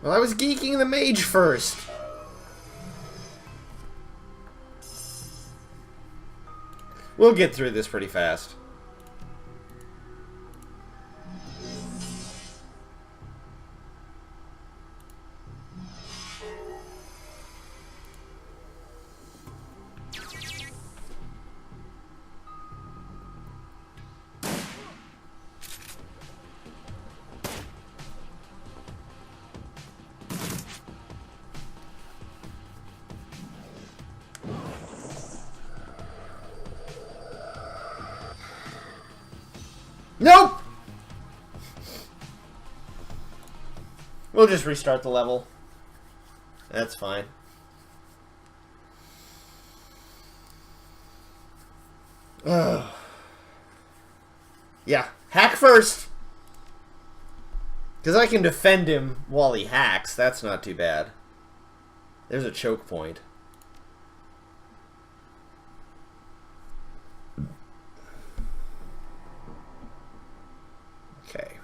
Well, I was geeking the mage first. We'll get through this pretty fast. Nope! We'll just restart the level. That's fine. Ugh. Yeah, hack first! Because I can defend him while he hacks. That's not too bad. There's a choke point. Okay.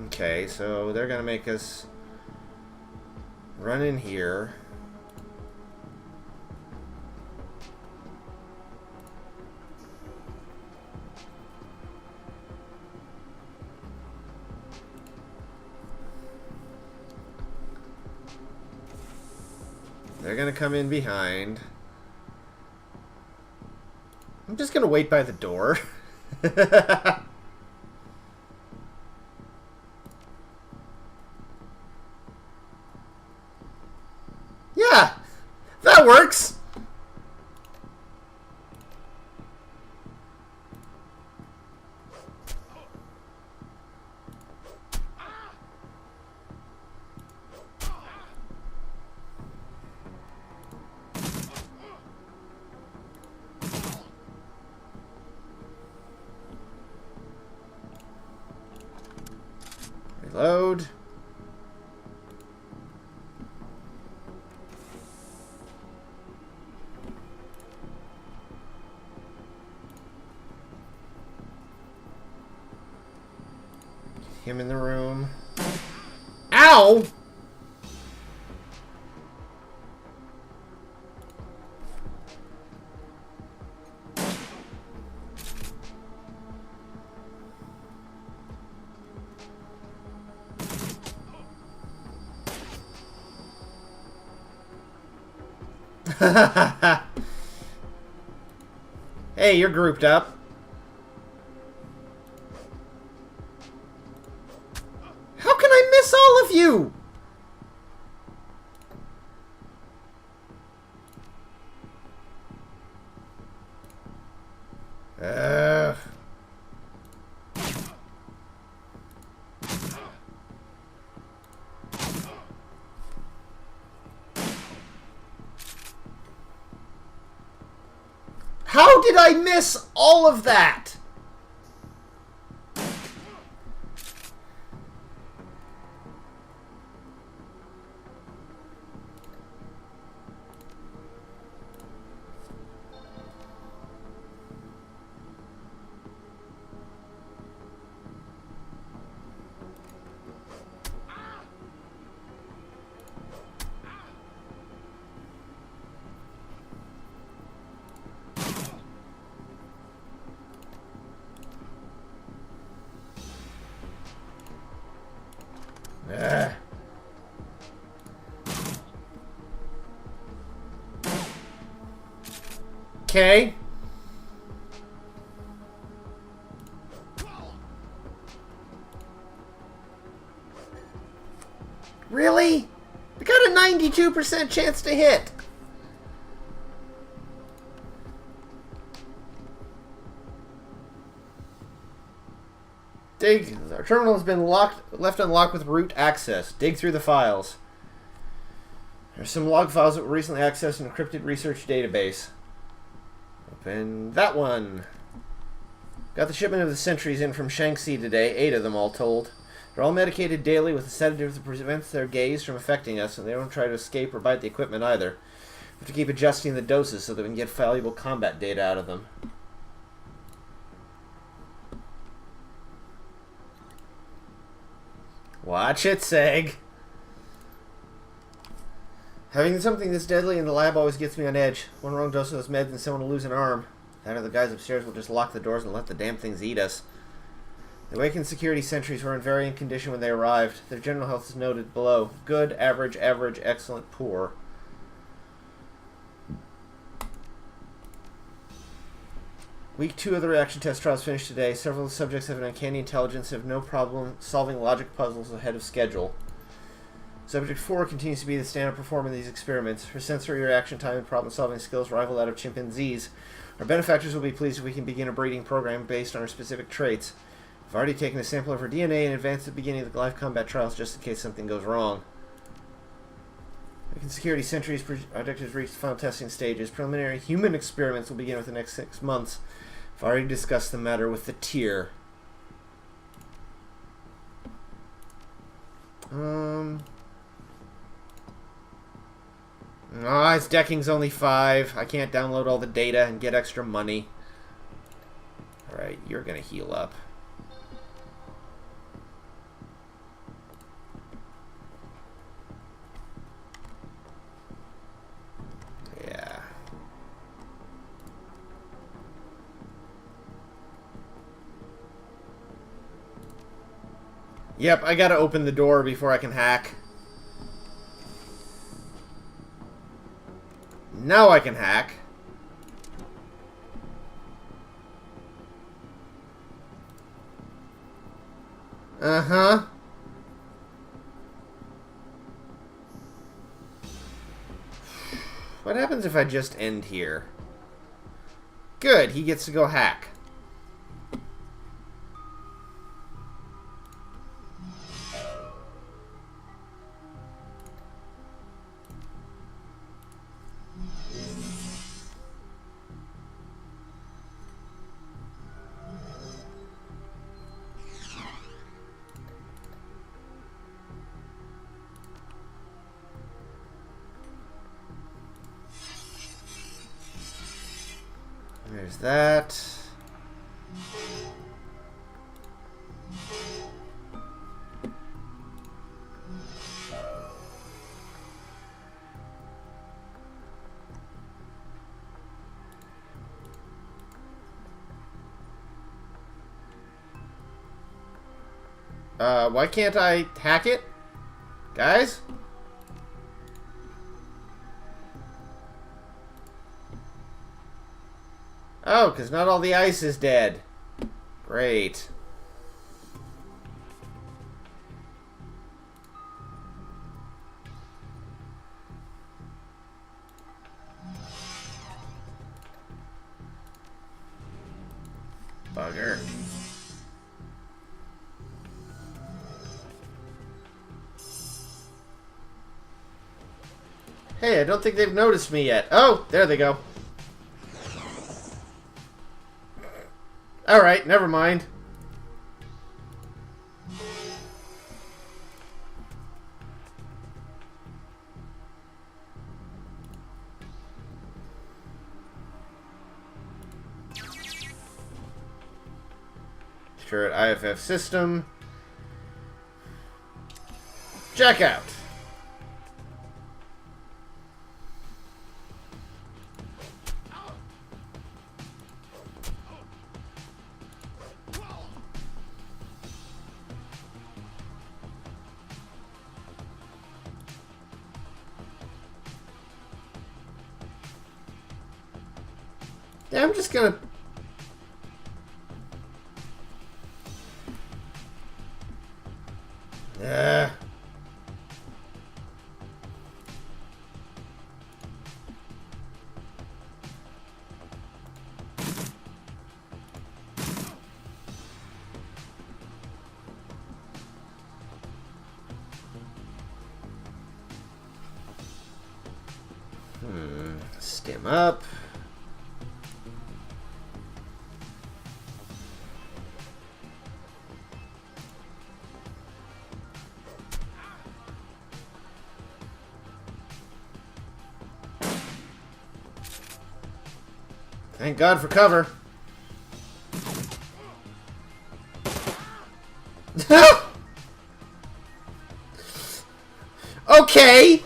Okay, so they're gonna make us run in here. They're gonna come in behind. I'm just gonna wait by the door. that works. Reload. Him in the room. Ow! Hey, you're grouped up. How can I miss all of you? Ugh. How did I miss all of that? Ugh. Okay. Really? We got a 92% chance to hit. Dig. Our terminal has been left unlocked with root access. Dig through the files. There's some log files that were recently accessed in an encrypted research database. Open that one. Got the shipment of the sentries in from Shaanxi today. 8 of them all told. They're all medicated daily with a sedative that prevents their gaze from affecting us, and they don't try to escape or bite the equipment either. We have to keep adjusting the doses so that we can get valuable combat data out of them. Watch it, Seg. Having something this deadly in the lab always gets me on edge. One wrong dose of those meds and someone will lose an arm. That or the guys upstairs will just lock the doors and let the damn things eat us. The awakened security sentries were in varying condition when they arrived. Their general health is noted below. Good, average, average, excellent, poor. Week 2 of the reaction test trials finished today. Several of the subjects have an uncanny intelligence and have no problem solving logic puzzles ahead of schedule. Subject 4 continues to be the standout performer in these experiments. Her sensory reaction time and problem-solving skills rival that of chimpanzees. Our benefactors will be pleased if we can begin a breeding program based on her specific traits. I've already taken a sample of her DNA in advance of the beginning of the live combat trials just in case something goes wrong. American Security Sentry's project has reached the final testing stages. Preliminary human experiments will begin within the next 6 months. I've already discussed the matter with the tier. No, his decking's only 5. I can't download all the data and get extra money. Alright, you're gonna heal up. Yeah. Yep, I gotta open the door before I can hack. Now I can hack. Uh-huh. What happens if I just end here? Good, he gets to go hack. There's that. Why can't I hack it? Guys? Oh, because not all the ice is dead. Great. Bugger. Hey, I don't think they've noticed me yet. Oh, there they go. Alright, never mind. Sure, at IFF system. Check out. Yeah, I'm just gonna... Stim up. Thank God for cover. Okay.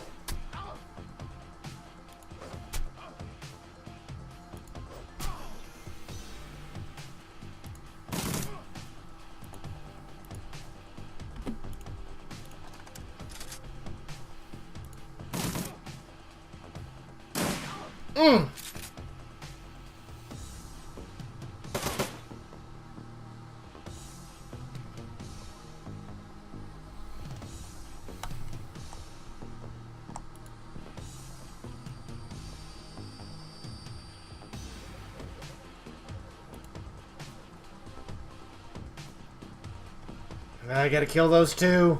I gotta kill those two.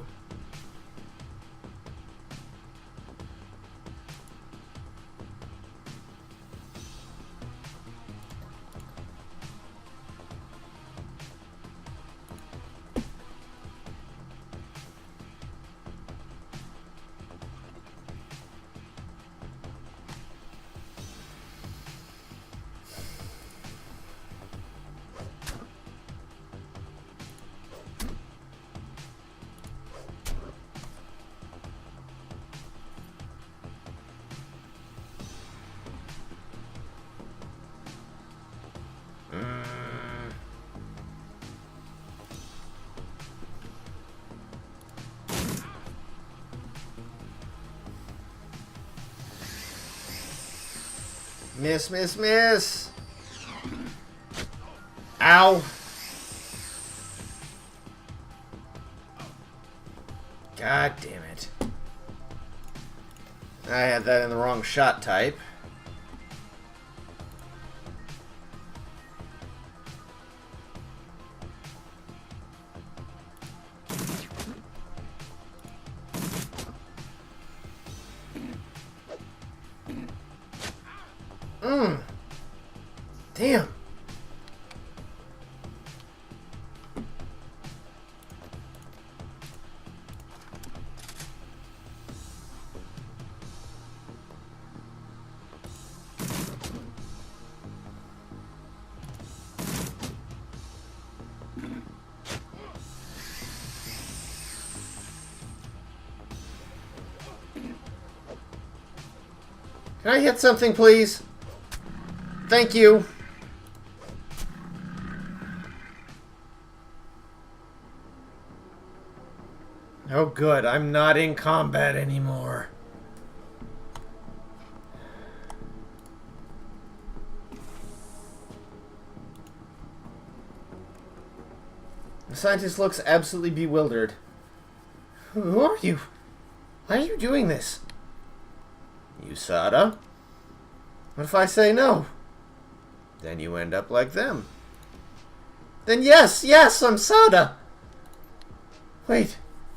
Miss, miss, miss. Ow. God damn it. I had that in the wrong shot type. Damn. Can I hit something, please? Thank you. Oh, good. I'm not in combat anymore. The scientist looks absolutely bewildered. Who are you? Why are you doing this? USADA? What if I say no? Then you end up like them. Then yes, I'm Sada. Wait,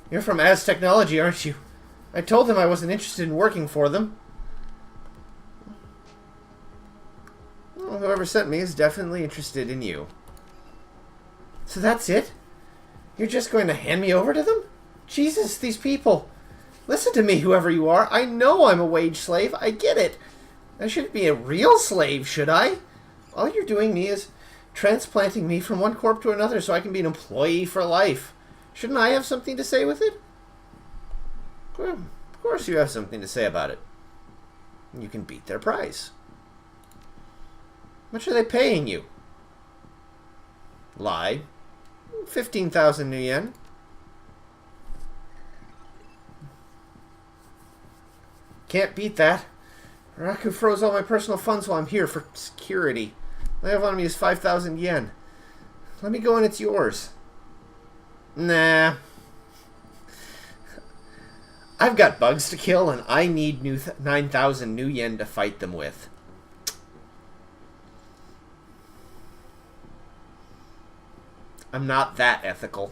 you're from Az Technology, aren't you? I told them I wasn't interested in working for them. Well, whoever sent me is definitely interested in you. So that's it? You're just going to hand me over to them? Jesus, these people. Listen to me, whoever you are. I know I'm a wage slave. I get it. I shouldn't be a real slave, should I? All you're doing me is transplanting me from one corp to another so I can be an employee for life. Shouldn't I have something to say with it? Well, of course you have something to say about it. You can beat their price. How much are they paying you? Lie. 15,000 new yen. Can't beat that. Raku froze all my personal funds while I'm here for security. All I have on me is 5,000 yen. Let me go and it's yours. Nah. I've got bugs to kill and I need 9,000 new yen to fight them with. I'm not that ethical.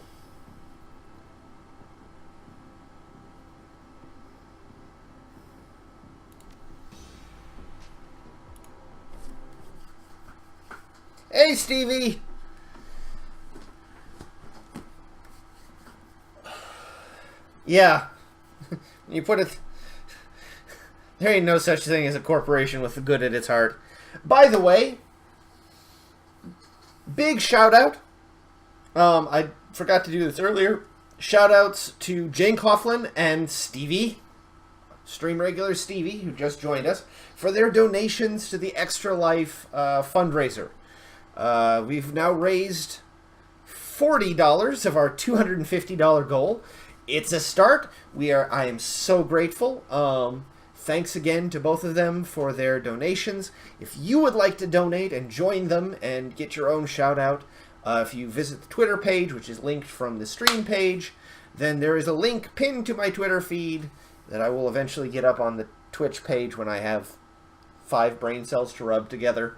Hey, Stevie! Yeah. You put it... There ain't no such thing as a corporation with the good at its heart. By the way, big shout out. I forgot to do this earlier. Shout outs to Jane Coughlin and Stevie, stream regular Stevie, who just joined us, for their donations to the Extra Life fundraiser. We've now raised $40 of our $250 goal. It's a start. I am so grateful. Thanks again to both of them for their donations. If you would like to donate and join them and get your own shout out, if you visit the Twitter page, which is linked from the stream page, then there is a link pinned to my Twitter feed that I will eventually get up on the Twitch page when I have 5 brain cells to rub together.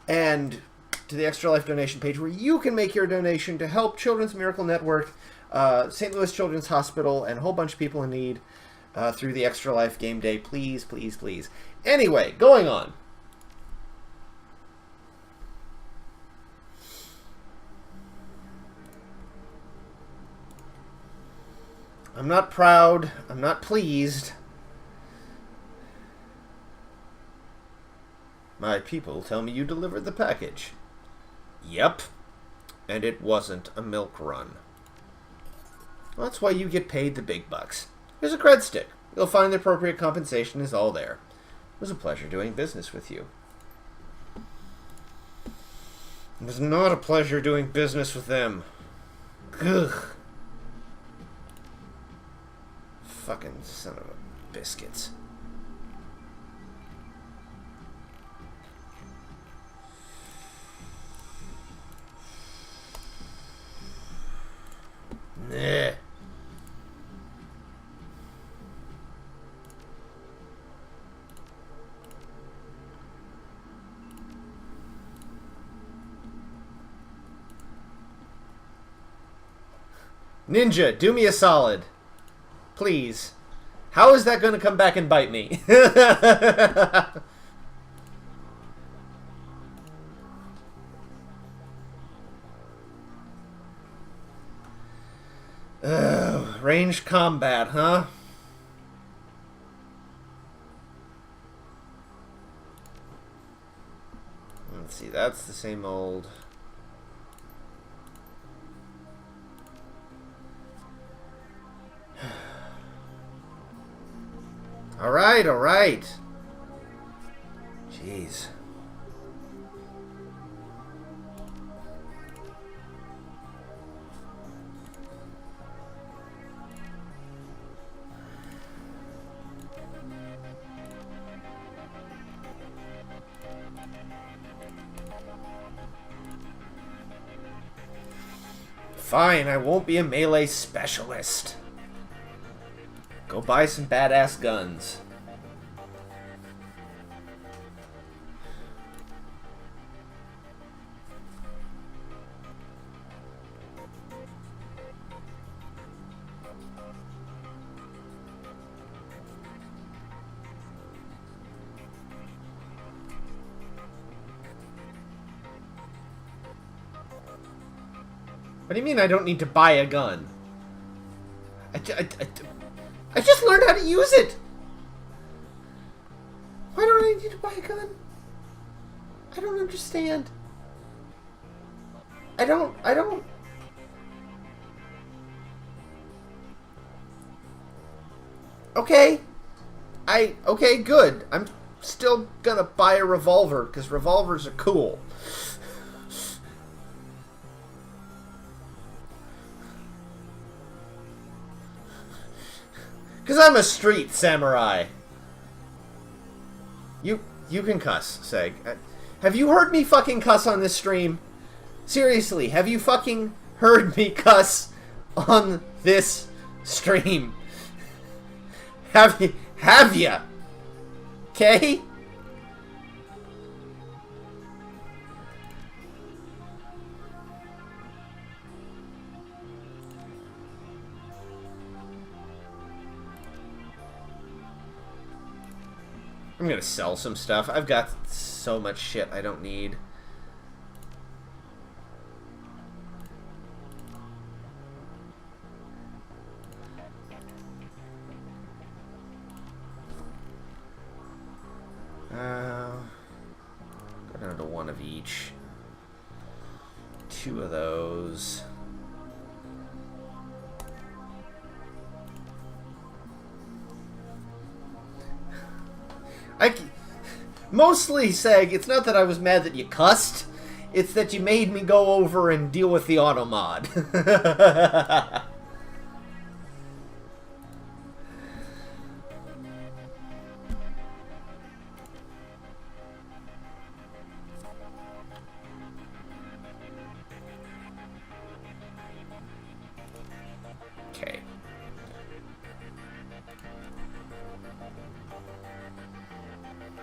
And to the Extra Life donation page where you can make your donation to help Children's Miracle Network, St. Louis Children's Hospital, and a whole bunch of people in need through the Extra Life game day. Please, please, please. Anyway, going on. I'm not proud. I'm not pleased. My people tell me you delivered the package. Yep. And it wasn't a milk run. Well, that's why you get paid the big bucks. Here's a cred stick. You'll find the appropriate compensation is all there. It was a pleasure doing business with you. It was not a pleasure doing business with them. Ugh. Fucking son of a biscuits. Nah. Ninja, do me a solid. Please. How is that going to come back and bite me? Ugh, ranged combat, huh? Let's see, that's the same old... Alright, alright. Jeez. Fine, I won't be a melee specialist. Go buy some badass guns. What do you mean I don't need to buy a gun? I just learned how to use it! Why don't I need to buy a gun? I don't understand. I don't... Okay. Okay, good. I'm still gonna buy a revolver, because revolvers are cool. Because I'm a street samurai. You can cuss, Seg. Have you heard me fucking cuss on this stream? Seriously, have you fucking heard me cuss on this stream? Have ya? Okay? I'm gonna sell some stuff. I've got so much shit I don't need. Go down to one of each. 2 of those. Mostly, Seg, it's not that I was mad that you cussed. It's that you made me go over and deal with the auto mod. Okay.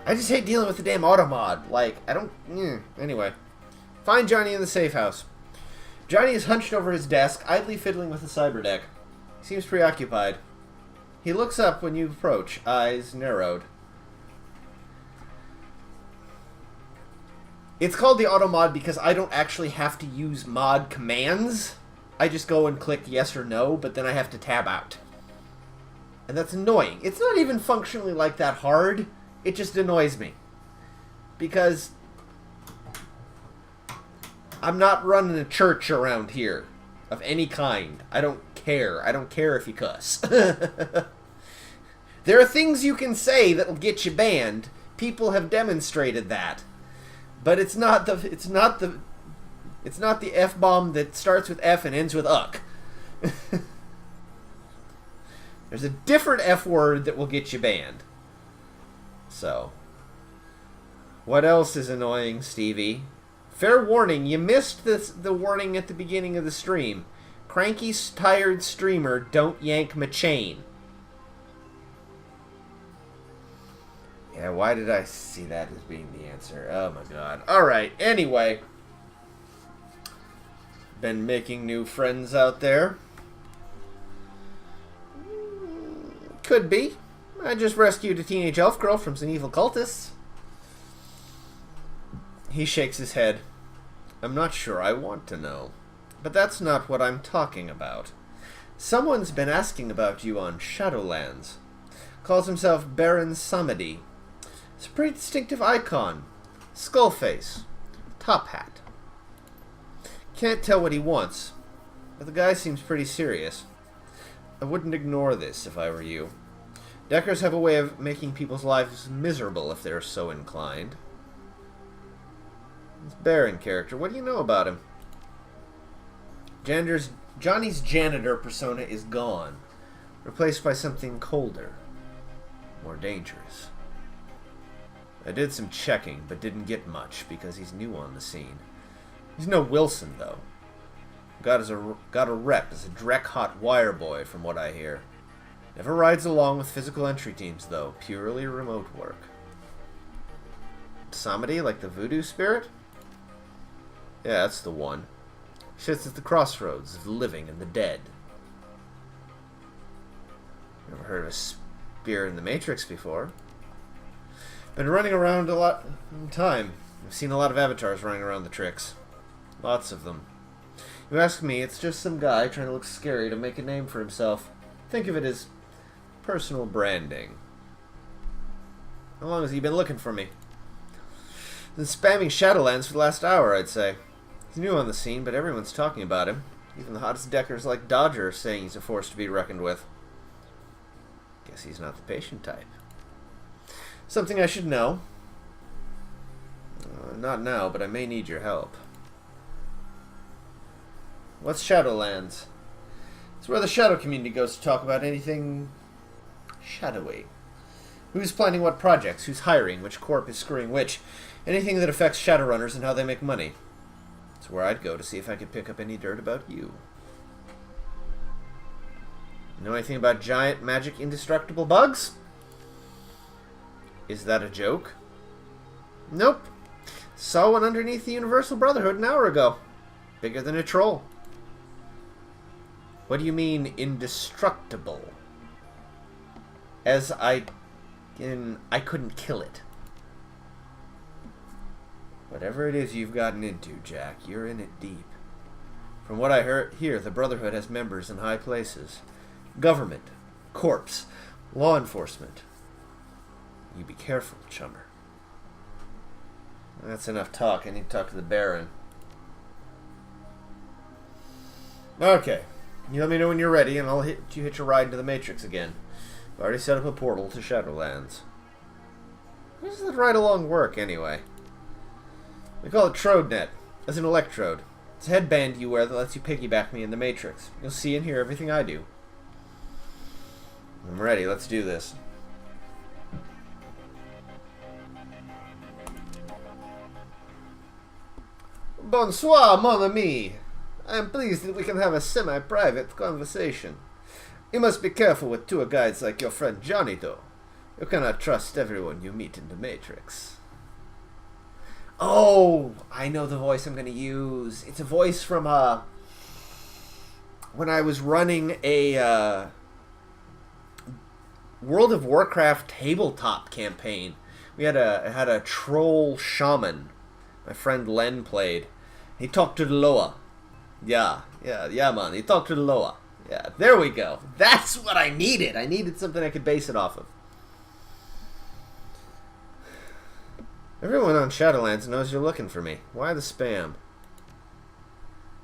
I just hate dealing with the damn auto mod. Like, I don't... Anyway. Find Johnny in the safe house. Johnny is hunched over his desk, idly fiddling with the cyber deck. He seems preoccupied. He looks up when you approach, eyes narrowed. It's called the auto mod because I don't actually have to use mod commands. I just go and click yes or no, but then I have to tab out. And that's annoying. It's not even functionally like that hard. It just annoys me. Because I'm not running a church around here of any kind. I don't care. I don't care if you cuss. There are things you can say that'll get you banned. People have demonstrated that. But it's not the F-bomb that starts with F and ends with uck. There's a different F word that will get you banned. So, what else is annoying, Stevie? Fair warning, you missed the warning at the beginning of the stream. Cranky, tired streamer, don't yank my chain. Yeah, why did I see that as being the answer? Oh my god. Alright, anyway. Been making new friends out there. Could be. I just rescued a teenage elf girl from some evil cultists. He shakes his head. I'm not sure I want to know. But that's not what I'm talking about. Someone's been asking about you on Shadowlands. Calls himself Baron Samedi. It's a pretty distinctive icon. Skull face. Top hat. Can't tell what he wants, but the guy seems pretty serious. I wouldn't ignore this if I were you. Deckers have a way of making people's lives miserable if they're so inclined. This Baron character, what do you know about him? Johnny's janitor persona is gone, replaced by something colder, more dangerous. I did some checking, but didn't get much because he's new on the scene. He's no Wilson, though. Got a rep as a dreck-hot wire boy, from what I hear. Never rides along with physical entry teams, though. Purely remote work. Samedi, like the voodoo spirit? Yeah, that's the one. Sits at the crossroads of the living and the dead. Never heard of a spear in the Matrix before. Been running around a lot of time. I've seen a lot of avatars running around the tricks. Lots of them. You ask me, it's just some guy trying to look scary to make a name for himself. Think of it as personal branding. How long has he been looking for me? Been spamming Shadowlands for the last hour, I'd say. He's new on the scene, but everyone's talking about him. Even the hottest deckers like Dodger are saying he's a force to be reckoned with. Guess he's not the patient type. Something I should know. Not now, but I may need your help. What's Shadowlands? It's where the Shadow community goes to talk about anything shadowy. Who's planning what projects, who's hiring, which corp is screwing which, anything that affects Shadowrunners and how they make money. It's where I'd go to see if I could pick up any dirt about you. Know anything about giant, magic, indestructible bugs? Is that a joke? Nope. Saw one underneath the Universal Brotherhood an hour ago. Bigger than a troll. What do you mean, indestructible? As I couldn't kill it. Whatever it is you've gotten into, Jack, you're in it deep. From what I hear, the Brotherhood has members in high places. Government, corps, law enforcement. You be careful, chummer. That's enough talk. I need to talk to the Baron. Okay. You let me know when you're ready, and I'll hitch a ride into the Matrix again. I've already set up a portal to Shadowlands. How does that ride-along work, anyway? We call it TrodeNet, as an electrode. It's a headband you wear that lets you piggyback me in the Matrix. You'll see and hear everything I do. I'm ready. Let's do this. Bonsoir, mon ami. I am pleased that we can have a semi-private conversation. You must be careful with tour guides like your friend Johnny, though. You cannot trust everyone you meet in the Matrix. Oh, I know the voice I'm going to use. It's a voice from when I was running a World of Warcraft tabletop campaign. We had a troll shaman. My friend Len played. He talked to the Loa. Yeah, man. He talked to the Loa. Yeah, there we go. That's what I needed. I needed something I could base it off of. Everyone on Shadowlands knows you're looking for me. Why the spam?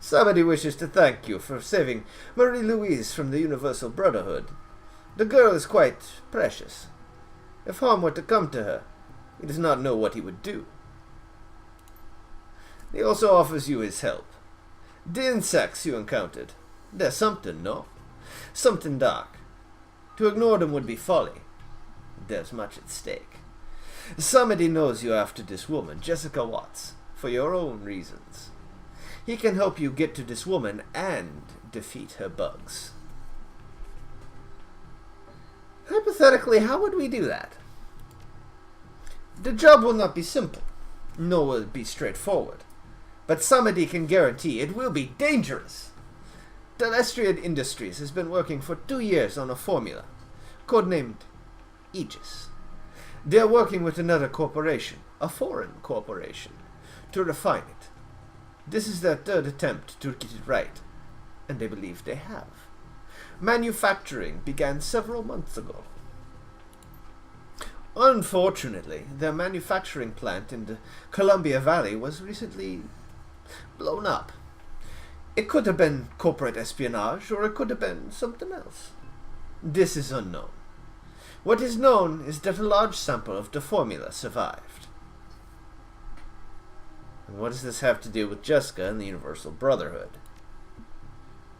Somebody wishes to thank you for saving Marie-Louise from the Universal Brotherhood. The girl is quite precious. If harm were to come to her, he does not know what he would do. He also offers you his help. The insects you encountered, they're something, no? Something dark. To ignore them would be folly. There's much at stake. Somebody knows you're after this woman, Jessica Watts, for your own reasons. He can help you get to this woman and defeat her bugs. Hypothetically, how would we do that? The job will not be simple, nor will it be straightforward. But somebody can guarantee it will be dangerous. Telestrian Industries has been working for 2 years on a formula, codenamed Aegis. They are working with another corporation, a foreign corporation, to refine it. This is their third attempt to get it right, and they believe they have. Manufacturing began several months ago. Unfortunately, their manufacturing plant in the Columbia Valley was recently blown up. It could have been corporate espionage, or it could have been something else. This is unknown. What is known is that a large sample of the formula survived. And what does this have to do with Jessica and the Universal Brotherhood?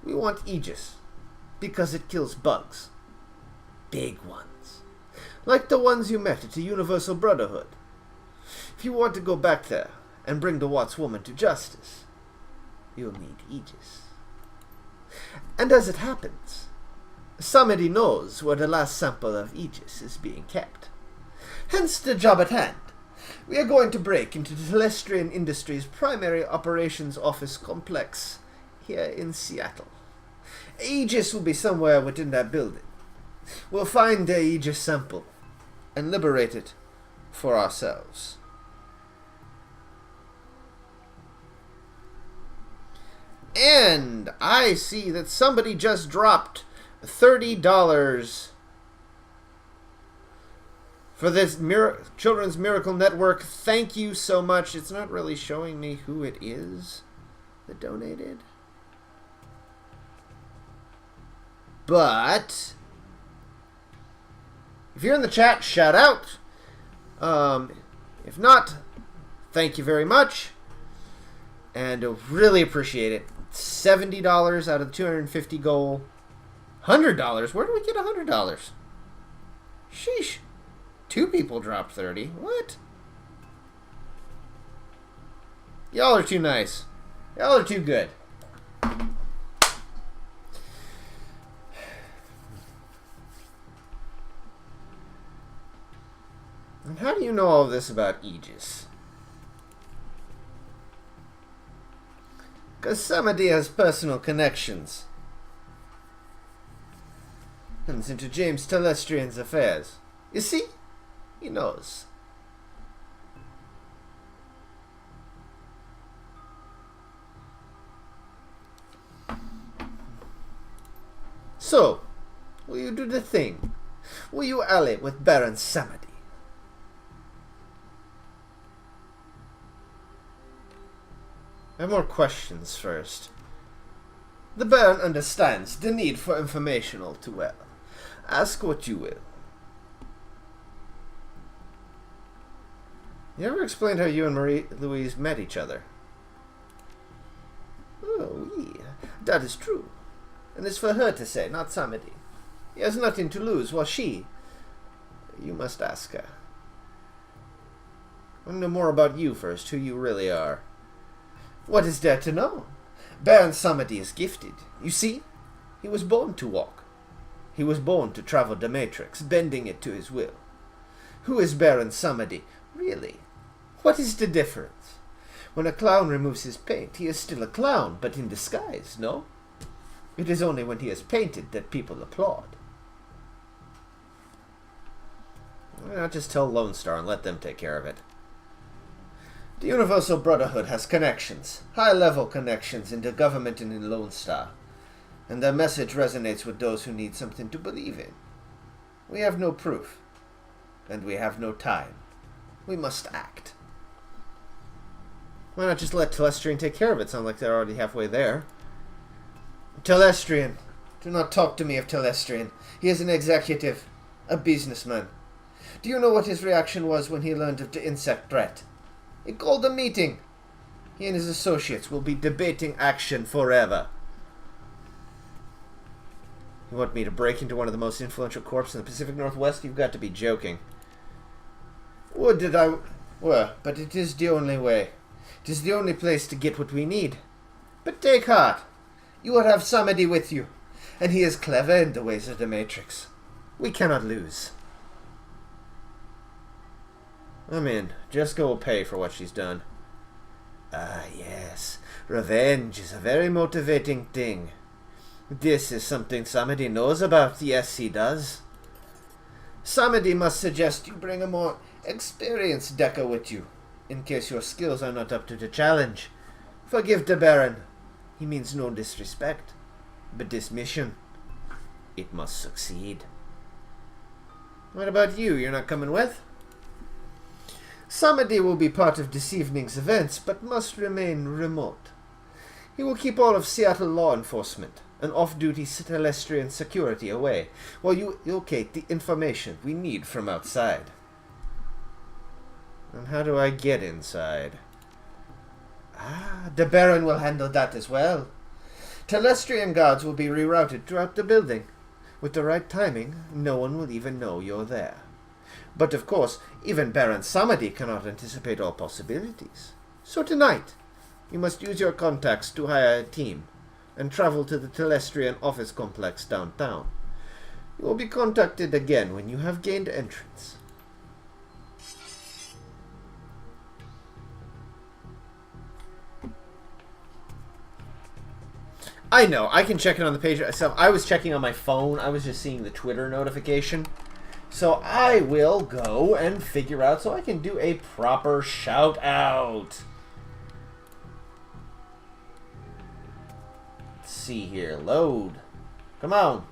We want Aegis, because it kills bugs. Big ones. Like the ones you met at the Universal Brotherhood. If you want to go back there and bring the Watts woman to justice, you'll need Aegis. And as it happens, somebody knows where the last sample of Aegis is being kept. Hence the job at hand. We are going to break into the Telestrian Industries' primary operations office complex here in Seattle. Aegis will be somewhere within that building. We'll find the Aegis sample and liberate it for ourselves. And I see that somebody just dropped $30 for this Children's Miracle Network. Thank you so much. It's not really showing me who it is that donated. But if you're in the chat, shout out. If not, thank you very much. And I really appreciate it. $70 out of the 250 goal. $100? Where do we get $100? Sheesh. 2 people dropped 30. What? Y'all are too nice. Y'all are too good. And how do you know all this about Aegis? Because somebody has personal connections. And into James Telestrian's affairs. You see? He knows. So, will you do the thing? Will you ally with Baron Samedi? I have more questions first. The Baron understands the need for information all too well. Ask what you will. You ever explained how you and Marie-Louise met each other? Oh, oui. That is true. And it's for her to say, not Samedi. He has nothing to lose, while she... You must ask her. I want to know more about you first, who you really are. What is there to know? Baron Samedi is gifted. You see, he was born to walk. He was born to travel the Matrix, bending it to his will. Who is Baron Samedi, really? What is the difference? When a clown removes his paint, he is still a clown, but in disguise, no? It is only when he is painted that people applaud. Why not just tell Lone Star and let them take care of it? The Universal Brotherhood has connections, high-level connections in the government and in Lone Star, and their message resonates with those who need something to believe in. We have no proof, and we have no time. We must act. Why not just let Telestrian take care of it? Sounds like they're already halfway there. Telestrian. Do not talk to me of Telestrian. He is an executive, a businessman. Do you know what his reaction was when he learned of the insect threat? He called a meeting. He and his associates will be debating action forever. You want me to break into one of the most influential corps in the Pacific Northwest? You've got to be joking. Would that I were, but it is the only way. It is the only place to get what we need. But take heart. You will have somebody with you, and he is clever in the ways of the Matrix. We cannot lose. I'm in. Jessica will pay for what she's done. Ah, yes. Revenge is a very motivating thing. This is something somebody knows about. Yes, he does. Somebody must suggest you bring a more experienced Decker with you, in case your skills are not up to the challenge. Forgive the Baron. He means no disrespect, but this mission it must succeed. What about you? You're not coming with? Samadi will be part of this evening's events, but must remain remote. He will keep all of Seattle law enforcement and off-duty Telestrian security away, while you locate the information we need from outside. And how do I get inside? Ah, the Baron will handle that as well. Telestrian guards will be rerouted throughout the building. With the right timing, no one will even know you're there. But of course, even Baron Samadi cannot anticipate all possibilities. So tonight, you must use your contacts to hire a team and travel to the Telestrian office complex downtown. You will be contacted again when you have gained entrance. I know, I can check it on the page myself. I was checking on my phone. I was just seeing the Twitter notification. So I will go and figure out so I can do a proper shout out. Let's see here. Load. Come on.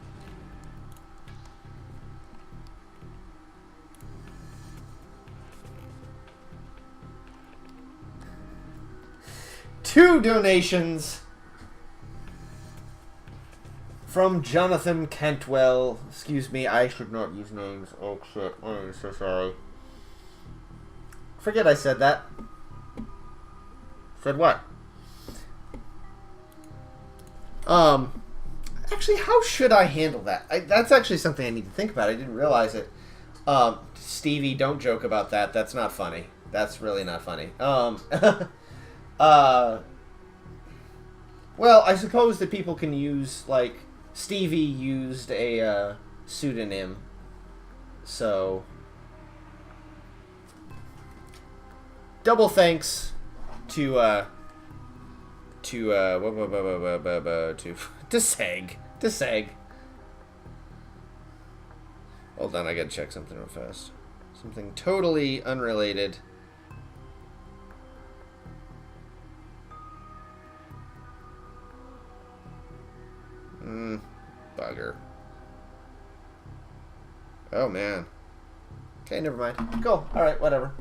Two donations from Jonathan Cantwell. Excuse me, I should not use names. Oh shit, I'm so sorry. Forget I said that. Said what? Actually, how should I handle that? That's actually something I need to think about. I didn't realize it. Stevie, don't joke about that. That's not funny. That's really not funny. Well, I suppose that people can use, like, Stevie used a pseudonym, so double thanks to Seg. Hold on, I gotta check something real fast. Something totally unrelated. Bugger. Oh, man. Okay, never mind. Cool. Alright, whatever.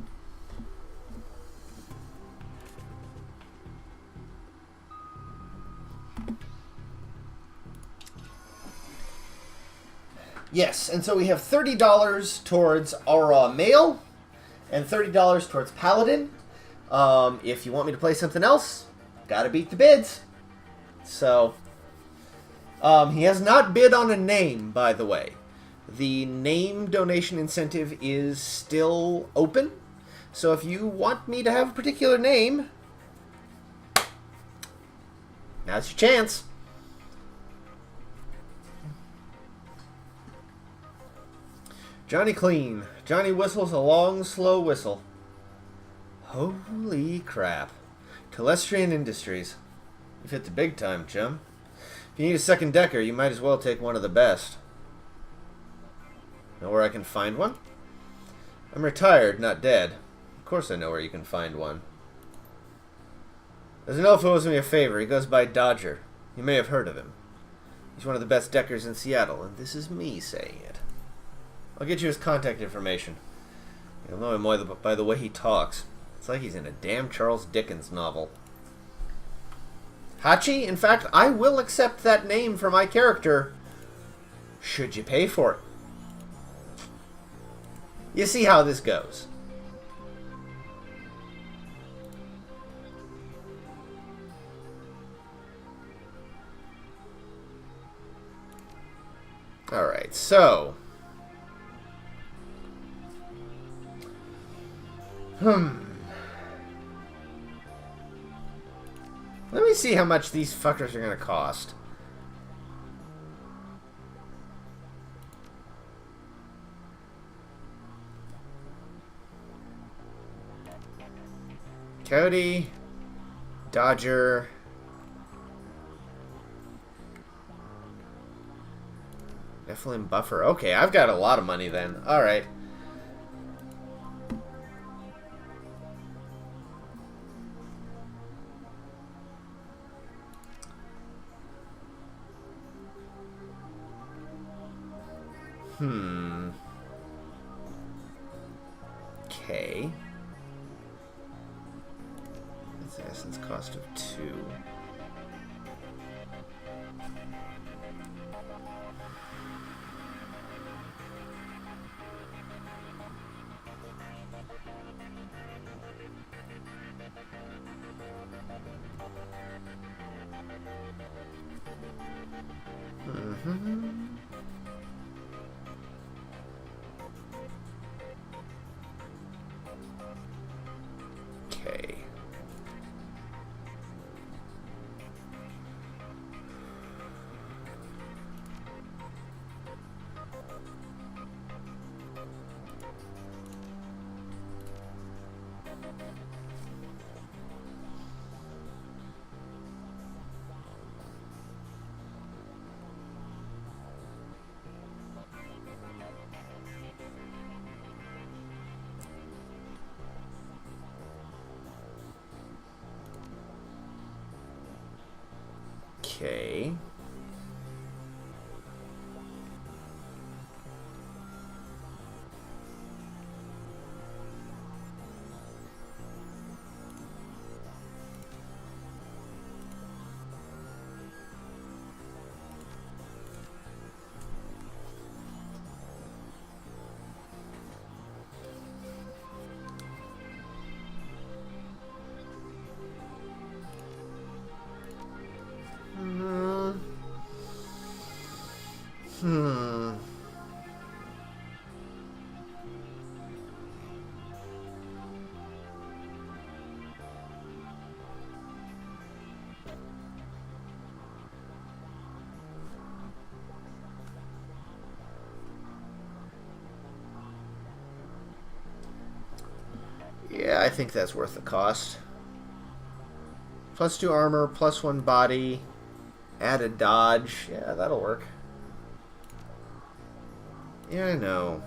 Yes, and so we have $30 towards Aura Mail and $30 towards Paladin. If you want me to play something else, gotta beat the bids. So... he has not bid on a name, by the way. The name donation incentive is still open. So if you want me to have a particular name, now's your chance. Johnny Clean. Johnny whistles a long, slow whistle. Holy crap. Telestrian Industries. You've hit the big time, chum. If you need a second decker, you might as well take one of the best. Know where I can find one? I'm retired, not dead. Of course I know where you can find one. There's an elf who owes me a favor. He goes by Dodger. You may have heard of him. He's one of the best deckers in Seattle, and this is me saying it. I'll get you his contact information. You'll know him by the way he talks. It's like he's in a damn Charles Dickens novel. Hachi, in fact, I will accept that name for my character, should you pay for it. You see how this goes. Alright, so... Let me see how much these fuckers are going to cost. Cody, Dodger, Nephilim Buffer. Okay, I've got a lot of money then. Alright. Okay. That's an essence cost of 2. Okay. Okay. Yeah, I think that's worth the cost. +2 armor, +1 body, add a dodge. Yeah, that'll work. Yeah, I know.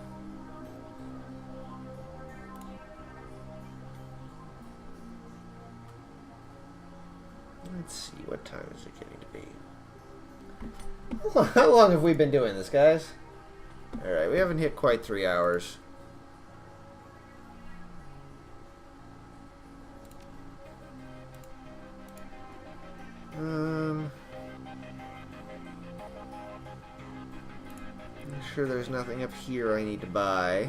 Let's see, what time is it getting to be? How long have we been doing this, guys? Alright, we haven't hit quite 3 hours. I'm sure there's nothing up here I need to buy.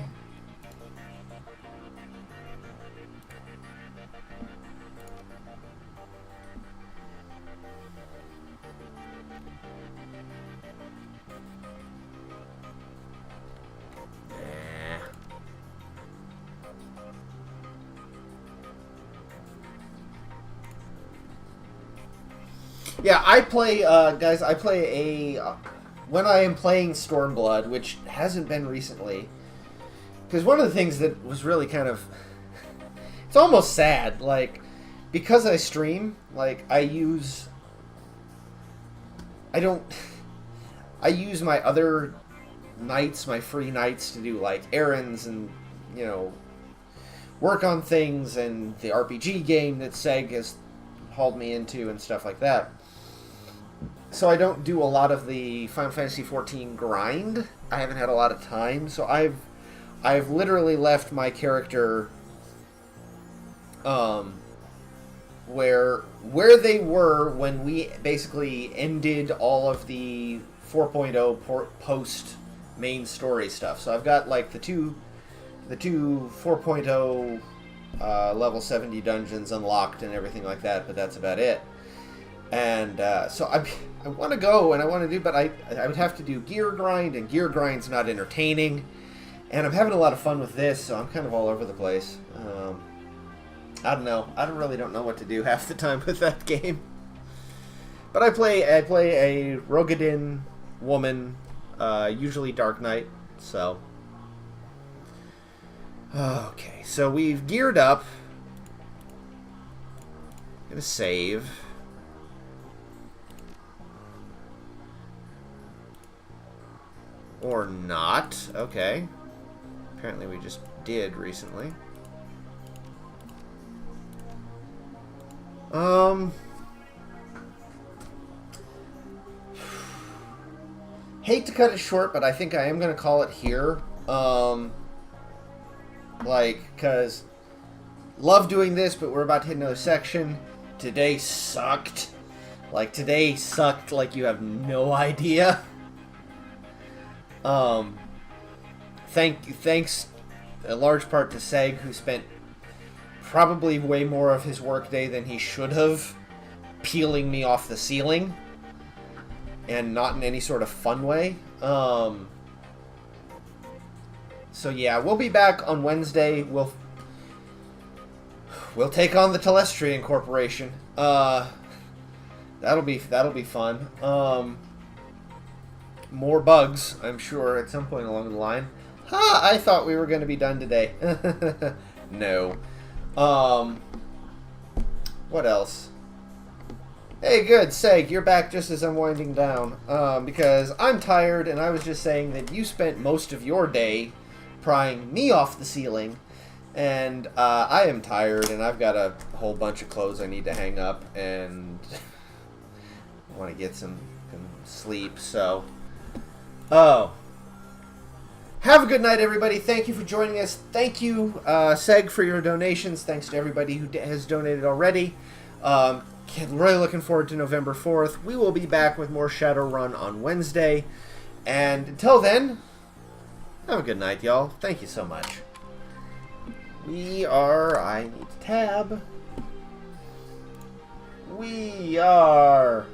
Yeah, I play, guys, I play when I am playing Stormblood, which hasn't been recently, because one of the things that was really kind of, it's almost sad, like, because I stream, like, I use my other nights, my free nights, to do, like, errands and, you know, work on things, and the RPG game that Seg has hauled me into and stuff like that. So I don't do a lot of the Final Fantasy XIV grind. I haven't had a lot of time, so I've literally left my character where they were when we basically ended all of the 4.0 post main story stuff. So I've got like the two 4.0 level 70 dungeons unlocked and everything like that, but that's about it. And so I want to go and I want to do, but I would have to do gear grind, and gear grind's not entertaining. And I'm having a lot of fun with this, so I'm kind of all over the place. I don't know. I really don't know what to do half the time with that game. But I play a Rogadin woman, usually Dark Knight. So okay, so we've geared up. Gonna save. Or not. Okay. Apparently we just did recently. hate to cut it short, but I think I am going to call it here. Because love doing this, but we're about to hit another section. Today sucked. Today sucked like you have no idea. Thanks a large part to Seg, who spent probably way more of his workday than he should have peeling me off the ceiling, and not in any sort of fun way. So yeah, we'll be back on Wednesday. We'll take on the Telestrian Corporation. That'll be fun. More bugs, I'm sure, at some point along the line. I thought we were going to be done today. No. What else? Hey, good, Seg, you're back just as I'm winding down. Because I'm tired, and I was just saying that you spent most of your day prying me off the ceiling. And I am tired, and I've got a whole bunch of clothes I need to hang up, and I want to get some sleep, so... Oh. Have a good night, everybody. Thank you for joining us. Thank you, Seg, for your donations. Thanks to everybody who has donated already. Really looking forward to November 4th. We will be back with more Shadowrun on Wednesday. And until then, have a good night, y'all. Thank you so much. I need to tab. We are...